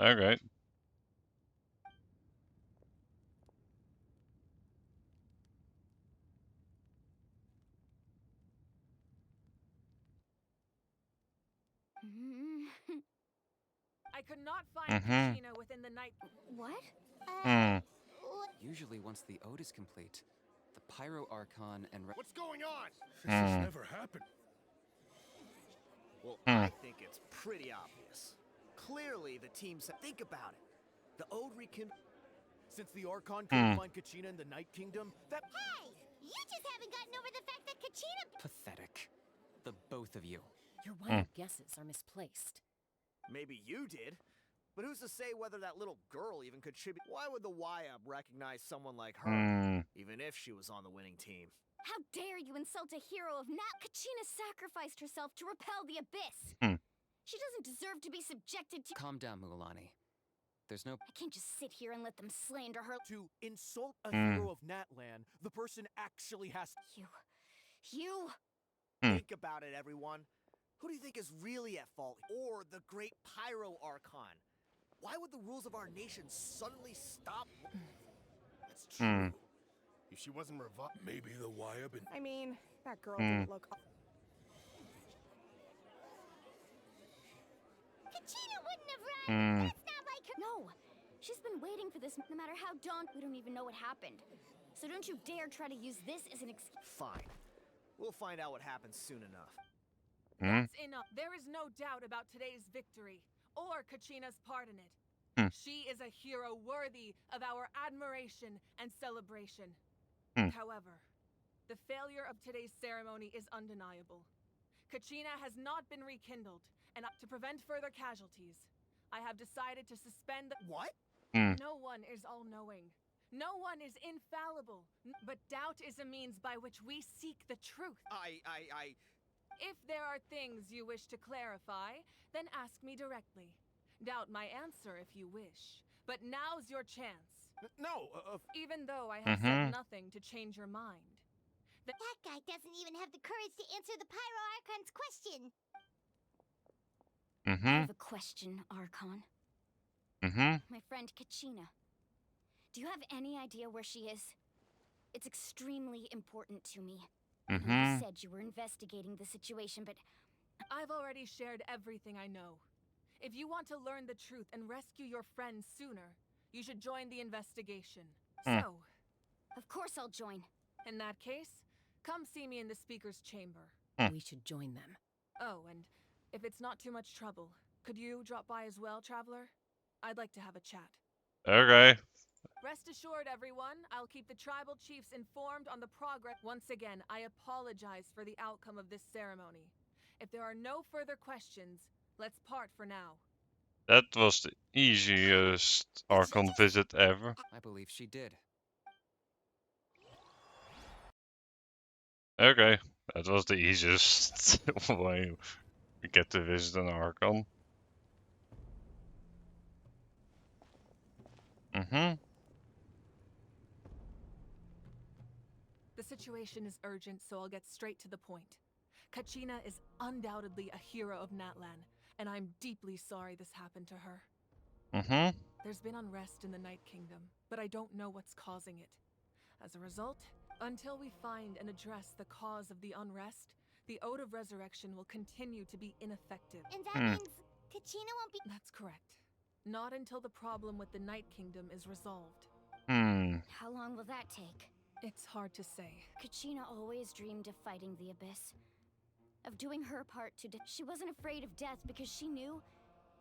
Okay. I could not find Kachina within the night. What? Usually, once the ode is complete, the Pyro Archon and. What's going on? This has never happened. Well, I think it's pretty obvious. Clearly, the team said, think about it. The ode since the Archon couldn't find Kachina in the Night Kingdom, that. Hey! You just haven't gotten over the fact that Kachina. Pathetic. The both of you. Your wild guesses are misplaced. Maybe you did. But who's to say whether that little girl even contributed? Why would the YUB recognize someone like her, even if she was on the winning team? How dare you insult a hero of Nat? Kachina sacrificed herself to repel the Abyss. She doesn't deserve to be subjected to. Calm down, Mualani. There's no. I can't just sit here and let them slander her. To insult a hero of Natlan, the person actually has. You. Think about it, everyone. Who do you think is really at fault? Or the great Pyro Archon? Why would the rules of our nation suddenly stop? That's true. If she wasn't revoked, maybe the Wyab and... I mean, that girl didn't look... Kachina wouldn't have run! That's not like her— No! She's been waiting for this no matter how we don't even know what happened. So don't you dare try to use this as an excuse. Fine. We'll find out what happens soon enough. That's enough. There is no doubt about today's victory, or Kachina's part in it. She is a hero worthy of our admiration and celebration. However, the failure of today's ceremony is undeniable. Kachina has not been rekindled, and to prevent further casualties, I have decided to suspend the— What? No one is all-knowing. No one is infallible. But doubt is a means by which we seek the truth. If there are things you wish to clarify, then ask me directly. Doubt my answer if you wish. But now's your chance. No, Even though I have said nothing to change your mind. That guy doesn't even have the courage to answer the Pyro Archon's question. I have a question, Archon. My friend Kachina. Do you have any idea where she is? It's extremely important to me. You said you were investigating the situation, but... I've already shared everything I know. If you want to learn the truth and rescue your friends sooner, you should join the investigation. So... Of course I'll join. In that case, come see me in the speaker's chamber. We should join them. Oh, and if it's not too much trouble, could you drop by as well, Traveler? I'd like to have a chat. Okay. Rest assured, everyone, I'll keep the tribal chiefs informed on the progress. Once again, I apologize for the outcome of this ceremony. If there are no further questions, let's part for now. That was the easiest Archon visit ever. I believe she did. Okay, that was the easiest way we get to visit an Archon. The situation is urgent, so I'll get straight to the point. Kachina is undoubtedly a hero of Natlan, and I'm deeply sorry this happened to her. There's been unrest in the Night Kingdom, but I don't know what's causing it. As a result, until we find and address the cause of the unrest, the Ode of Resurrection will continue to be ineffective. And that means Kachina won't be— That's correct. Not until the problem with the Night Kingdom is resolved. How long will that take? It's hard to say. Kachina always dreamed of fighting the Abyss. Of doing her part to She wasn't afraid of death because she knew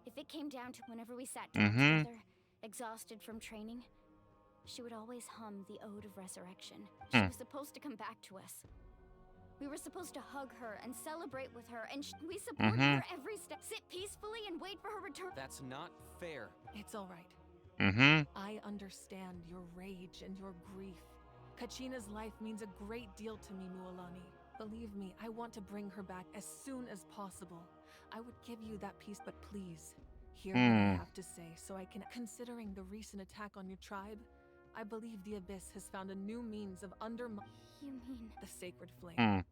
if it came down to whenever we sat down together, exhausted from training, she would always hum the Ode of Resurrection. She was supposed to come back to us. We were supposed to hug her and celebrate with her, and we supported her every step. Sit peacefully and wait for her return. That's not fair. It's all right. I understand your rage and your grief. Kachina's life means a great deal to me, Mualani. Believe me, I want to bring her back as soon as possible. I would give you that peace, but please, hear what I have to say so I can... Considering the recent attack on your tribe, I believe the Abyss has found a new means of undermining... You mean... The Sacred Flame.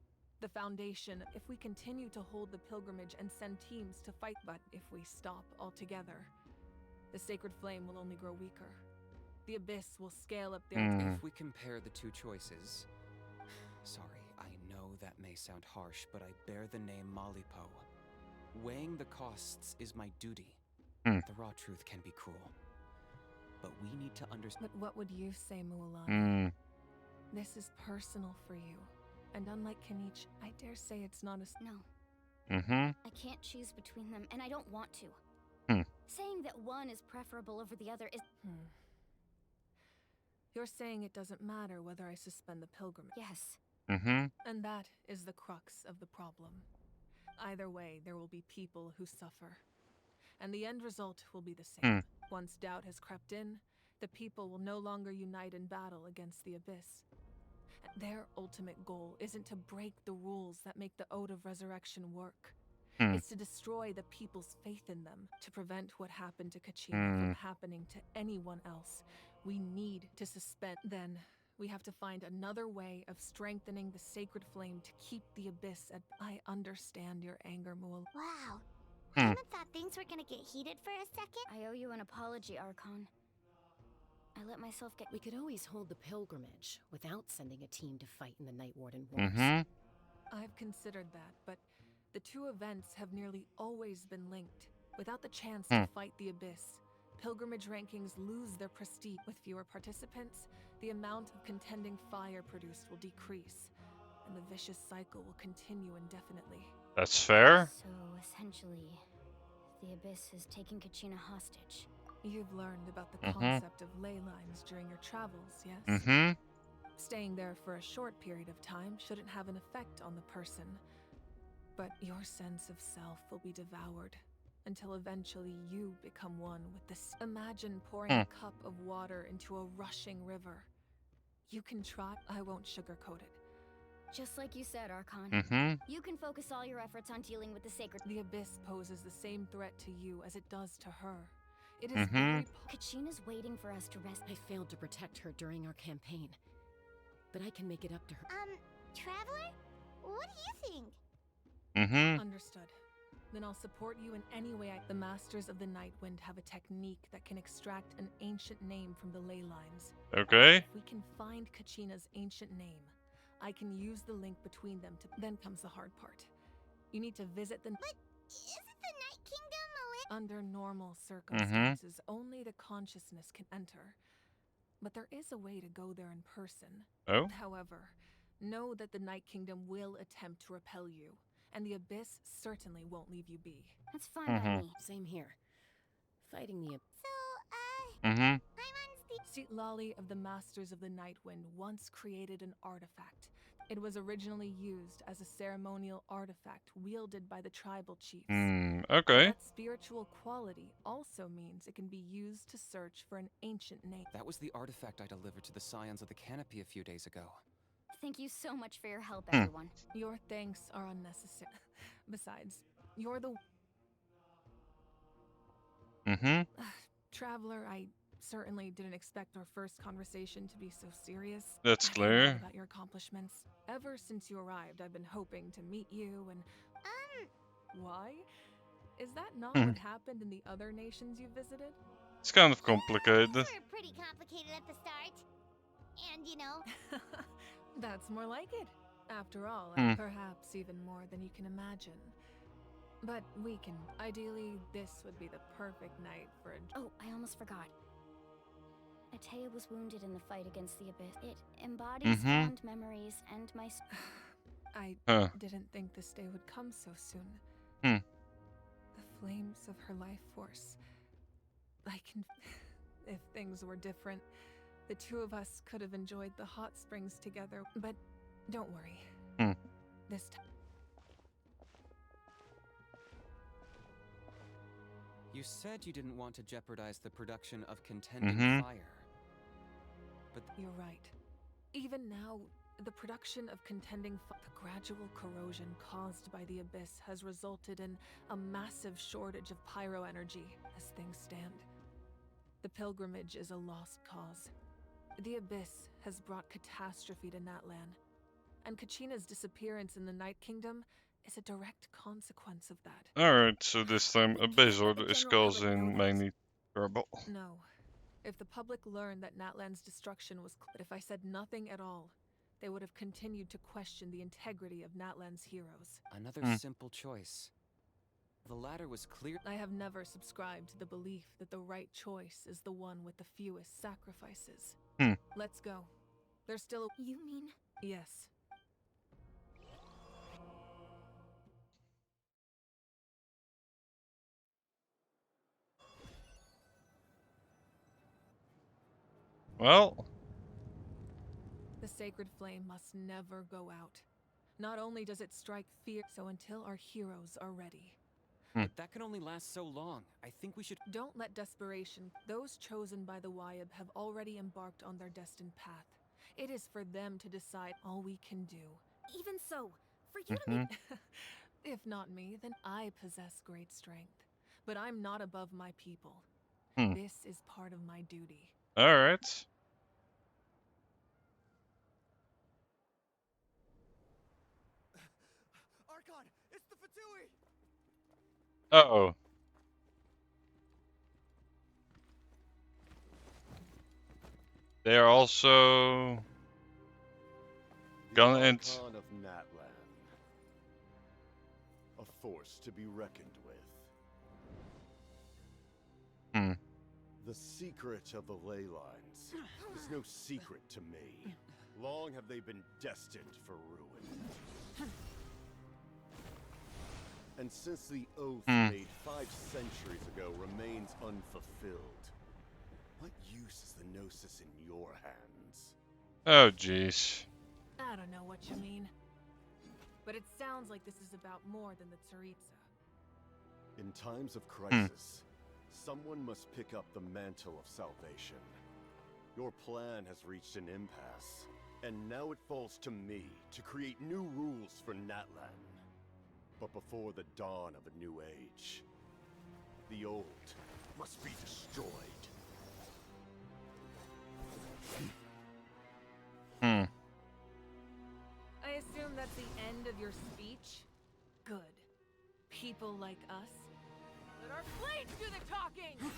The Foundation, if we continue to hold the pilgrimage and send teams to fight, but if we stop altogether, the Sacred Flame will only grow weaker. The Abyss will scale up their... If we compare the two choices... Sorry, I know that may sound harsh, but I bear the name Malipo. Weighing the costs is my duty. The raw truth can be cruel. But we need to understand... But what would you say, Mualani? This is personal for you. And unlike Kinich, I dare say it's not a... No. I can't choose between them, and I don't want to. Saying that one is preferable over the other is... You're saying it doesn't matter whether I suspend the pilgrimage. Yes. And that is the crux of the problem. Either way, there will be people who suffer. And the end result will be the same. Once doubt has crept in, the people will no longer unite in battle against the Abyss. Their ultimate goal isn't to break the rules that make the Ode of Resurrection work. It's to destroy the people's faith in them, to prevent what happened to Kachina from happening to anyone else. We need to suspend. Then, we have to find another way of strengthening the Sacred Flame to keep the Abyss at... I understand your anger, Mual. Wow. Paimon thought things were gonna get heated for a second. I owe you an apology, Archon. I let myself get. We could always hold the pilgrimage without sending a team to fight in the Night Warden Wars. I've considered that, but the two events have nearly always been linked. Without the chance to fight the Abyss, pilgrimage rankings lose their prestige. With fewer participants, the amount of contending fire produced will decrease, and the vicious cycle will continue indefinitely. That's fair. So essentially, the Abyss is taking Kachina hostage. You've learned about the concept of ley lines during your travels, yes? Staying there for a short period of time shouldn't have an effect on the person, but your sense of self will be devoured until eventually you become one with this. Imagine pouring a cup of water into a rushing river. You can try. I won't sugarcoat it. Just like you said, Archon. You can focus all your efforts on dealing with the sacred. The Abyss poses the same threat to you as it does to her. It is very Kachina's waiting for us to rest. I failed to protect her during our campaign, but I can make it up to her. Traveler? What do you think? Understood. Then I'll support you in any way the Masters of the Nightwind have a technique that can extract an ancient name from the ley lines. Okay. If we can find Kachina's ancient name, I can use the link between them to. Then comes the hard part. You need to visit the. But isn't the Night Kingdom Under normal circumstances, only the consciousness can enter. But there is a way to go there in person. Oh? However, know that the Night Kingdom will attempt to repel you, and the Abyss certainly won't leave you be. That's fine by me. Same here. Fighting the Paimon's See, Lolly of the Masters of the Nightwind once created an artifact. It was originally used as a ceremonial artifact wielded by the tribal chiefs. Okay. That spiritual quality also means it can be used to search for an ancient name. That was the artifact I delivered to the Scions of the Canopy a few days ago. Thank you so much for your help, everyone. Your thanks are unnecessary. Besides, you're the... Traveler, I certainly didn't expect our first conversation to be so serious. That's I don't know clear. about your accomplishments. Ever since you arrived, I've been hoping to meet you and... Why? Is that not what happened in the other nations you visited? It's kind of complicated. They were pretty complicated at the start. And, you know... That's more like it. After all, perhaps even more than you can imagine. But we can... Ideally, this would be the perfect night for a... Oh, I almost forgot. Atea was wounded in the fight against the Abyss. It embodies fond memories and my... I didn't think this day would come so soon. The flames of her life force. I can... If things were different, the two of us could have enjoyed the hot springs together. But don't worry. This time... You said you didn't want to jeopardize the production of contending fire. But you're right. Even now, the production of contending the gradual corrosion caused by the Abyss has resulted in a massive shortage of pyro energy as things stand. The pilgrimage is a lost cause. The Abyss has brought catastrophe to Natlan, and Kachina's disappearance in the Night Kingdom is a direct consequence of that. Alright, so this time Abyss Order is causing mainly trouble. No. If the public learned that Natlan's destruction was... But if I said nothing at all, they would have continued to question the integrity of Natlan's heroes. Another simple choice. The latter was clear. I have never subscribed to the belief that the right choice is the one with the fewest sacrifices. Let's go. There's still a... You mean? Yes. Well... The sacred flame must never go out. Not only does it strike fear, so until our heroes are ready. But that can only last so long. I think we should... Don't let desperation... Those chosen by the Wyab have already embarked on their destined path. It is for them to decide all we can do. Even so, for you to make... If not me, then I possess great strength. But I'm not above my people. This is part of my duty. Alright. Archon, it's the Fatui! Uh-oh. They are also gonna end. Archon of Natlan. A force to be reckoned with. The secret of the ley lines is no secret to me. Long have they been destined for ruin. And since the oath made 5 centuries ago remains unfulfilled, what use is the Gnosis in your hands? Oh, jeez. I don't know what you mean. But it sounds like this is about more than the Tsaritsa. In times of crisis, someone must pick up the mantle of salvation. Your plan has reached an impasse, and now it falls to me to create new rules for Natlan. But before the dawn of a new age, the old must be destroyed. I assume that's the end of your speech? Good. People like us. Let our blades do the talking!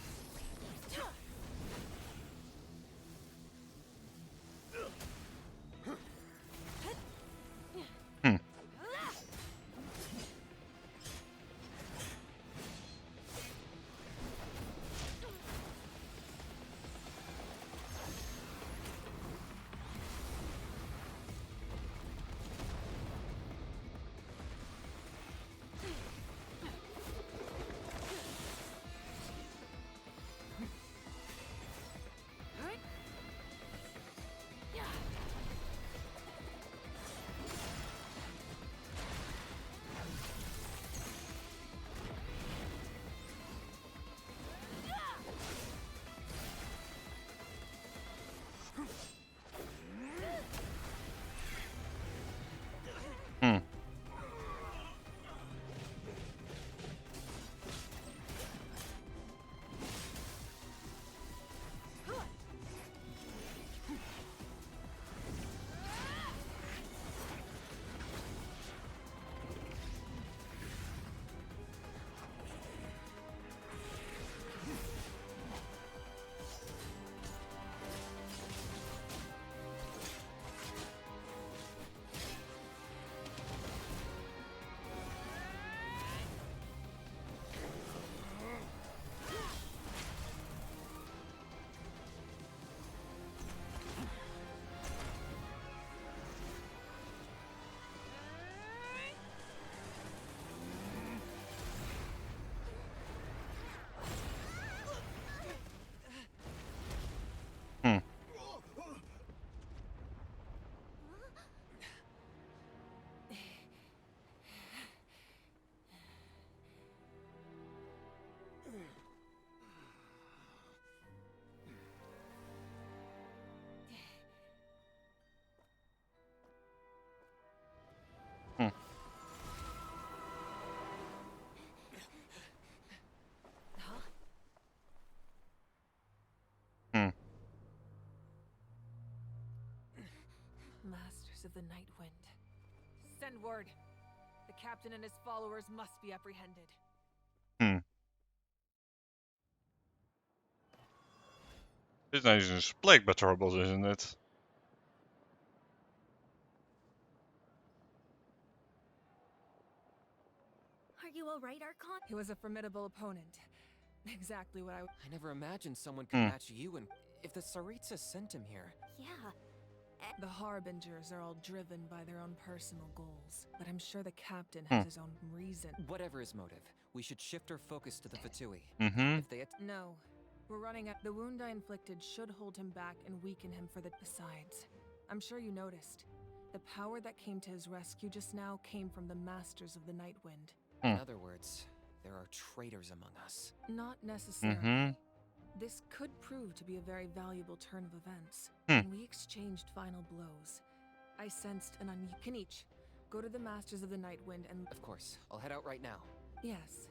Masters of the Nightwind. Send word. The captain and his followers must be apprehended. Dit is nou eens een spreekbaar troubles, isn't it? Are you alright, Archon? He was a formidable opponent. Exactly what I never imagined someone could match you, and if the Tsaritsa sent him here. Yeah. The Harbingers are all driven by their own personal goals, but I'm sure the captain has his own reason. Whatever his motive, we should shift our focus to the Fatui. If they No. We're running out. The wound I inflicted should hold him back and weaken him for the. Besides, I'm sure you noticed. The power that came to his rescue just now came from the Masters of the Nightwind. In other words, there are traitors among us. Not necessarily. This could prove to be a very valuable turn of events. When we exchanged final blows, I sensed an Kenichi, go to the Masters of the Nightwind and... Of course. I'll head out right now. Yes.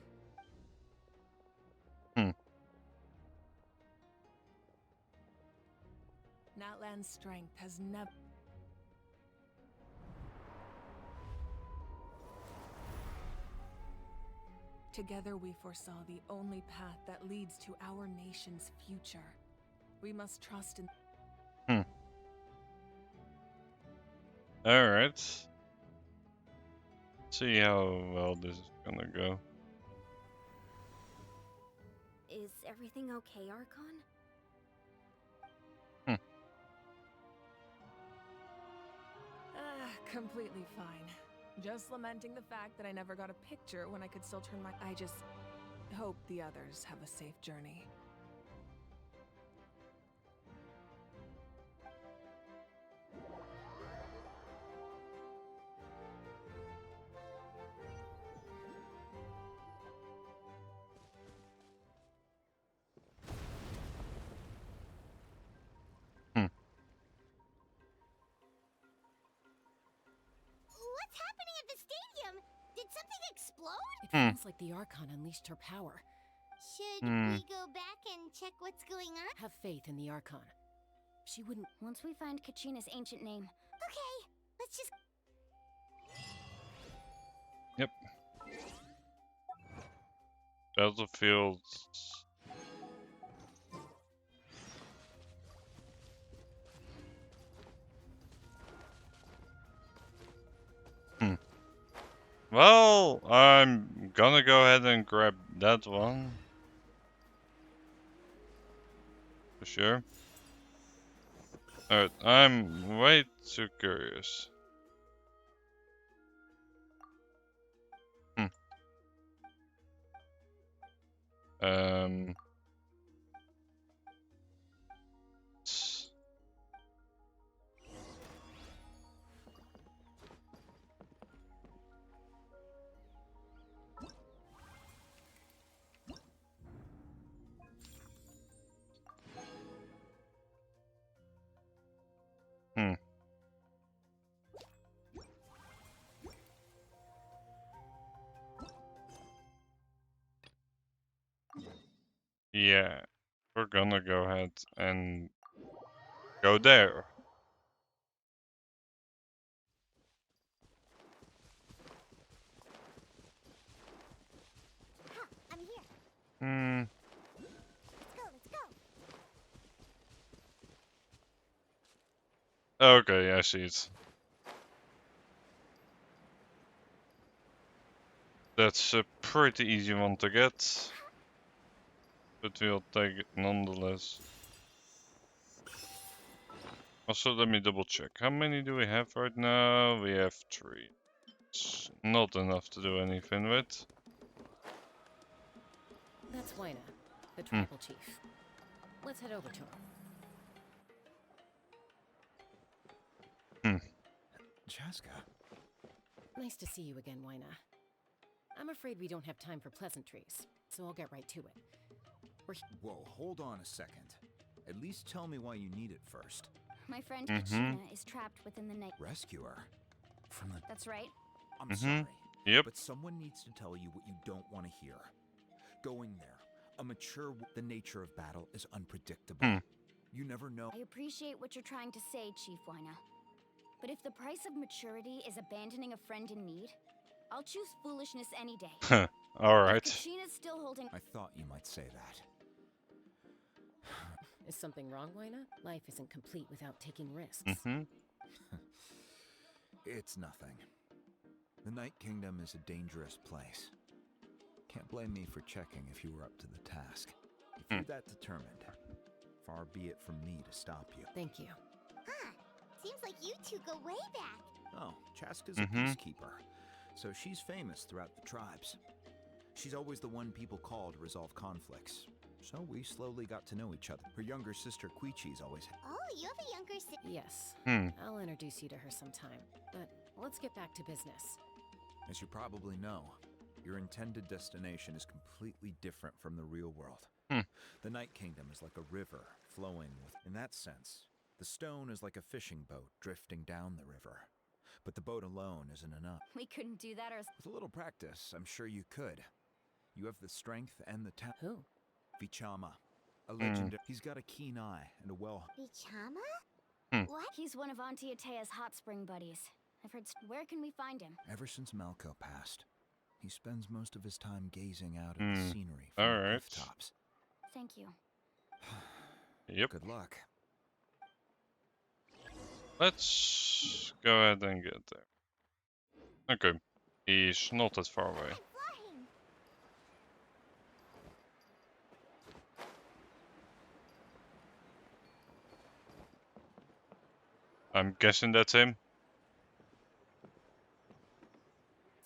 Natlan's strength has never... Together we foresaw the only path that leads to our nation's future. We must trust in... Alright. See how well this is gonna go. Is everything okay, Archon? Completely fine. Just lamenting the fact that I never got a picture when I could still turn my... I just hope the others have a safe journey. What's happening at the stadium? Did something explode? It feels like the Archon unleashed her power. Should we go back and check what's going on? Have faith in the Archon. She wouldn't... Once we find Kachina's ancient name. Okay, let's just... Yep. Battlefield. Well, I'm gonna go ahead and grab that one. For sure. Alright, I'm way too curious. Um... Yeah, we're gonna go ahead and go there. I'm here. Let's go. Okay, I see it. That's a pretty easy one to get. But we'll take it nonetheless. Also, let me double check. How many do we have right now? We have 3. It's not enough to do anything with. That's Wyna, the tribal chief. Let's head over to him. Chaska. Nice to see you again, Wyna. I'm afraid we don't have time for pleasantries, so I'll get right to it. Whoa, hold on a second. At least tell me why you need it first. My friend Kachina is trapped within the night. Rescue her? From the... That's right. I'm sorry. Yep. But someone needs to tell you what you don't want to hear. Going there, the nature of battle is unpredictable. You never know. I appreciate what you're trying to say, Chief Wyna. But if the price of maturity is abandoning a friend in need, I'll choose foolishness any day. Alright. Kachina's still holding... I thought you might say that. Is something wrong, Wyna? Life isn't complete without taking risks. It's nothing. The Night Kingdom is a dangerous place. Can't blame me for checking if you were up to the task. If you're that determined, far be it from me to stop you. Thank you. Huh. Seems like you two go way back. Oh, Chaska's a peacekeeper, so she's famous throughout the tribes. She's always the one people call to resolve conflicts. So we slowly got to know each other. Her younger sister Quichi's always... Oh, you have a younger sister? Yes. I'll introduce you to her sometime. But let's get back to business. As you probably know, your intended destination is completely different from the real world. The Night Kingdom is like a river flowing with... In that sense, the stone is like a fishing boat drifting down the river. But the boat alone isn't enough. We couldn't do that ourselves. With a little practice, I'm sure you could. You have the strength and the talent. Who? Vichama. A legendary. He's got a keen eye and a well... Vichama? What? He's one of Auntie Atea's hot spring buddies. I've heard... Where can we find him? Ever since Malko passed, He spends most of his time gazing out at the scenery from the cliff tops. Thank you. Yep. Good luck. Let's go ahead and get there. Okay. He's not that far away. I'm guessing that's him.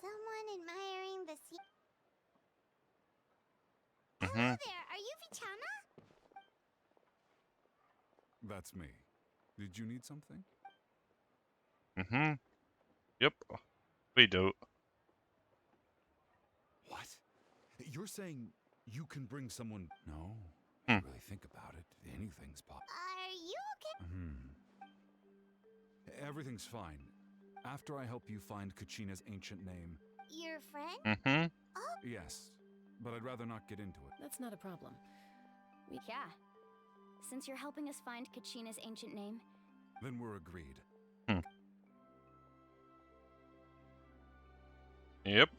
Someone admiring the sea. Mm-hmm. Hello there, are you Vichama? That's me. Did you need something? Mm-hmm. Yep. We do. What? You're saying you can bring someone? No. Hmm. Really think about it. Anything's possible. Are you okay? Everything's fine. After I help you find Kachina's ancient name. Your friend? Mm-hmm. Oh, Yes, but I'd rather not get into it. That's not a problem. Yeah. Since you're helping us find Kachina's ancient name, Then we're agreed. Yep.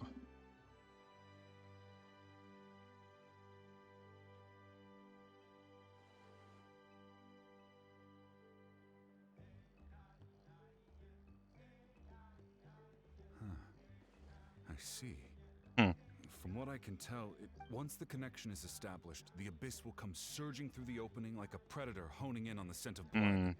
I see. Hmm. From what I can tell, once the connection is established, the Abyss will come surging through the opening like a predator honing in on the scent of blood.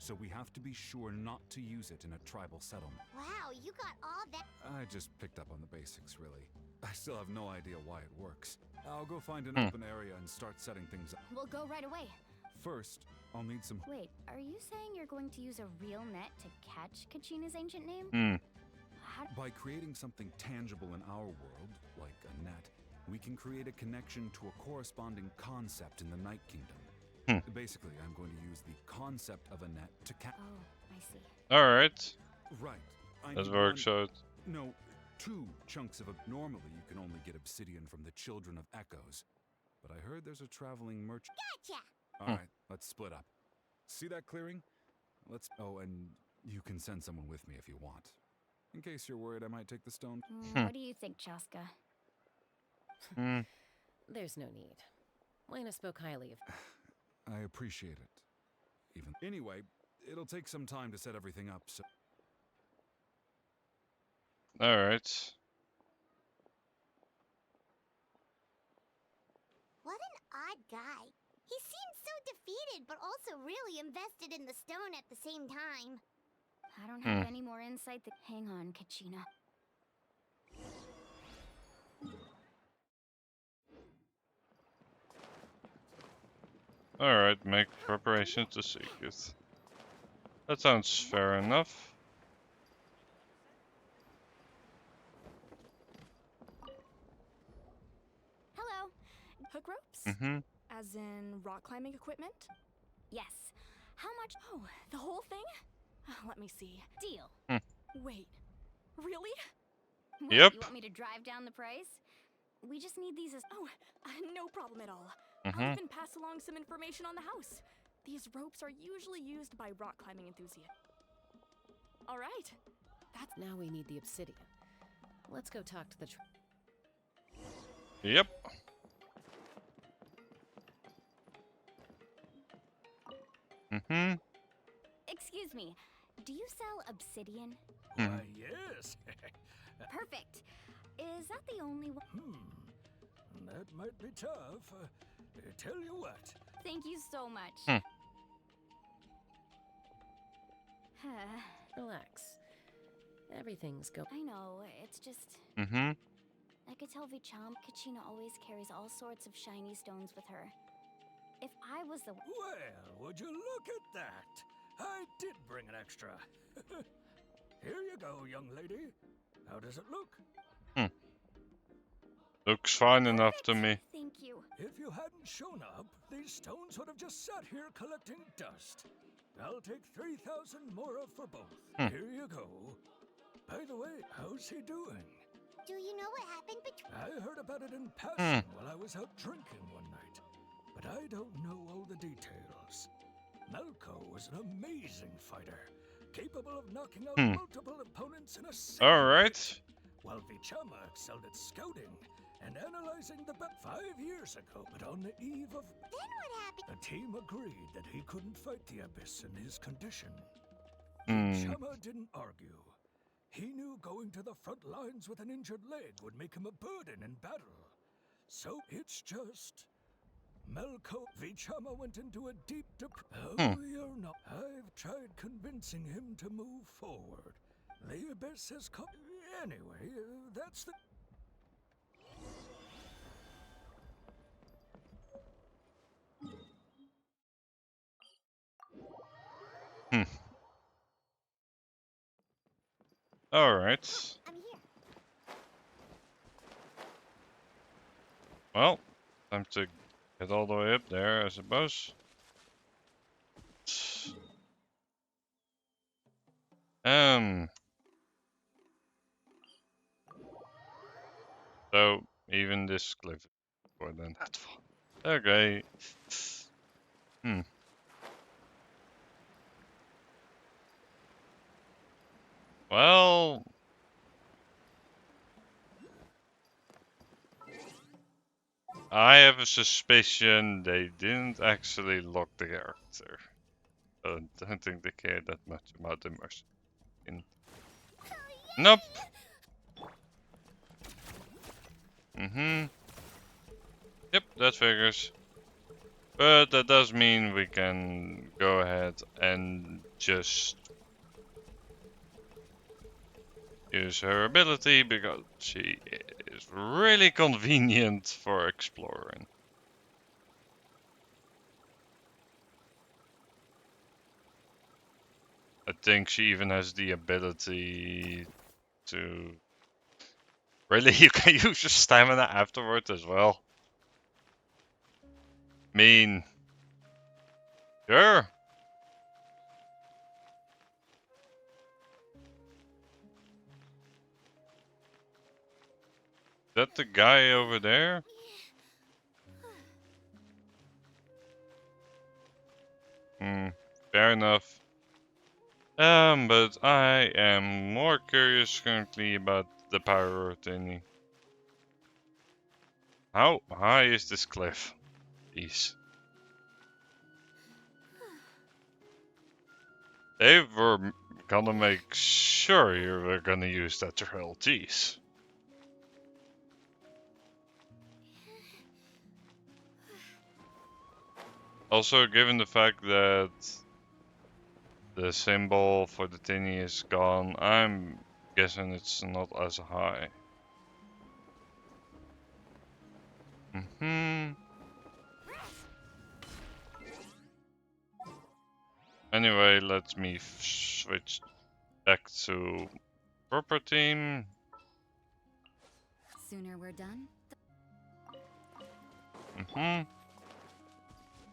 So we have to be sure not to use it in a tribal settlement. wow, you got all that. I just picked up on the basics, really. I still have no idea why it works. I'll go find an Hmm. open area and start setting things up. we'll go right away. First, I'll need some... Wait, are you saying you're going to use a real net to catch Kachina's ancient name? Hmm. By creating something tangible in our world, like a net, we can create a connection to a corresponding concept in the Night Kingdom. Basically, I'm going to use the concept of a net to catch... Oh, I see. Alright. Right. I That need works one- out. No, 2 chunks of... Normally, you can only get obsidian from the Children of Echoes. But I heard there's a traveling merchant... Gotcha! Alright, let's split up. See that clearing? Let's... Oh, and you can send someone with me if you want. In case you're worried I might take the stone. What do you think, Chaska? There's no need. Lena spoke highly of... I appreciate it. Even... Anyway, it'll take some time to set everything up, so... Alright. What an odd guy. He seems so defeated, but also really invested in the stone at the same time. I don't have any more insight that... Hang on, Kachina. Alright, make preparations to seek it. That sounds fair enough. Hello. Hook ropes? Mm-hmm. As in rock climbing equipment? Yes. How much? Oh, the whole thing? Let me see. Deal. Wait. Really? What, Yep. You want me to drive down the price? We just need these as... Oh, no problem at all. Mhm. I'll even pass along some information on the house. These ropes are usually used by rock climbing enthusiasts. All right. That's... Now we need the obsidian. Let's go talk to the... Yep. Mm-hmm. Excuse me. Do you sell obsidian? Why, yes. Perfect. Is that the only one? That might be tough. Tell you what. Thank you so much. Relax. Everything's go... I know, it's just... Mm-hmm. I could tell Vicham Kachina always carries all sorts of shiny stones with her. If I was the... Well, would you look at that? I did bring an extra. Here you go, young lady. How does it look? Looks fine enough to me. Thank you. If you hadn't shown up, these stones would have just sat here collecting dust. I'll take 3,000 mora for both. Here you go. By the way, how's he doing? Do you know what happened between... I heard about it in passing while I was out drinking one night, but I don't know all the details. Malko was an amazing fighter, capable of knocking out multiple opponents in a single Alright. hit. while Vichama excelled at scouting and analyzing the 5 years ago. But on the eve of... Then what happened? The team agreed that he couldn't fight the Abyss in his condition. Hmm. Vichama didn't argue. He knew going to the front lines with an injured leg would make him a burden in battle. So it's just... Melko Vichama went into a deep depression. Oh, you're not. I've tried convincing him to move forward. The Abyss has come. Anyway, that's the... Alright. I'm here. Well, time to get all the way up there, I suppose. So, even this cliff is more than that far. Okay. Well... I have a suspicion they didn't actually lock the character. I don't think they care that much about immersion. Nope. Yep, that figures. But that does mean we can go ahead and just use her ability because she is really convenient for exploring. I think she even has the ability to... Really, you can use your stamina afterward as well. I mean... Sure. Is that the guy over there? Fair enough. But I am more curious currently about the Pyro thingy. How high is this cliff? Jeez. They were gonna make sure you were gonna use that drill. Jeez. Also, given the fact that the symbol for the thingy is gone, I'm guessing it's not as high. Anyway, let me switch back to proper team. Sooner we're done.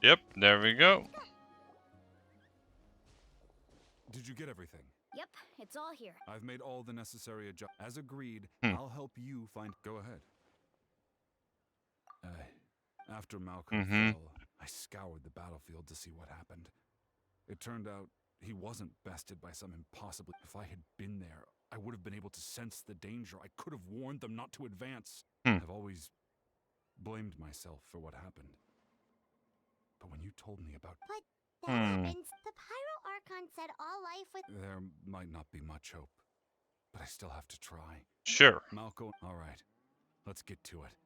Yep, there we go. Did you get everything? Yep, it's all here. I've made all the necessary adjustments. As agreed, I'll help you find... Go ahead. After Malcolm fell, I scoured the battlefield to see what happened. It turned out he wasn't bested by some impossible... If I had been there, I would have been able to sense the danger. I could have warned them not to advance. I've always blamed myself for what happened. But when you told me about... But that happens. The Pyro Archon said all life with... There might not be much hope, but I still have to try. Sure. Malco, all right. Let's get to it.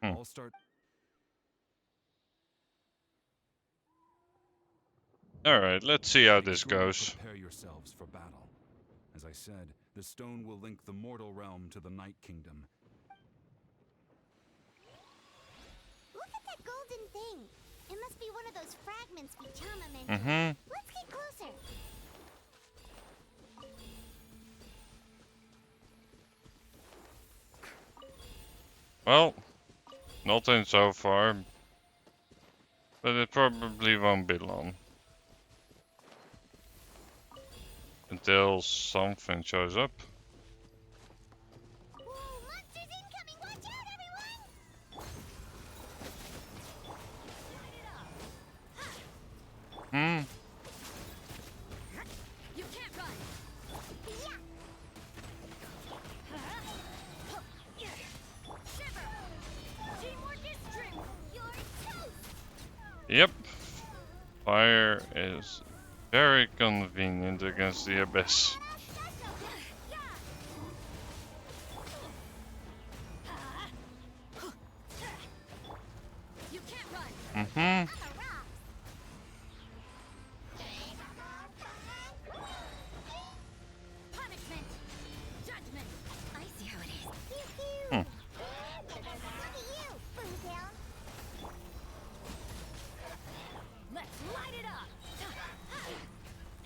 I'll start... Alright, let's see how this goes. Prepare yourselves for battle. As I said, the stone will link the mortal realm to the Night Kingdom. Look at that golden thing. It must be one of those fragments Vichama mentioned. Let's get closer. Well, nothing so far. But it probably won't be long. Until something shows up. Whoa, monsters incoming! Watch out, everyone! You can't run. Yeah. Yep. Fire is very convenient against the Abyss. You can't run. Mm-hmm. Punishment. Judgment. I see how it is. Hmm. Look at you, Boomtown. Let's light it up.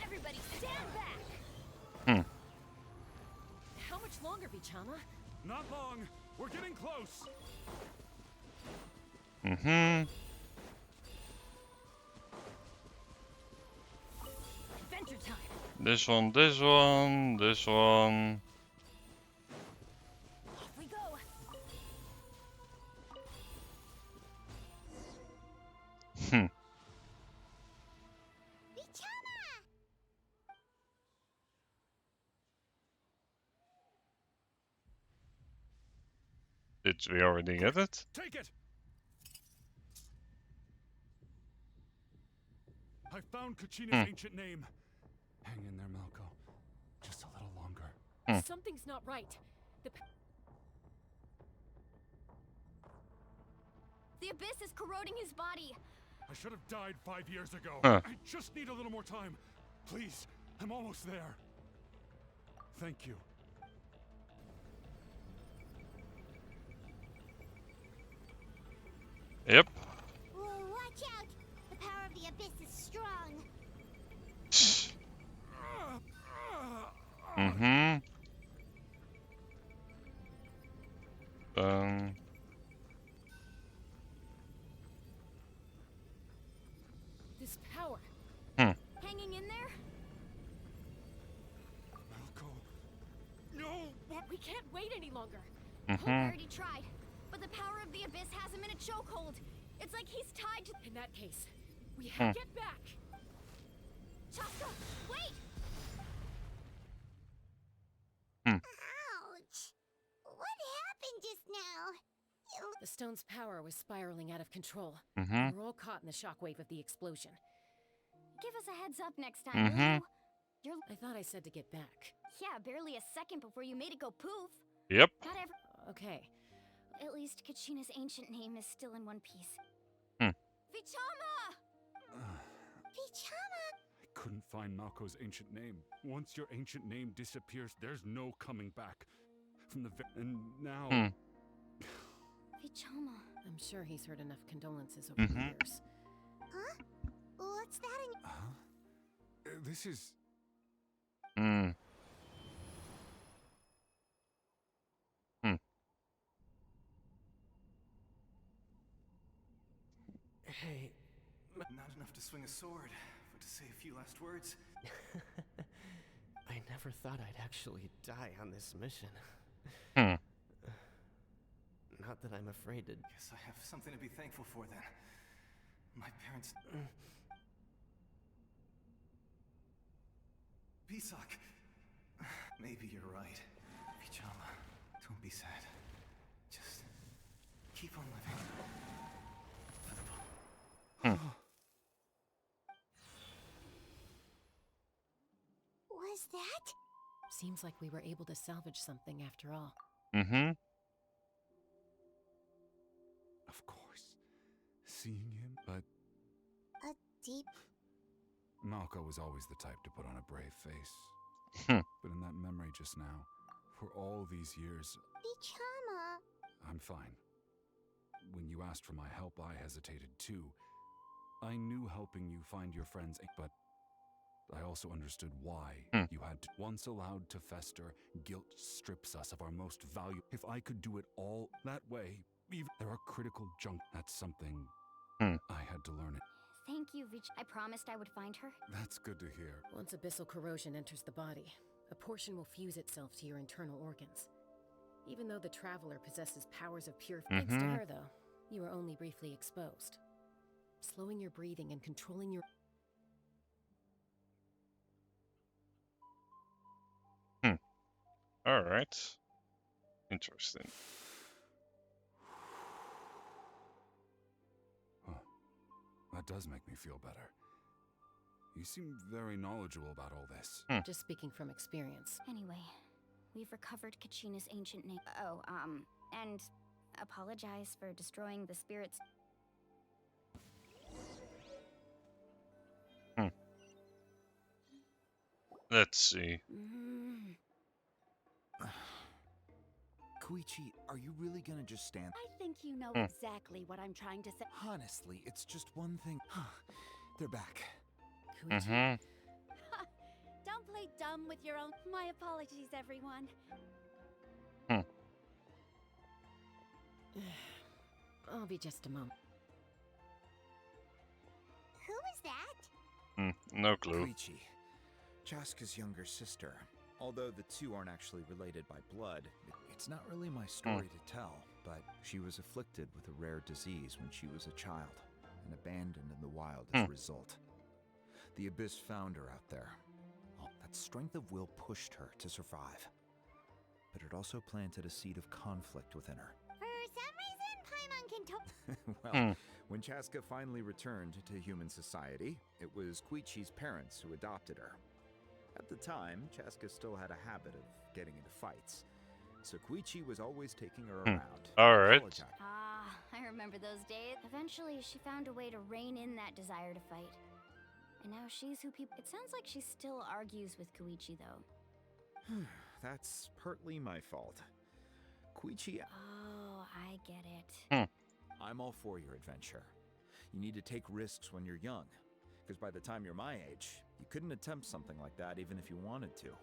Everybody stand back. Hmm. How much longer, Vichama? Not long. We're getting close. Mm-hmm. Adventure time. This one, this one, this one. Off we go. Hmm. Did we already get it? Take it. I found Kachina's ancient name. Hang in there, Malco. Just a little longer. Something's not right. The Abyss is corroding his body. I should have died 5 years ago. Huh. I just need a little more time. Please, I'm almost there. Thank you. Yep. Whoa, watch out! The power of the Abyss is strong. Mm-hmm. This power. Hanging in there? Malco. No! What? We can't wait any longer. I Mm-hmm. already tried, but the power of the Abyss has him in a chokehold. It's like he's tied to. In that case, we have to get back. Chaska, wait! Ouch! What happened just now? The stone's power was spiraling out of control. Mm-hmm. We're all caught in the shockwave of the explosion. Give us a heads up next time, will you? I thought I said to get back. Yeah, barely a second before you made it go poof. Yep. Not ever. Okay. At least Kachina's ancient name is still in one piece. Vichama! Vichama! I couldn't find Malco's ancient name. Once your ancient name disappears, there's no coming back. From the and now. Vichama. I'm sure he's heard enough condolences over the years. Huh? What's that in... This is. Hey, not enough to swing a sword, but to say a few last words. I never thought I'd actually die on this mission. Not that I'm afraid to. Guess I have something to be thankful for then. My parents. Pisak. Maybe you're right. Vichama, don't be sad. Just keep on living. Was that? Seems like we were able to salvage something after all. Mm-hmm. Of course. Seeing him, but. A deep... Malco was always the type to put on a brave face. But in that memory just now, for all these years. Vichama! I'm fine. When you asked for my help, I hesitated too. I knew helping you find your friends, but I also understood why you had to. Once allowed to fester, guilt strips us of our most valuable. If I could do it all that way, even there are critical junk. That's something I had to learn it. Thank you, Vich. I promised I would find her. That's good to hear. Once abyssal corrosion enters the body, a portion will fuse itself to your internal organs. Even though the Traveler possesses powers of pure... Thanks to her, though, you were only briefly exposed. Slowing your breathing and controlling your... Alright. Interesting. That does make me feel better. You seem very knowledgeable about all this. Just speaking from experience. Anyway, we've recovered Kachina's ancient name. Oh, and apologize for destroying the spirits. Let's see. Koichi, are you really gonna just stand? I think you know exactly what I'm trying to say. Honestly, it's just one thing. They're back. Don't play dumb with your own. My apologies, everyone. I'll be just a moment. Who was that? No clue. Koichi, Chaska's younger sister. Although the two aren't actually related by blood, it's not really my story to tell, but she was afflicted with a rare disease when she was a child and abandoned in the wild as a result. The Abyss found her out there. That strength of will pushed her to survive, but it also planted a seed of conflict within her. For some reason, Paimon can Well, when Chaska finally returned to human society, it was Koichi's parents who adopted her. At the time, Chaska still had a habit of getting into fights, so Koichi was always taking her around. Alright. I remember those days. Eventually, she found a way to rein in that desire to fight. And now she's who people. It sounds like she still argues with Koichi, though. That's partly my fault. Koichi... Oh, I get it. I'm all for your adventure. You need to take risks when you're young, because by the time you're my age, you couldn't attempt something like that even if you wanted to.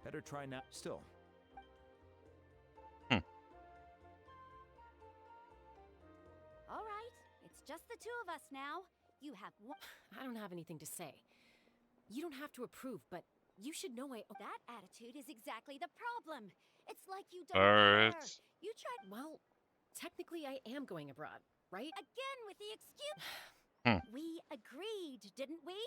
Better try now. Still. All right, it's just the two of us now. You have one. I don't have anything to say. You don't have to approve, but you should know That attitude is exactly the problem. It's like you don't Alright. care. You tried. Well, technically I am going abroad, right? Again with the excuse. We agreed, didn't we?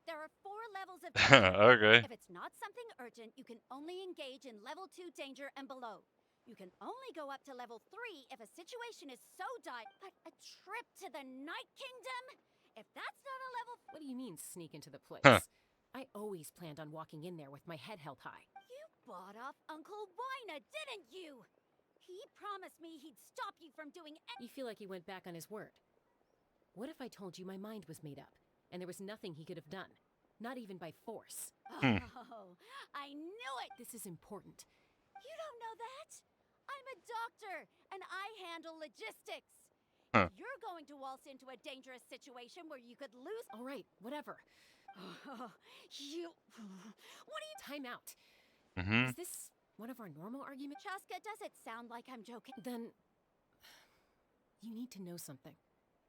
There are 4 levels of danger. Okay. If it's not something urgent, you can only engage in level 2 danger and below. You can only go up to level 3 if a situation is so dire. But a trip to the Night Kingdom? If that's not a level... What do you mean, sneak into the place? I always planned on walking in there with my head held high. You bought off Uncle Wina, didn't you? He promised me he'd stop you from doing You feel like he went back on his word. What if I told you my mind was made up, and there was nothing he could have done? Not even by force. Oh, I knew it! This is important. You don't know that? I'm a doctor, and I handle logistics. Huh. If you're going to waltz into a dangerous situation where you could lose... All right, whatever. What are you... Time out. Is this one of our normal arguments? Chaska, does it sound like I'm joking? Then... you need to know something.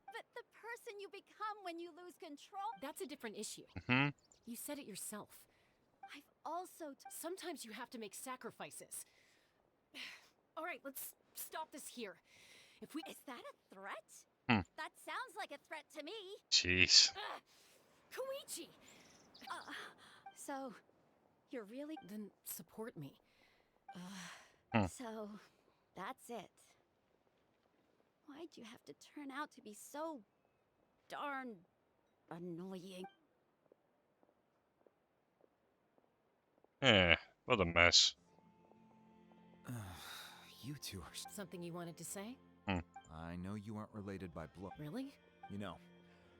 But the person you become when you lose control... That's a different issue. You said it yourself. I've also... Sometimes you have to make sacrifices. All right, let's stop this here. If we... Is that a threat? That sounds like a threat to me. Jeez. Koichi! So, you're really... Then support me. So, that's it. Why'd you have to turn out to be so darn annoying? What a mess. You two are... Something you wanted to say? I know you aren't related by blood. Really? You know,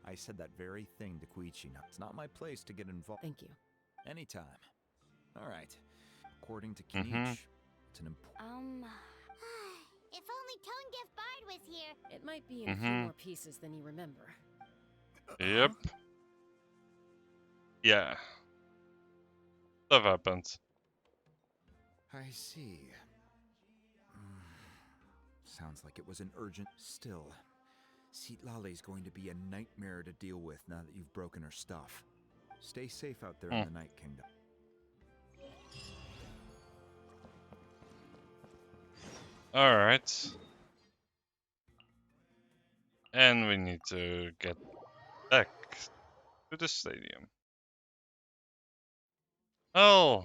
I said that very thing to Koichi. Now, it's not my place to get involved. Thank you. Anytime. All right. According to Kenichi, it's an important... If only Tonegif Bard was here. It might be in a few more pieces than you remember. Yep. Yeah. Stuff happened. I see. Sounds like it was an urgent... Still, Citlali's going to be a nightmare to deal with now that you've broken her stuff. Stay safe out there in the Night Kingdom. Alright. And we need to get back to the stadium. Oh!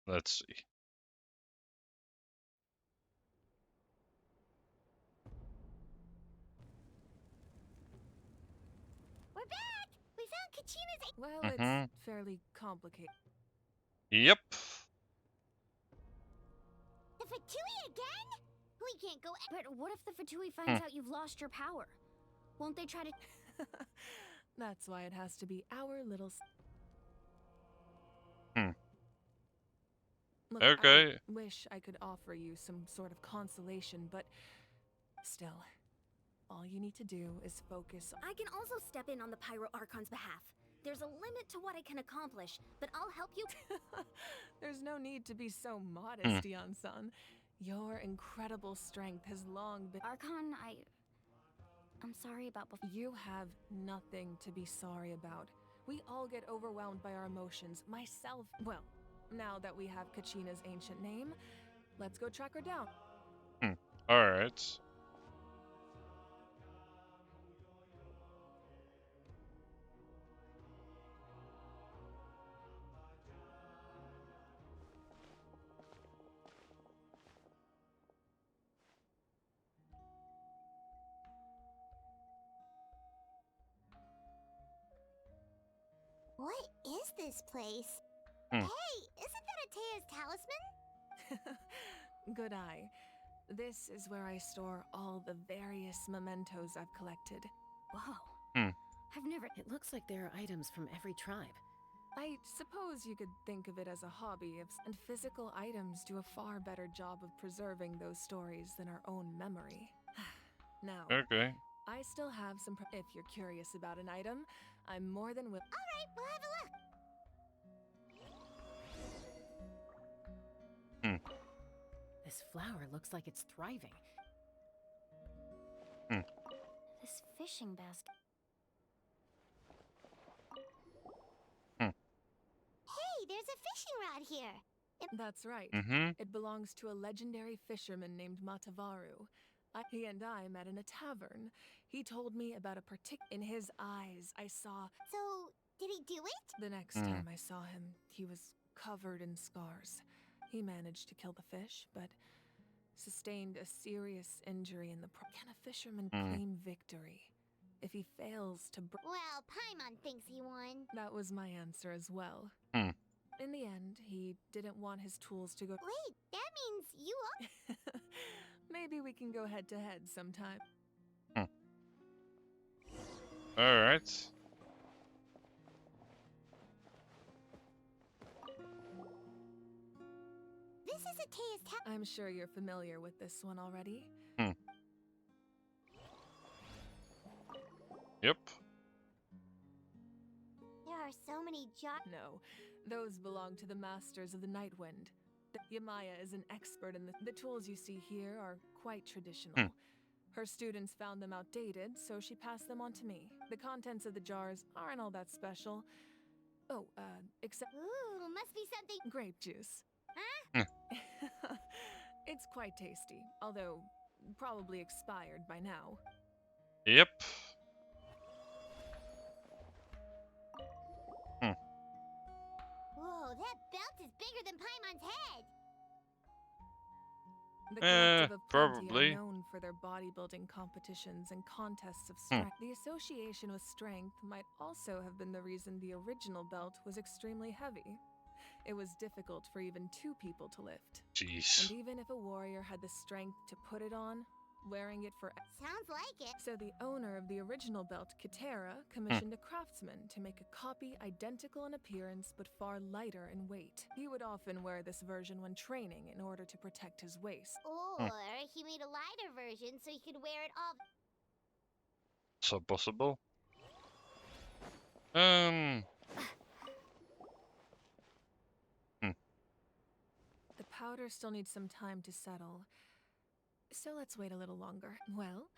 Let's see. we're back! We found Kachina's... Well, it's fairly complicated. Yep. The Fatui again? We can't go... But what if the Fatui finds out you've lost your power? Won't they try to... That's why it has to be our little... Look, Okay. I wish I could offer you some sort of consolation, but still, all you need to do is focus on... I can also step in on the Pyro Archon's behalf. There's a limit to what I can accomplish, but I'll help you. There's no need to be so modest, Yan-san. Your incredible strength has long been... Archon, I'm sorry about before. You have nothing to be sorry about. We all get overwhelmed by our emotions. Myself, well, now that we have Kachina's ancient name, let's go track her down. Alright. What is this place? Hey, isn't that Atea's talisman? Good eye. This is where I store all the various mementos I've collected. Wow. I've never... It looks like there are items from every tribe. I suppose you could think of it as a hobby, and physical items do a far better job of preserving those stories than our own memory. Now, Okay. I still have some... If you're curious about an item, I'm more than willing... Alright, we'll have a look. This flower looks like it's thriving. This fishing basket... Hey, there's a fishing rod here. That's right. It belongs to a legendary fisherman named Matavaru. He and I met in a tavern. He told me about a in his eyes, I saw... So, did he do it? The next time I saw him, he was covered in scars. He managed to kill the fish, but sustained a serious injury in the Can a fisherman claim victory if he fails to Well, Paimon thinks he won. That was my answer as well. In the end, he didn't want his tools to go... Wait, that means you up? Maybe we can go head-to-head sometime. Alright. This is Atea's I'm sure you're familiar with this one already. Yep. There are so many No, those belong to the Masters of the Nightwind. Yamaya is an expert in the tools you see here are quite traditional. Her students found them outdated, so she passed them on to me. The contents of the jars aren't all that special. Oh, except... Ooh, must be something... Grape juice. Huh? It's quite tasty, although probably expired by now. Yep. Whoa, that belt is bigger than Paimon's head! The collective of Plenty probably. are known for their bodybuilding competitions and contests of strength. The association with strength might also have been the reason the original belt was extremely heavy. It was difficult for even two people to lift. Jeez. And even if a warrior had the strength to put it on, wearing it for... Sounds like it. So the owner of the original belt, Kitera, commissioned a craftsman to make a copy identical in appearance but far lighter in weight. He would often wear this version when training in order to protect his waist. Or he made a lighter version so he could wear it all... So possible. The powder still needs some time to settle. So let's wait a little longer. Well,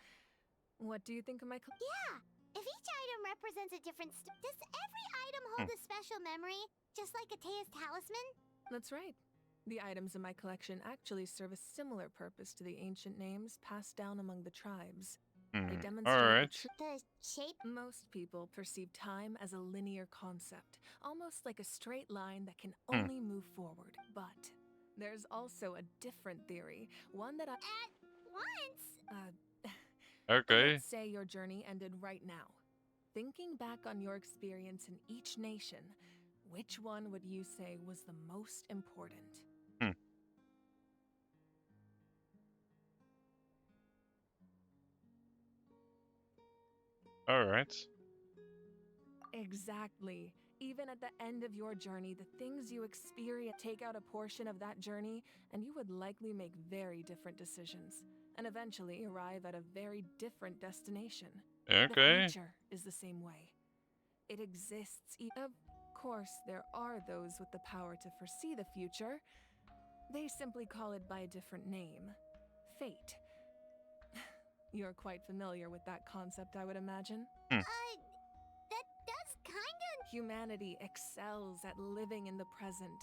what do you think of my Yeah! If each item represents a different does every item hold a special memory, just like Atea's talisman? That's right. The items in my collection actually serve a similar purpose to the ancient names passed down among the tribes. They demonstrate the shape. Most people perceive time as a linear concept, almost like a straight line that can only move forward. But there's also a different theory, one that At once? Okay. Let's say your journey ended right now. Thinking back on your experience in each nation, which one would you say was the most important? Alright. Exactly. Even at the end of your journey, the things you experience take out a portion of that journey, and you would likely make very different decisions, and eventually arrive at a very different destination. Okay. The future is the same way. It exists. Of course, there are those with the power to foresee the future. They simply call it by a different name. Fate. You're quite familiar with that concept, I would imagine. That does kinda... Humanity excels at living in the present,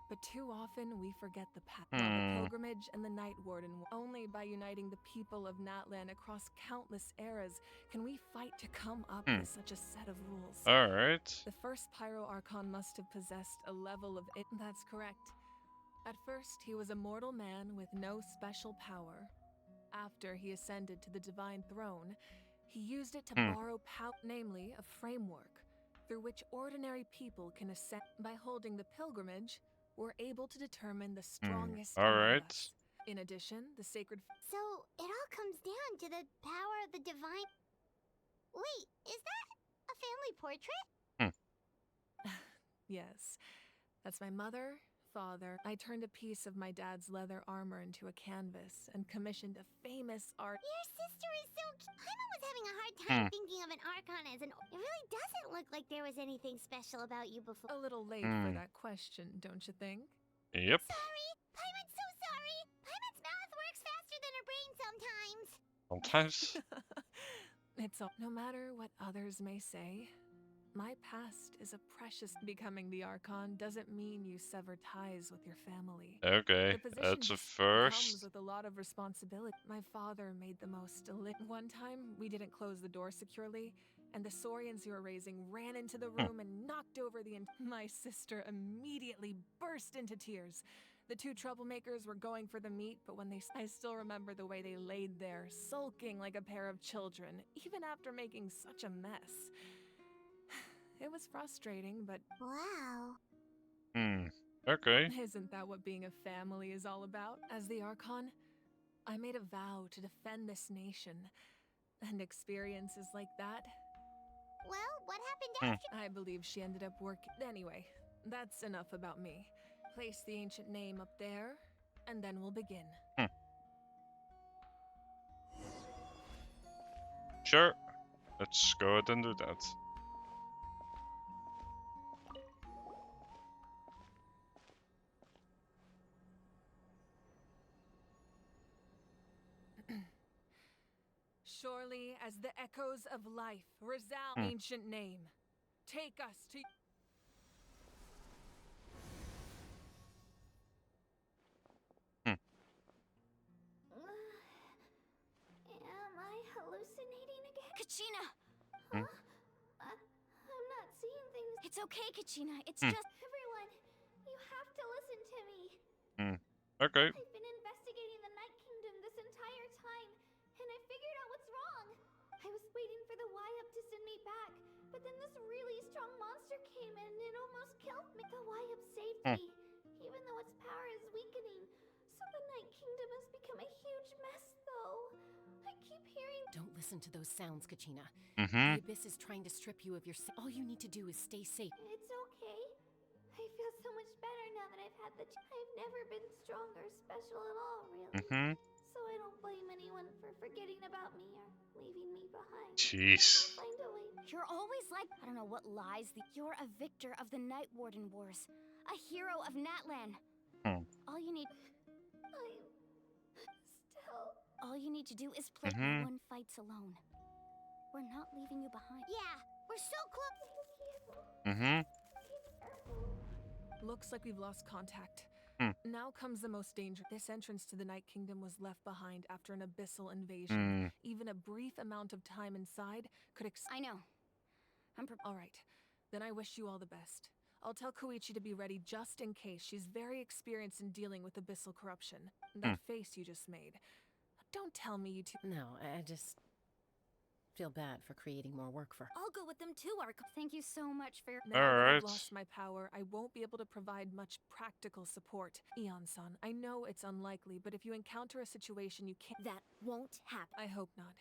but too often we forget the past. The pilgrimage and the Night Warden. Only by uniting the people of Natlan across countless eras can we fight to come up with such a set of rules. Alright. The first Pyro Archon must have possessed a level of it. That's correct. At first, he was a mortal man with no special power. After he ascended to the Divine Throne, he used it to borrow power, namely a framework, through which ordinary people can ascend. By holding the pilgrimage, we're able to determine the strongest among us. In addition, the sacred... So, it all comes down to the power of the divine... Wait, is that a family portrait? Yes. That's my mother, father. I turned a piece of my dad's leather armor into a canvas and commissioned a famous art... Your sister is so cute. Paimon was having a hard time thinking of an Archon as an... It really doesn't look like there was anything special about you before. A little late for that question, don't you think? Yep. Sorry! Paimon's so sorry! Paimon's mouth works faster than her brain sometimes! Sometimes. It's all... No matter what others may say, my past is a precious... Becoming the Archon doesn't mean you sever ties with your family. Okay, The that's a position first. comes with a lot of responsibility. My father made the most... One time, we didn't close the door securely, and the Saurians you were raising ran into the room and knocked over the... My sister immediately burst into tears. The two troublemakers were going for the meat, but when they... I still remember the way they laid there, sulking like a pair of children, even after making such a mess. It was frustrating, but... Wow. Okay. Isn't that what being a family is all about? As the Archon, I made a vow to defend this nation. And experiences like that... Well, what happened after? I believe she ended up working... Anyway, that's enough about me. Place the ancient name up there, and then we'll begin. Sure. Let's go ahead and do that. Surely, as the echoes of life resound, ancient name, take us to... Am I hallucinating again? Kachina! Huh? I'm not seeing things. It's okay, Kachina. It's just... Everyone, you have to listen to me. Okay. I've been investigating the Night Kingdom this entire time, and I figured out what's wrong. I was waiting for the Y-Up to send me back, but then this really strong monster came in and it almost killed me. The Y-Up saved me, even though its power is weakening. So the Night Kingdom has become a huge mess, though. I keep hearing... Don't listen to those sounds, Kachina. Mm-hmm. The Abyss is trying to strip you of your... All you need to do is stay safe. It's okay. I feel so much better now that I've had the... I've never been strong or special at all, really. So I don't blame anyone for forgetting about me or leaving me behind. Jeez. Find a way. You're always like... I don't know what lies the... You're a victor of the Night Warden Wars. A hero of Natlan. All you need... All you need to do is play No One Fights Alone. We're not leaving you behind. Yeah, we're so close. Looks like we've lost contact. Now comes the most dangerous. This entrance to the Night Kingdom was left behind after an abyssal invasion. Even a brief amount of time inside could I know. All right. Then I wish you all the best. I'll tell Koichi to be ready just in case. She's very experienced in dealing with abyssal corruption. That face you just made. Don't tell me you two... No, I just... Feel bad for creating more work for her. I'll go with them too, Thank you so much for your. Now that Alright. I've lost my power, I won't be able to provide much practical support. Eon-san, I know it's unlikely, but if you encounter a situation you can't. That won't happen. I hope not.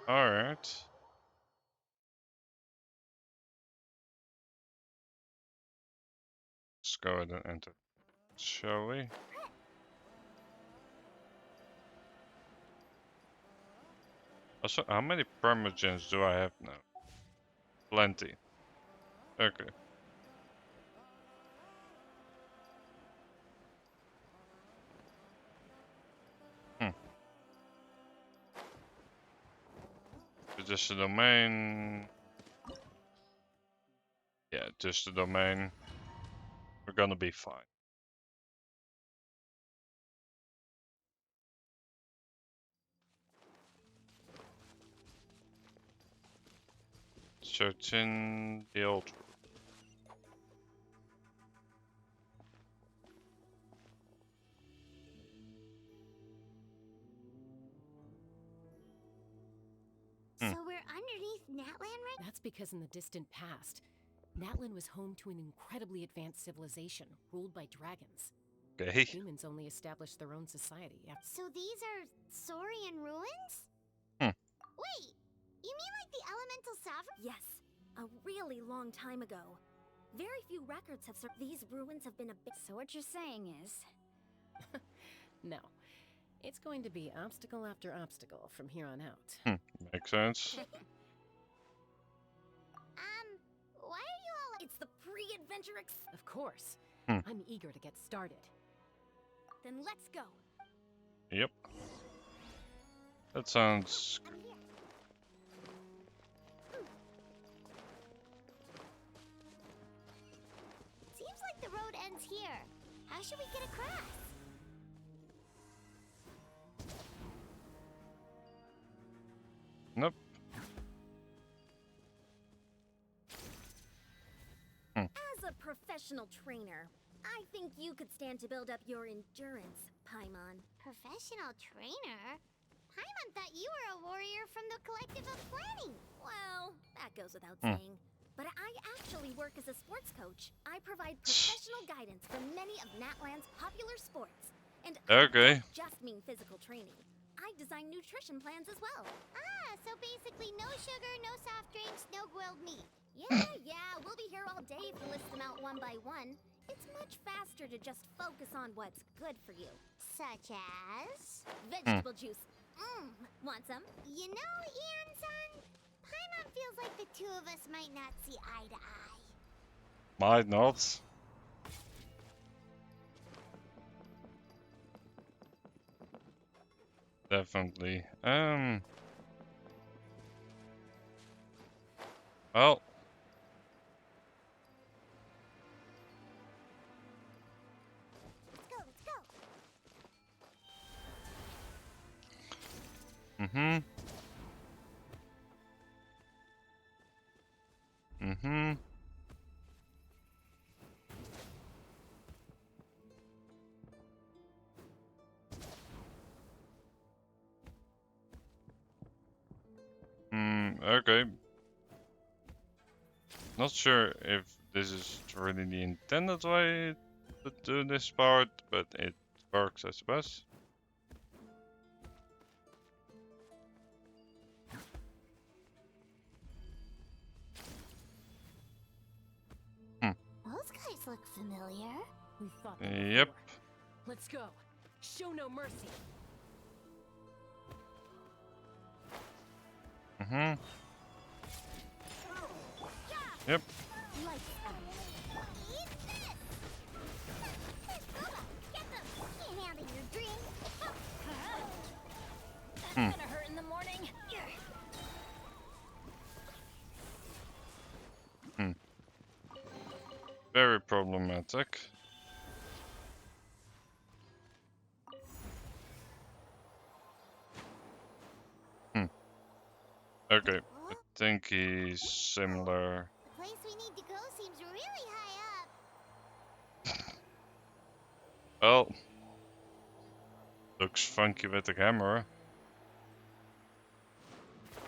Alright. Let's go ahead and enter, shall we? Also, how many Primogens do I have now? Plenty. Okay. So just the domain. Yeah, just the domain. We're gonna be fine. Searching the old room. So we're underneath Natlan right? That's because in the distant past, Natlan was home to an incredibly advanced civilization ruled by dragons. Okay. Humans only established their own society after. So these are Saurian ruins? Wait, you mean like the elemental sovereign? Yes, a really long time ago. Very few records have these ruins have been a bit. So what you're saying is, No. It's going to be obstacle after obstacle from here on out. Makes sense. Why are you all? It's the pre-adventure Of course. I'm eager to get started. Then let's go. Yep. That sounds. Seems like the road ends here. How should we get across? Nope. As a professional trainer, I think you could stand to build up your endurance, Paimon. Professional trainer? Paimon thought you were a warrior from the Collective of Planning. Well, that goes without saying. But I actually work as a sports coach. I provide professional guidance for many of Natlan's popular sports. And I don't just mean physical training. I design nutrition plans as well. So basically no sugar, no soft drinks, no grilled meat. Yeah, we'll be here all day to list them out one by one. It's much faster to just focus on what's good for you. Such as? Vegetable juice. Want some? You know, Ian-san, Paimon feels like the two of us might not see eye to eye. Might not. Definitely. Well. Let's go, let's go. Okay. Not sure if this is really the intended way to do this part, but it works, I suppose. Those guys look familiar. We thought. Yep. Let's go. Show no mercy. Yep. That's gonna hurt in the morning. Very problematic. Okay, but think he's similar. The place we need to go seems really high up. Well, looks funky with the camera.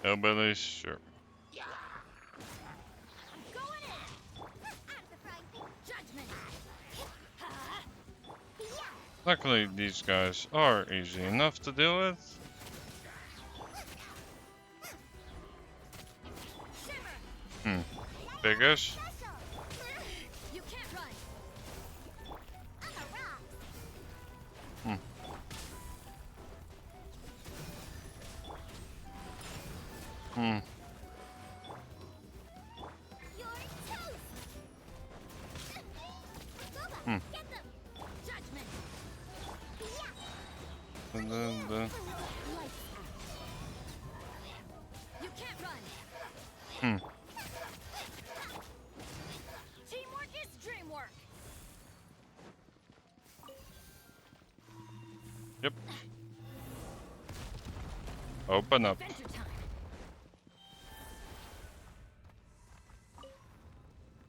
Hillbillies, sure. Luckily, these guys are easy enough to deal with. Biggest. You can't run. On the rocks. You're toast. Boba, get them. Judgment. And then the You can't run. Teamwork is dreamwork. Yep. Open up. Adventure time.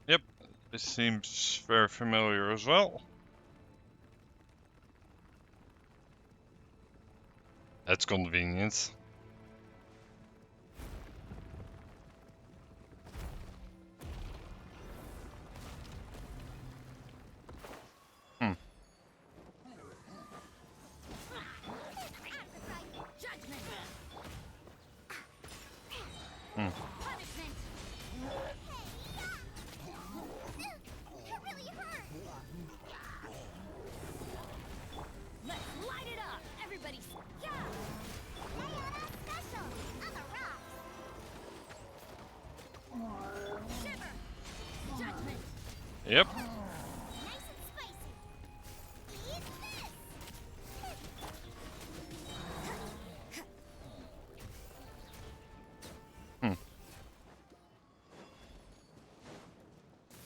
Yep. This seems very familiar as well. That's convenient. Judgment. Punishment. It really hurt. Let's light it up. Everybody. Yeah. Layana special. On the rocks. Shiver. Judgment. Yep. Nice and spicy. Eat this.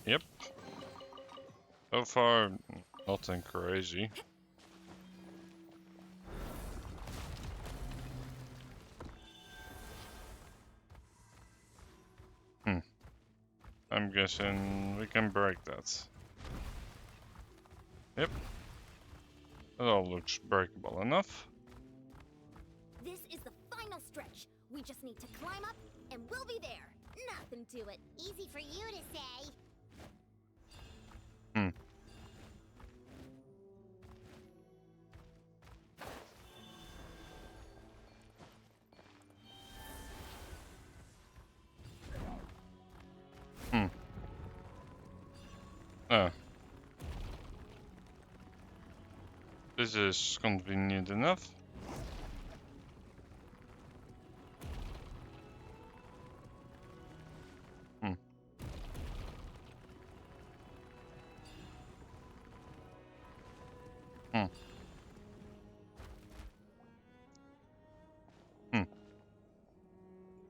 Yep. So far, nothing crazy. I'm guessing we can break that. Yep. It all looks breakable enough. This is the final stretch. We just need to climb up, and we'll be there. Nothing to it. Easy for you to say. Oh. This is convenient enough.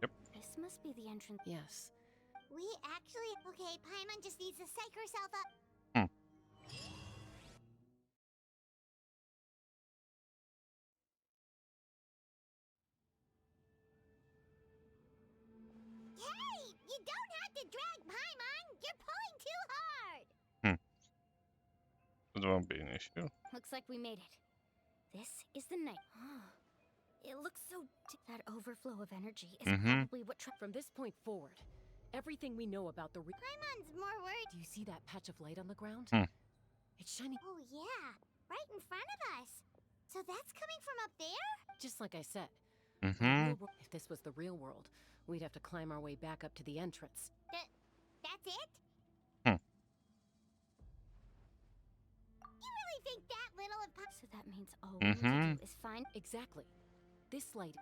Yep. This must be the entrance. Yes. We actually... Okay, Paimon just needs to psych herself up. Hey! You don't have to drag Paimon! You're pulling too hard! That won't be an issue. Looks like we made it. This is the night. It looks so... That overflow of energy is probably what... From this point forward, everything we know about the... Paimon's more worried. Do you see that patch of light on the ground? It's shining. Oh, yeah. Right in front of us. So that's coming from up there? Just like I said. Mm-hmm. If this was the real world, we'd have to climb our way back up to the entrance. That's it? You really think that little of... So that means all we need to do is find... Exactly. This light...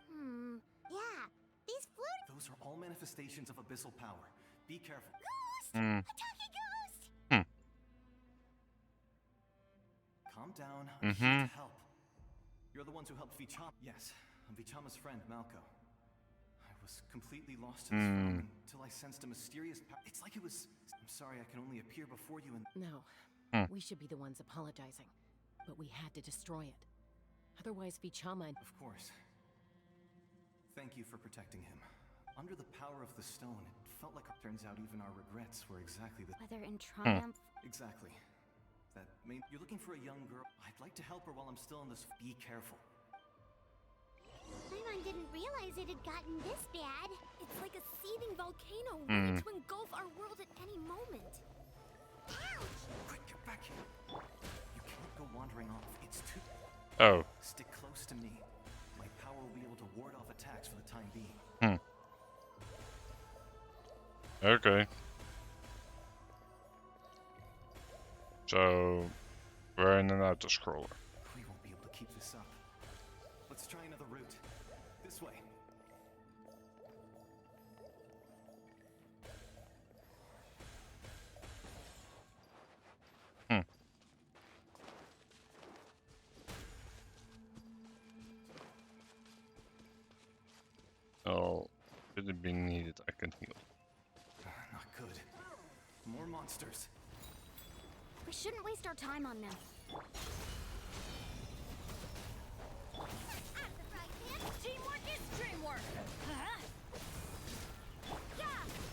Yeah. These floating... Those are all manifestations of abyssal power. Be careful. Ghost! A talking ghost! Calm down. I'm here to help. You're the ones who helped Vichama. Yes, I'm Vichama's friend, Malco. I was completely lost in this realm until I sensed a mysterious power. It's like it was... I'm sorry I can only appear before you and... No. We should be the ones apologizing. But we had to destroy it. Otherwise, Vichama and... Of course. Thank you for protecting him. Under the power of the stone, it felt like it turns out even our regrets were exactly the... Whether in triumph... Exactly. That mean you're looking for a young girl. I'd like to help her while I'm still in this... Be careful. Paimon didn't realize it had gotten this bad. It's like a seething volcano ready to engulf our world at any moment. Ouch! Quick, get back here. You can't go wandering off. It's too... Oh. Stick close to me. My power will be able to ward off attacks for the time being. Okay. So, we're in an auto-scroller. We won't be able to keep this up. Let's try another route. This way. Oh, should it be needed, I can heal. Not good. More monsters. We shouldn't waste our time on them. Teamwork is dreamwork.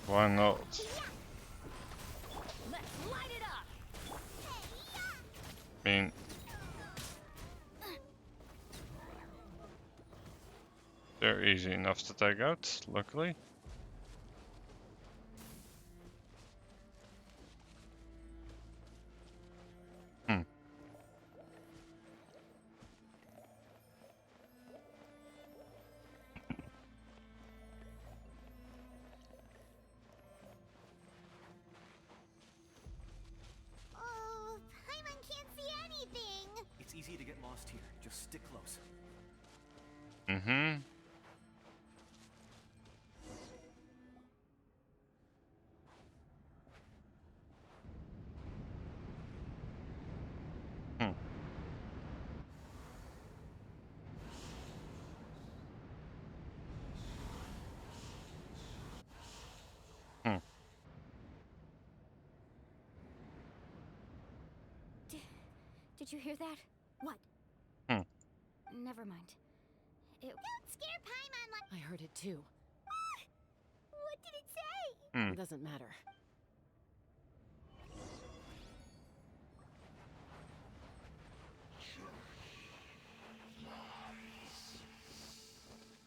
Why not? Let's light it up. I mean... They're easy enough to take out, luckily. Oh, Paimon can't see anything. It's easy to get lost here. Just stick close. Did you hear that? What? Never mind. Don't scare Paimon like... I heard it too. What did it say? It doesn't matter.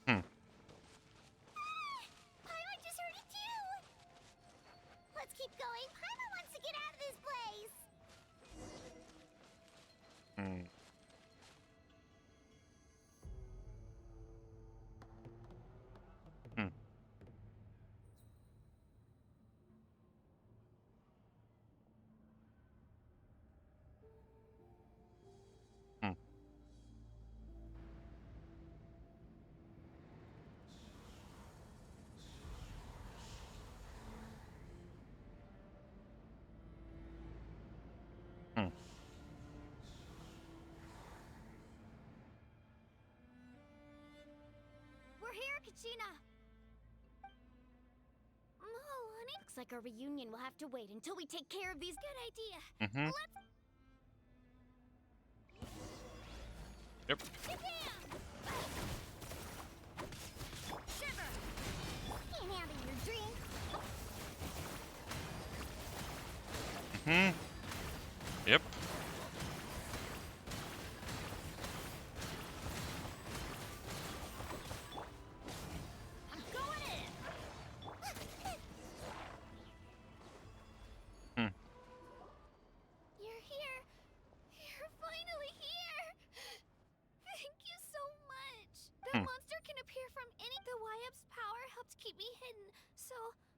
Paimon just heard it too. Let's keep going. Paimon wants to get out of this place. We're here, Kachina! Oh, honey. Looks like our reunion will have to wait until we take care of these. Good idea. Yep. Shiver. Can't handle your drink. Yep. I'm going in. You're here. You're finally here. Thank you so much. That monster can appear from any... The YF's power helped keep me hidden, so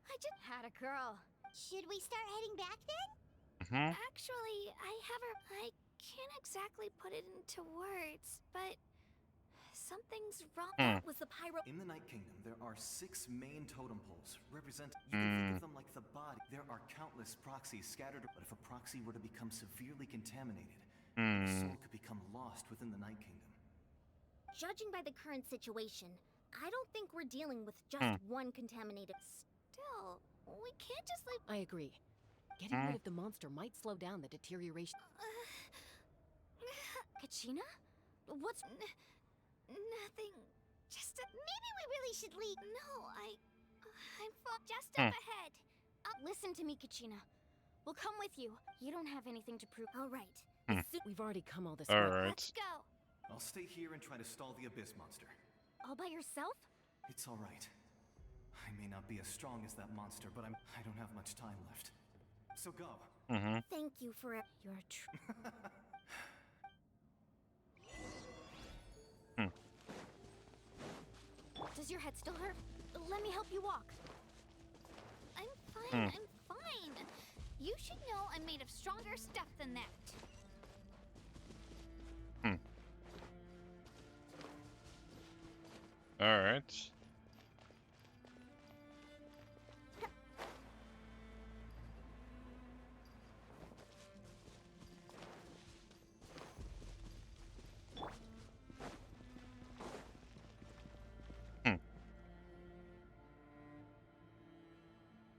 I just... Had a girl. Should we start heading back then? Actually, I can't exactly put it into words, but something's wrong. That was the pyro... In the Night Kingdom, there are 6 main totem poles, represent... You can think of them like the body. There are countless proxies scattered... But if a proxy were to become severely contaminated, the soul could become lost within the Night Kingdom. Judging by the current situation, I don't think we're dealing with just one contaminated... Still, we can't just leave... I agree. Getting rid of the monster might slow down the deterioration. Kachina? What's... Nothing. Just Maybe we really should leave. No, Just up ahead. Listen to me, Kachina. We'll come with you. You don't have anything to prove. All right. We've already come all this All way. right. Let's go. I'll stay here and try to stall the Abyss Monster. All by yourself? It's all right. I may not be as strong as that monster, but I don't have much time left. So go. Thank you for it. You're true. Does your head still hurt? Let me help you walk. I'm fine, I'm fine. You should know I'm made of stronger stuff than that. All right.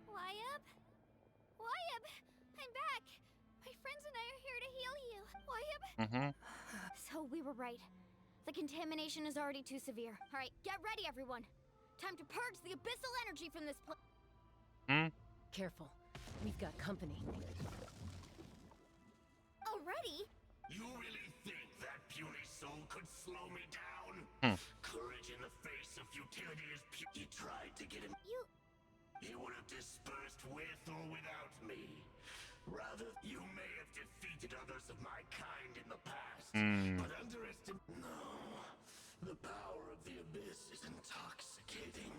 Wyabb? Wyabb! I'm back! My friends and I are here to heal you. Wyabb? So we were right. The contamination is already too severe. All right, get ready, everyone. Time to purge the abyssal energy from this place. Careful. We've got company. Already? You really think that puny soul could slow me down? Courage in the face of futility is He tried to get him. He would have dispersed with or without me. Rather, you may have defeated others of my kind in the past, but underestimate. No, the power of the Abyss is intoxicating.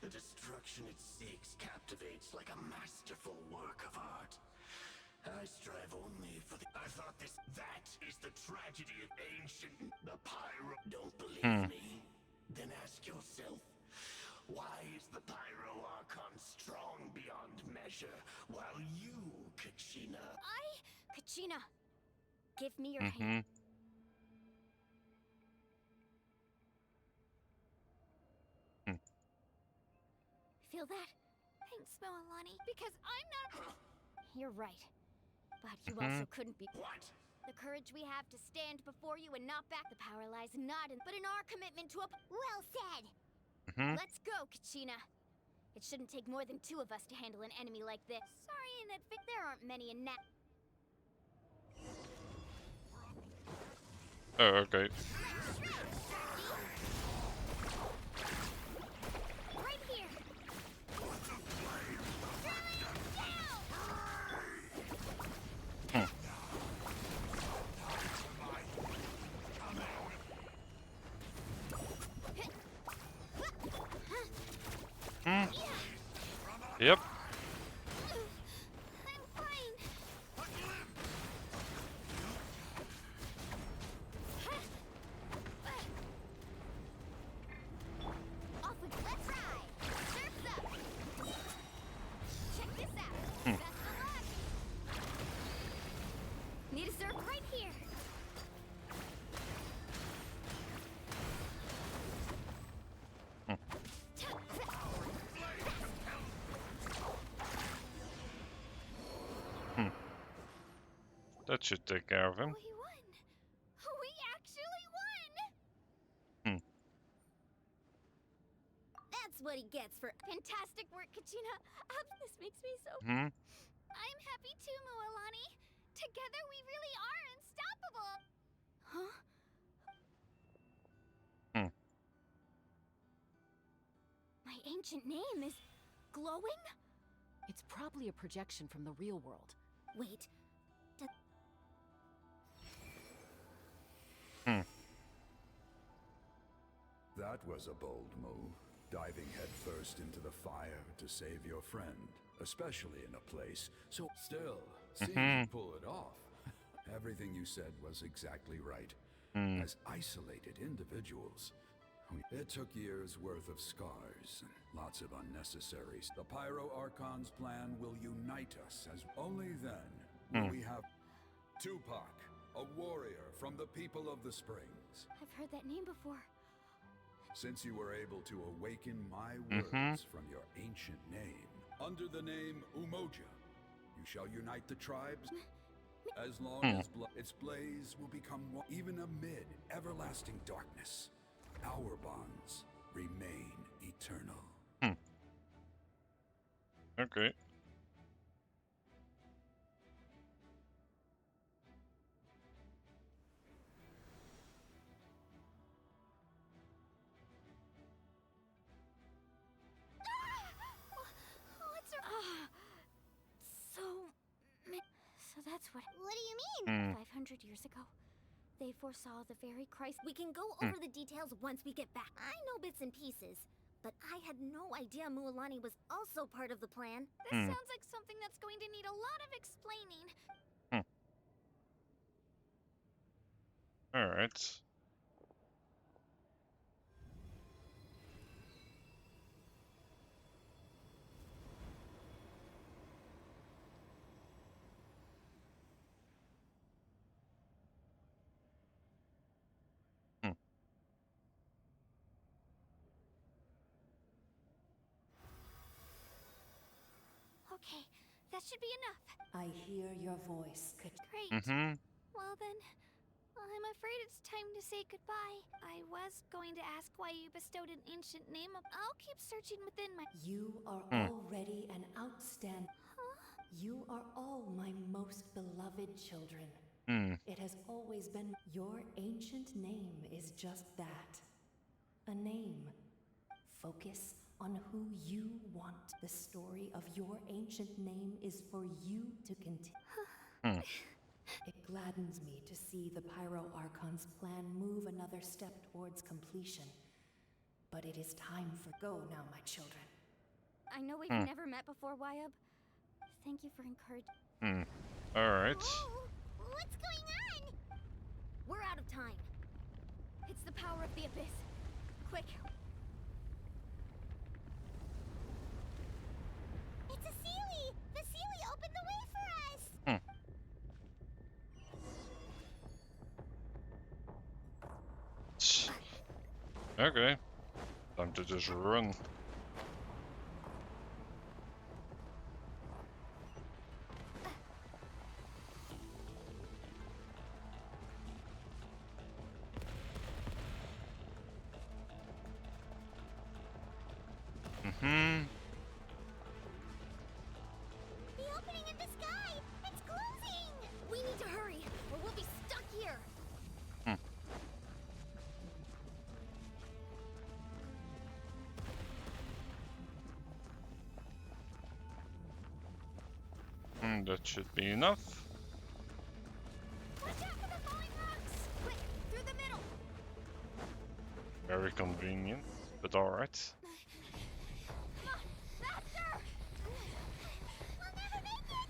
The destruction it seeks captivates like a masterful work of art. I strive only for the. I thought that is the tragedy of ancient. The Pyro. Don't believe me? Then ask yourself. Why is the Pyro Archon strong beyond measure, while you, Kachina... Kachina, give me your hand. Feel that? Thanks, Moalani, because I'm not... You're right. But you also couldn't be... What? The courage we have to stand before you and not back the power lies not in, but in our commitment to a... Well said! Let's go, Kachina. It shouldn't take more than two of us to handle an enemy like this. Sorry in advance. There aren't many in that. Oh, okay. Right here! Yep. I'm fine. Off with let's ride. Surf's up. Check this out. Best of luck. Need a surf right here. That should take care of him. We won. We actually won. That's what he gets for fantastic work, Kachina. This makes me so... Hmm. I'm happy too, Moalani. Together we really are unstoppable. Huh? My ancient name is glowing? It's probably a projection from the real world. Wait. That was a bold move, diving headfirst into the fire to save your friend, especially in a place so still. Seeing you pull it off. Everything you said was exactly right. As isolated individuals, it took years worth of scars and lots of unnecessaries. The Pyro Archon's plan will unite us as only then will we have Tupac, a warrior from the people of the Springs. I've heard that name before. Since you were able to awaken my words from your ancient name, under the name Umoja, you shall unite the tribes. As long as its blaze will become one, even amid everlasting darkness, our bonds remain eternal. Okay. So that's what. What do you mean? 500 years ago, they foresaw the very Christ. We can go over the details once we get back. I know bits and pieces, but I had no idea Mualani was also part of the plan. This sounds like something that's going to need a lot of explaining. Alright. Okay, that should be enough. I hear your voice. Great. Well then, I'm afraid it's time to say goodbye. I was going to ask why you bestowed an ancient name. I'll keep searching within my. You are already an outstanding. You are all my most beloved children. It has always been. Your ancient name is just that. A name. Focus on who you want. The story of your ancient name is for you to continue. It gladdens me to see the Pyro Archon's plan move another step towards completion. But it is time for go now, my children. I know we've never met before, Wyub. Thank you for encouraging. Alright. What's going on? We're out of time. It's the power of the Abyss. Quick. It's a Seelie! The Seelie opened the way for us! Okay. Time to just run. The opening in the sky! It's closing! We need to hurry, or we'll be stuck here. That should be enough. Watch out for the falling rocks! Quick, through the middle! Very convenient, but alright. Come on, faster! We'll never make it!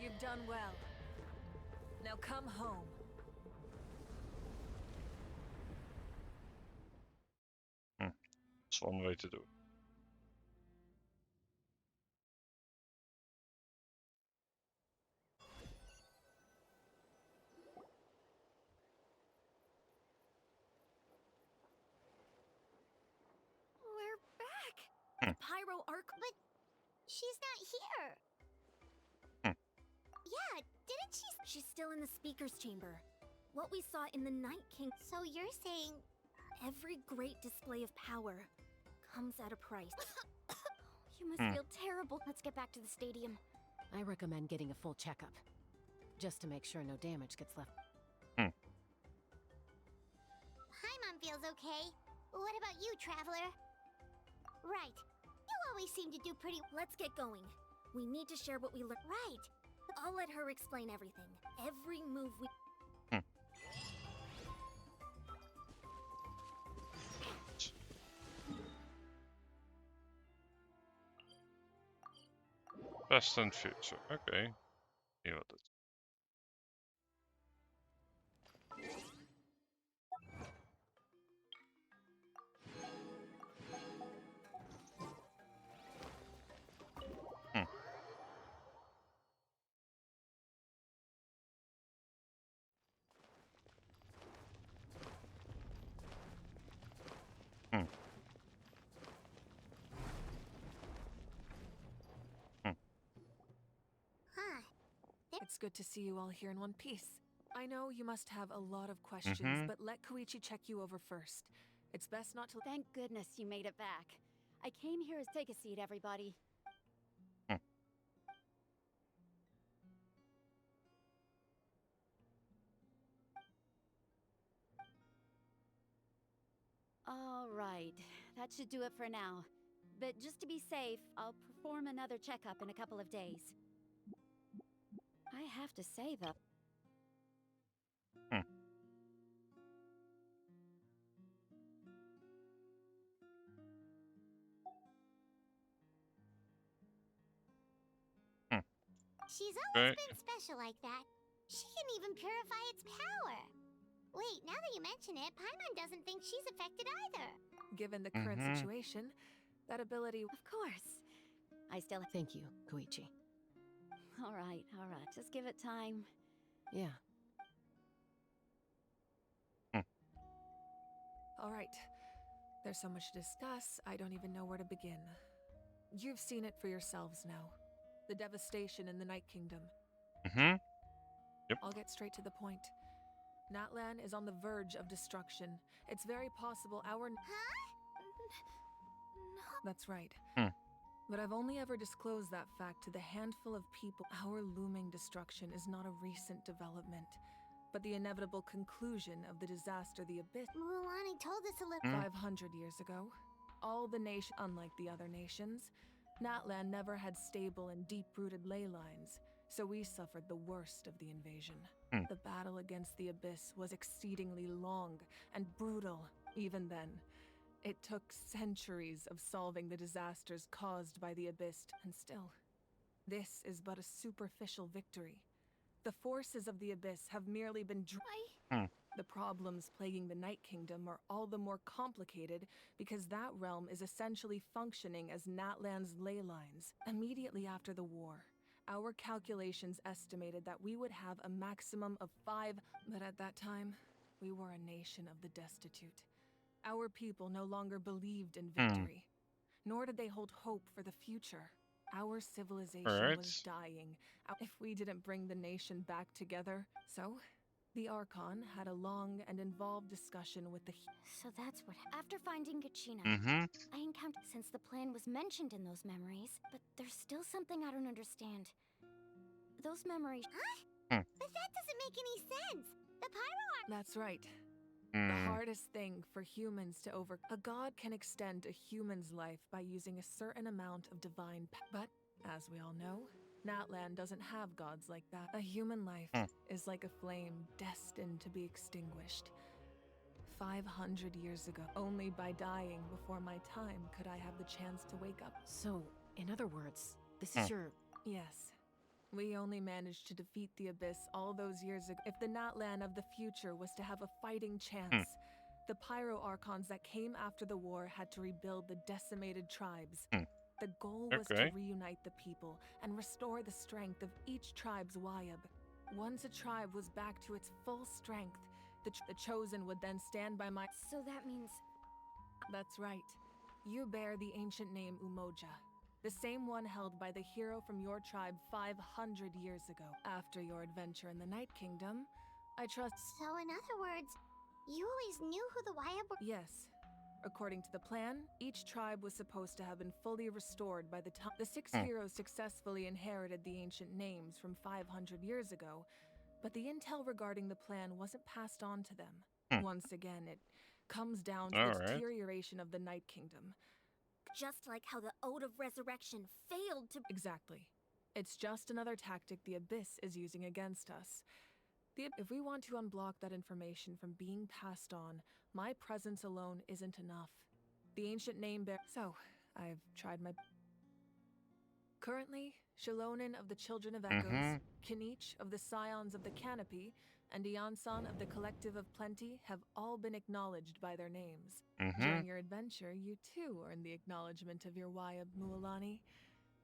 You've done well. Now come home. That's one way to do it. We're back. Pyro Arc. But she's not here. Yeah, didn't she? She's still in the speaker's chamber. What we saw in the Night King. So you're saying every great display of power comes at a price. You must feel terrible. Let's get back to the stadium. I recommend getting a full checkup, just to make sure no damage gets left. Paimon feels okay. What about you, Traveler? Right. You always seem to do pretty... Let's get going. We need to share what we learned. Right. I'll let her explain everything. Every move we... Past and future. Okay. See what it is. It's good to see you all here in one piece. I know you must have a lot of questions, but let Koichi check you over first. It's best not to... Thank goodness you made it back. I came here as... Take a seat, everybody. All right, that should do it for now. But just to be safe, I'll perform another checkup in a couple of days. I have to say, though... She's always been special like that. She can even purify its power. Wait, now that you mention it, Paimon doesn't think she's affected either. Given the current situation, that ability... Of course. I still... Thank you, Koichi. All right. Just give it time. Yeah. All right. There's so much to discuss, I don't even know where to begin. You've seen it for yourselves now. The devastation in the Night Kingdom. Yep. I'll get straight to the point. Natlan is on the verge of destruction. It's very possible our... Huh? That's right. But I've only ever disclosed that fact to the handful of people. Our looming destruction is not a recent development, but the inevitable conclusion of the disaster the Abyss... Mualani told us a little... 500 years ago. All the nation, unlike the other nations, Natlan never had stable and deep-rooted ley lines, so we suffered the worst of the invasion. The battle against the Abyss was exceedingly long and brutal, even then. It took centuries of solving the disasters caused by the Abyss, and still, this is but a superficial victory. The forces of the Abyss have merely been The problems plaguing the Night Kingdom are all the more complicated because that realm is essentially functioning as Natlan's ley lines. Immediately after the war, our calculations estimated that we would have a maximum of 5, but at that time, we were a nation of the destitute. Our people no longer believed in victory, nor did they hold hope for the future. Our civilization was dying if we didn't bring the nation back together. So, the Archon had a long and involved discussion with the... So that's what... After finding Kachina, I encountered... Since the plan was mentioned in those memories, but there's still something I don't understand. Those memories... Huh? But that doesn't make any sense! The Pyro... That's right. The hardest thing for humans to A god can extend a human's life by using a certain amount of divine But, as we all know, Natlan doesn't have gods like that. A human life is like a flame destined to be extinguished. 500 years ago, only by dying before my time could I have the chance to wake up. So, in other words, this is your... Yes. We only managed to defeat the Abyss all those years ago. If the Natlan of the future was to have a fighting chance, the Pyro Archons that came after the war had to rebuild the decimated tribes. The goal was to reunite the people and restore the strength of each tribe's Wayab. Once a tribe was back to its full strength, the Chosen would then stand by my... So that means... That's right. You bear the ancient name Umoja, the same one held by the hero from your tribe 500 years ago. After your adventure in the Night Kingdom, I trust... So in other words, you always knew who the Wayab were... Yes. According to the plan, each tribe was supposed to have been fully restored by the time the 6 heroes successfully inherited the ancient names from 500 years ago, but the intel regarding the plan wasn't passed on to them. Once again, it comes down to the deterioration of the Night Kingdom. Just like how the Ode of Resurrection failed to... Exactly. It's just another tactic the Abyss is using against us. If we want to unblock that information from being passed on, my presence alone isn't enough. The ancient name bear... So, I've tried my... Currently, Shilonin of the Children of Echoes, Kinich of the Scions of the Canopy, and Iansan of the Collective of Plenty have all been acknowledged by their names. During your adventure, you too earned the acknowledgement of your Wayab Mualani.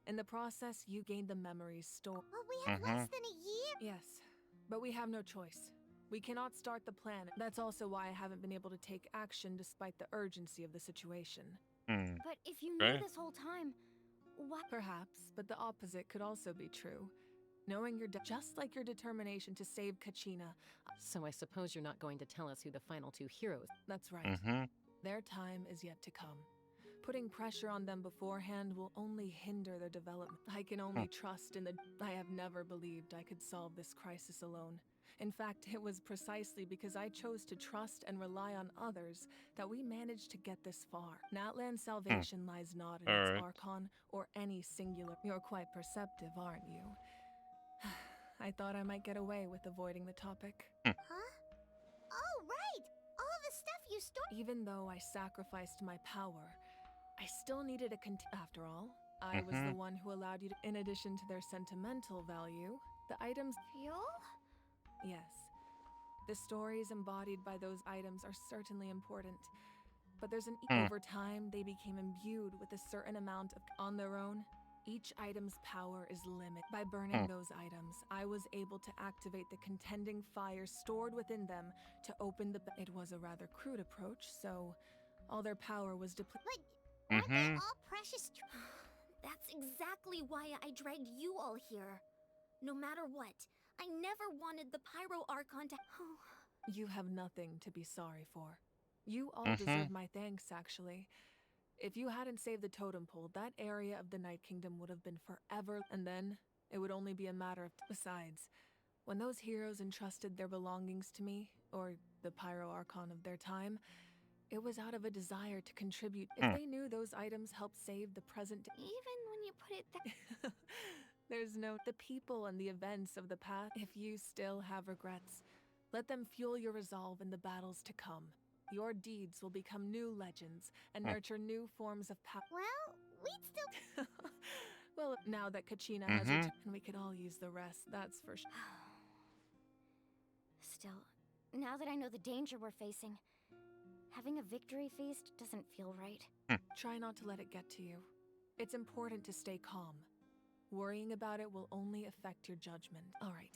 In the process, you gained the memories stored. Well, we have less than a year. Yes, but we have no choice. We cannot start the plan. That's also why I haven't been able to take action despite the urgency of the situation. But if you knew this whole time, what? Perhaps, but the opposite could also be true. Knowing just like your determination to save Kachina. So I suppose you're not going to tell us who the final two heroes... That's right. Their time is yet to come. Putting pressure on them beforehand will only hinder their development. I can only trust in the... I have never believed I could solve this crisis alone. In fact, it was precisely because I chose to trust and rely on others that we managed to get this far. Natlan's salvation lies not in its Archon or any singular... You're quite perceptive, aren't you? I thought I might get away with avoiding the topic. Huh? Oh, right! All the stuff you stored. Even though I sacrificed my power, I still needed a After all, I was the one who allowed you to, in addition to their sentimental value, the items... Fuel? Yes. The stories embodied by those items are certainly important, but there's an... Over time, they became imbued with a certain amount of... On their own, each item's power is limited. By burning those items, I was able to activate the contending fire stored within them to open the... It was a rather crude approach, so all their power was depleted. But aren't they all precious... That's exactly why I dragged you all here. No matter what, I never wanted the Pyro Archon to... You have nothing to be sorry for. You all deserve my thanks, actually. If you hadn't saved the totem pole, that area of the Night Kingdom would have been forever, and then it would only be a matter of... Besides, when those heroes entrusted their belongings to me, or the Pyro Archon of their time, it was out of a desire to contribute. If they knew those items helped save the present... Even when you put it that... There's no... The people and the events of the past, if you still have regrets, let them fuel your resolve in the battles to come. Your deeds will become new legends and nurture new forms of power. Well, we'd still... Well, now that Kachina has returned, we could all use the rest, that's for sure. Still, now that I know the danger we're facing, having a victory feast doesn't feel right. Try not to let it get to you. It's important to stay calm. Worrying about it will only affect your judgment. All right.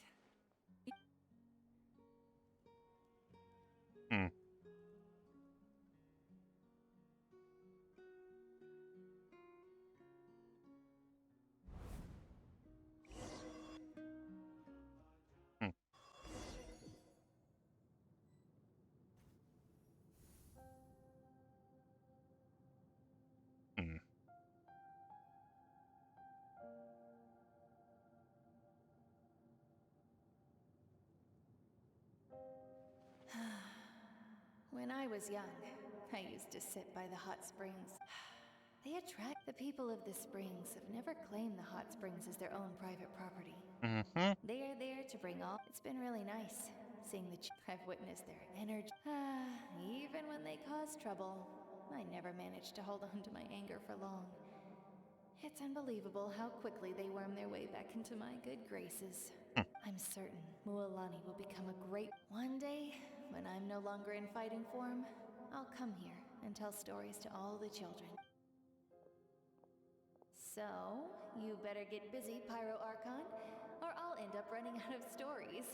When I was young, I used to sit by the hot springs. They attract the people of the springs have never claimed the hot springs as their own private property. They are there to bring all... It's been really nice seeing the... I've witnessed their energy. Even when they cause trouble, I never managed to hold on to my anger for long. It's unbelievable how quickly they worm their way back into my good graces. I'm certain Mualani will become a great... One day, when I'm no longer in fighting form, I'll come here and tell stories to all the children. So, you better get busy, Pyro Archon, or I'll end up running out of stories.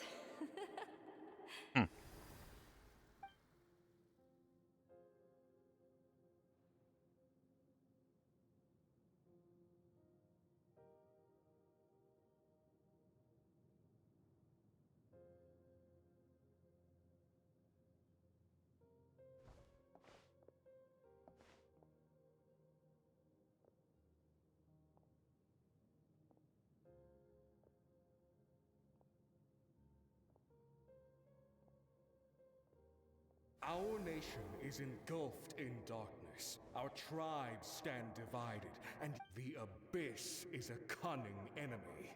Our nation is engulfed in darkness. Our tribes stand divided, and the Abyss is a cunning enemy.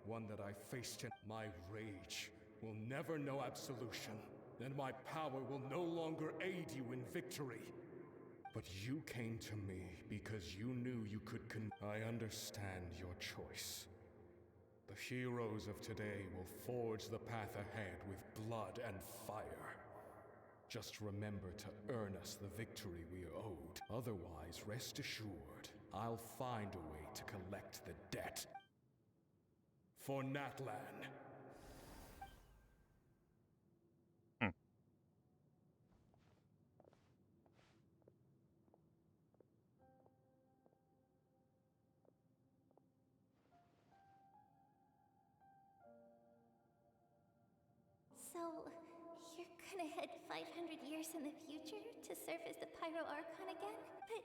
One that I faced in my rage will never know absolution, and my power will no longer aid you in victory. But you came to me because you knew you could I understand your choice. The heroes of today will forge the path ahead with blood and fire. Just remember to earn us the victory we are owed. Otherwise, rest assured, I'll find a way to collect the debt. For Natlan. So, you're gonna head 500 years in the future to serve as the Pyro Archon again? But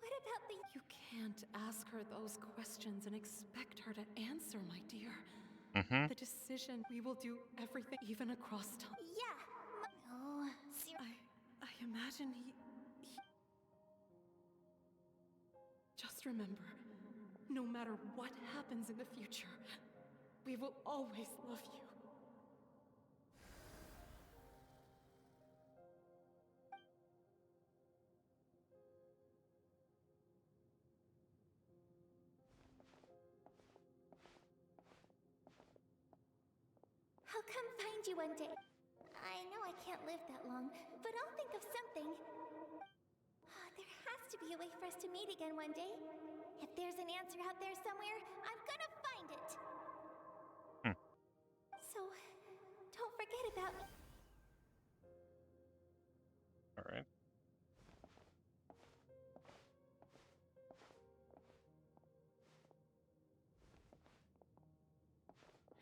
what about the... You can't ask her those questions and expect her to answer, my dear. The decision, we will do everything, even across time. Yeah. Oh, I imagine he... Just remember, no matter what happens in the future, we will always love you. I'll come find you one day. I know I can't live that long, but I'll think of something. Oh, there has to be a way for us to meet again one day. If there's an answer out there somewhere, I'm gonna find it. So, don't forget about me. Alright.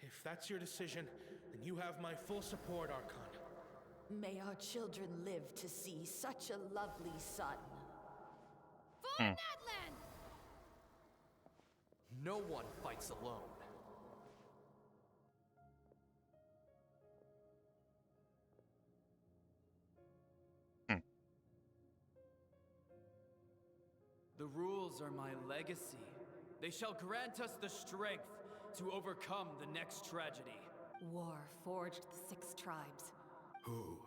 If that's your decision, then you have my full support, Archon. May our children live to see such a lovely son. For Natlan! No one fights alone. The rules are my legacy. They shall grant us the strength to overcome the next tragedy. War forged the 6 tribes. Who?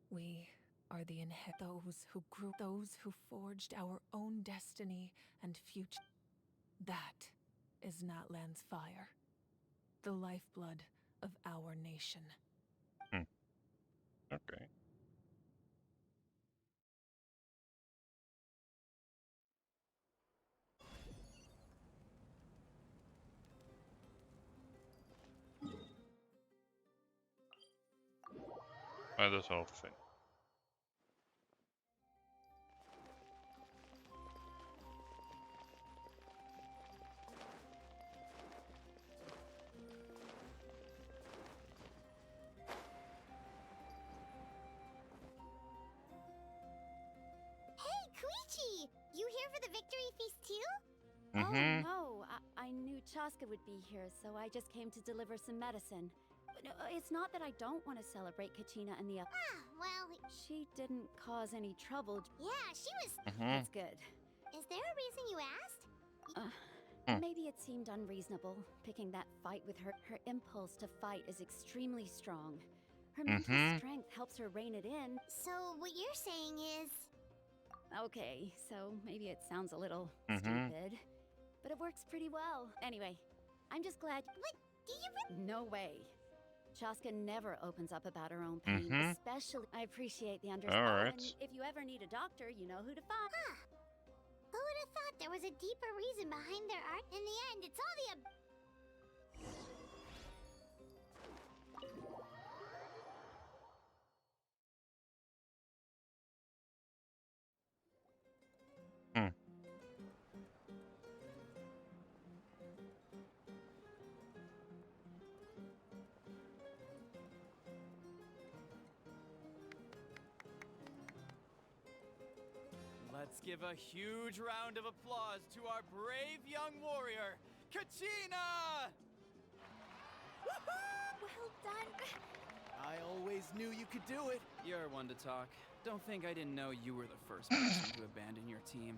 We are the those who forged our own destiny and future. That is Natlan's fire, the lifeblood of our nation. Okay. This whole thing. Hey, Koichi! You here for the victory feast too? Oh no, I knew Chaska would be here, so I just came to deliver some medicine. No, it's not that I don't want to celebrate Kachina and the well... She didn't cause any trouble. Yeah, she was... That's good. Is there a reason you asked? Maybe it seemed unreasonable, picking that fight with her. Her impulse to fight is extremely strong. Her mental strength helps her rein it in. So what you're saying is... Okay, so maybe it sounds a little stupid, but it works pretty well. Anyway, I'm just glad... What? Do you No way. Chaska never opens up about her own pain, especially... I appreciate the understanding. Alright. And if you ever need a doctor, you know who to find. Who would have thought there was a deeper reason behind their art? In the end, it's all the... Let's give a huge round of applause to our brave young warrior, Kachina! Woohoo! Well done. I always knew you could do it. You're one to talk. Don't think I didn't know you were the first person to abandon your team.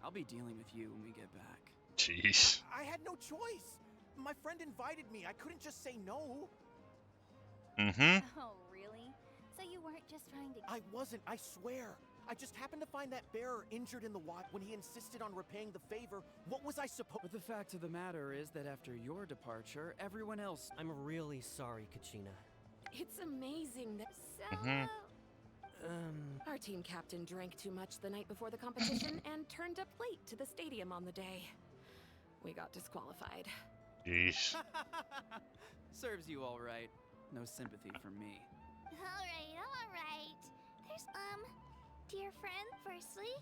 I'll be dealing with you when we get back. Jeez. I had no choice. My friend invited me. I couldn't just say no. Mm-hmm. Oh, really? So you weren't just trying to... I wasn't, I swear. I just happened to find that bearer injured in the wild. When he insisted on repaying the favor, what was I supposed... But the fact of the matter is that after your departure, everyone else... I'm really sorry, Kachina. It's amazing that our team captain drank too much the night before the competition and turned up late to the stadium on the day. We got disqualified. Jeez. Serves you all right. No sympathy from me. Alright. There's, dear friend, firstly,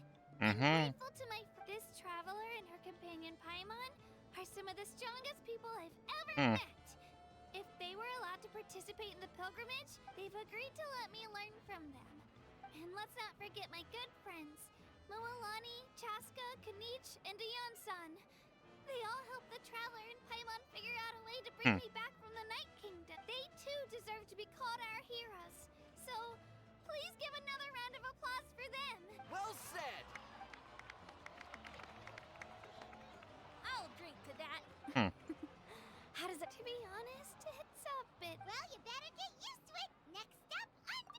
Mm-hmm. I'm grateful to this traveler and her companion Paimon are some of the strongest people I've ever met. If they were allowed to participate in the pilgrimage, they've agreed to let me learn from them. And let's not forget my good friends, Moalani, Chaska, Kanich, and Dion-san. They all helped the traveler and Paimon figure out a way to bring me back from the Night Kingdom. They too deserve to be called our heroes. So, please give another round of applause for them. Well said! I'll drink to that. How does it... To be honest, it's a bit... Well, you better get used to it. Next up,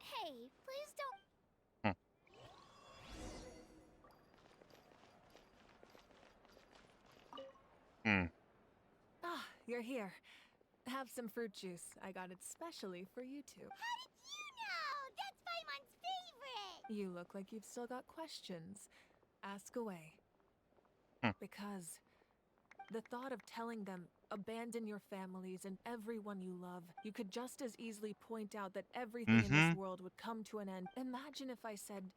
Hey, please don't... Ah, you're here. Have some fruit juice. I got it specially for you two. How did you know? That's Paimon's favorite! You look like you've still got questions. Ask away. Because the thought of telling them, abandon your families and everyone you love, you could just as easily point out that everything in this world would come to an end. Imagine if I said,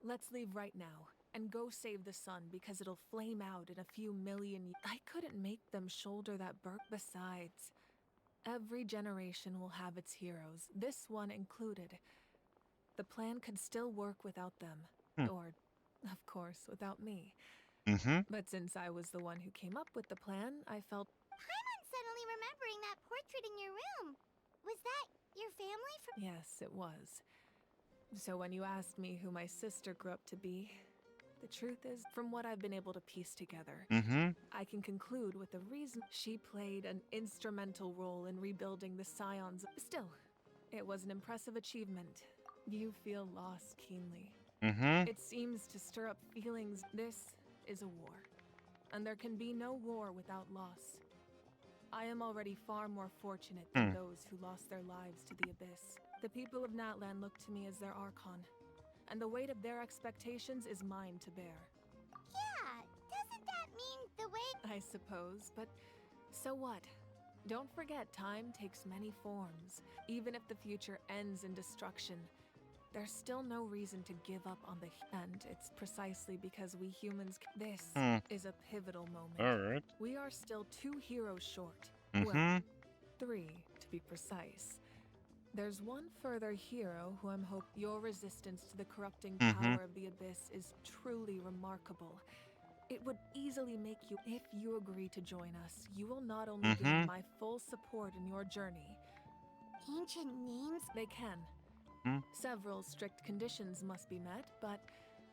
let's leave right now and go save the sun because it'll flame out in a few million years. I couldn't make them shoulder that burden. Besides, every generation will have its heroes, this one included. The plan could still work without them. Or, of course, without me. But since I was the one who came up with the plan, I felt... Paimon's suddenly remembering that portrait in your room. Was that your family from... Yes, it was. So when you asked me who my sister grew up to be, the truth is, from what I've been able to piece together, I can conclude with the reason she played an instrumental role in rebuilding the Scions. Still, it was an impressive achievement. You feel loss keenly. It seems to stir up feelings. This is a war, and there can be no war without loss. I am already far more fortunate than those who lost their lives to the Abyss. The people of Natlan look to me as their Archon, and the weight of their expectations is mine to bear. Yeah, doesn't that mean the way... I suppose, but so what? Don't forget, time takes many forms. Even if the future ends in destruction, there's still no reason to give up on the... And it's precisely because we humans... This is a pivotal moment. Alright. We are still 2 heroes short. Well, 3, to be precise. There's one further hero who I'm hoping... Your resistance to the corrupting power of the Abyss is truly remarkable. It would easily make you... If you agree to join us, you will not only gain my full support in your journey... Ancient names? They can. Several strict conditions must be met, but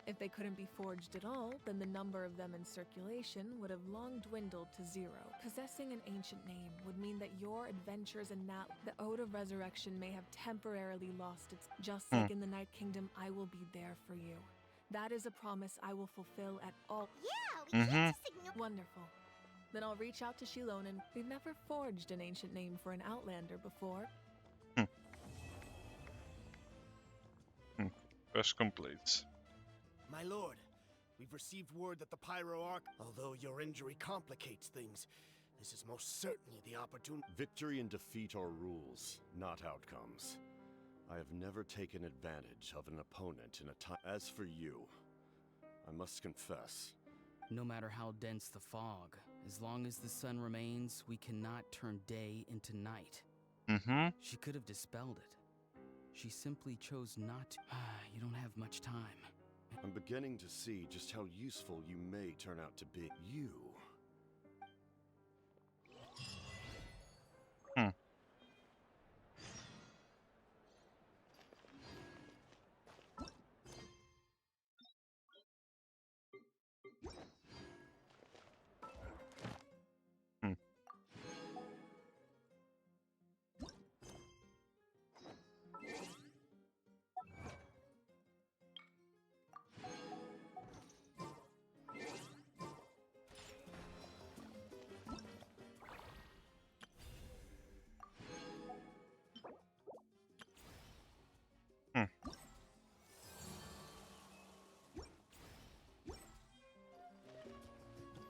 if they couldn't be forged at all, then the number of them in circulation would have long dwindled to 0. Possessing an ancient name would mean that your adventures in the Ode of Resurrection may have temporarily lost its... Just like in the Night Kingdom, I will be there for you. That is a promise I will fulfill at all... Yeah, we can't just ignore... Wonderful. Then I'll reach out to Shilonen. We've never forged an ancient name for an Outlander before. Quest complete. My lord, we've received word that the Pyro Arc... Although your injury complicates things, this is most certainly the opportunity... Victory and defeat are rules, not outcomes. I have never taken advantage of an opponent in a time... As for you, I must confess... No matter how dense the fog, as long as the sun remains, we cannot turn day into night. She could have dispelled it. She simply chose not to. You don't have much time. I'm beginning to see just how useful you may turn out to be. You...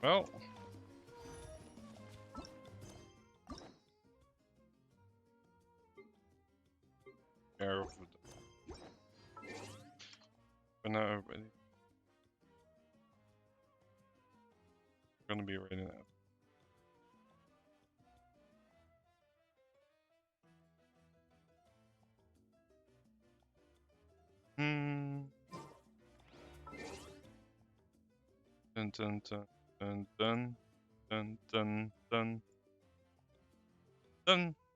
Well. Care of it. We're now ready. Gonna be ready now. Dun dun dun dun dun dun dun dun dun.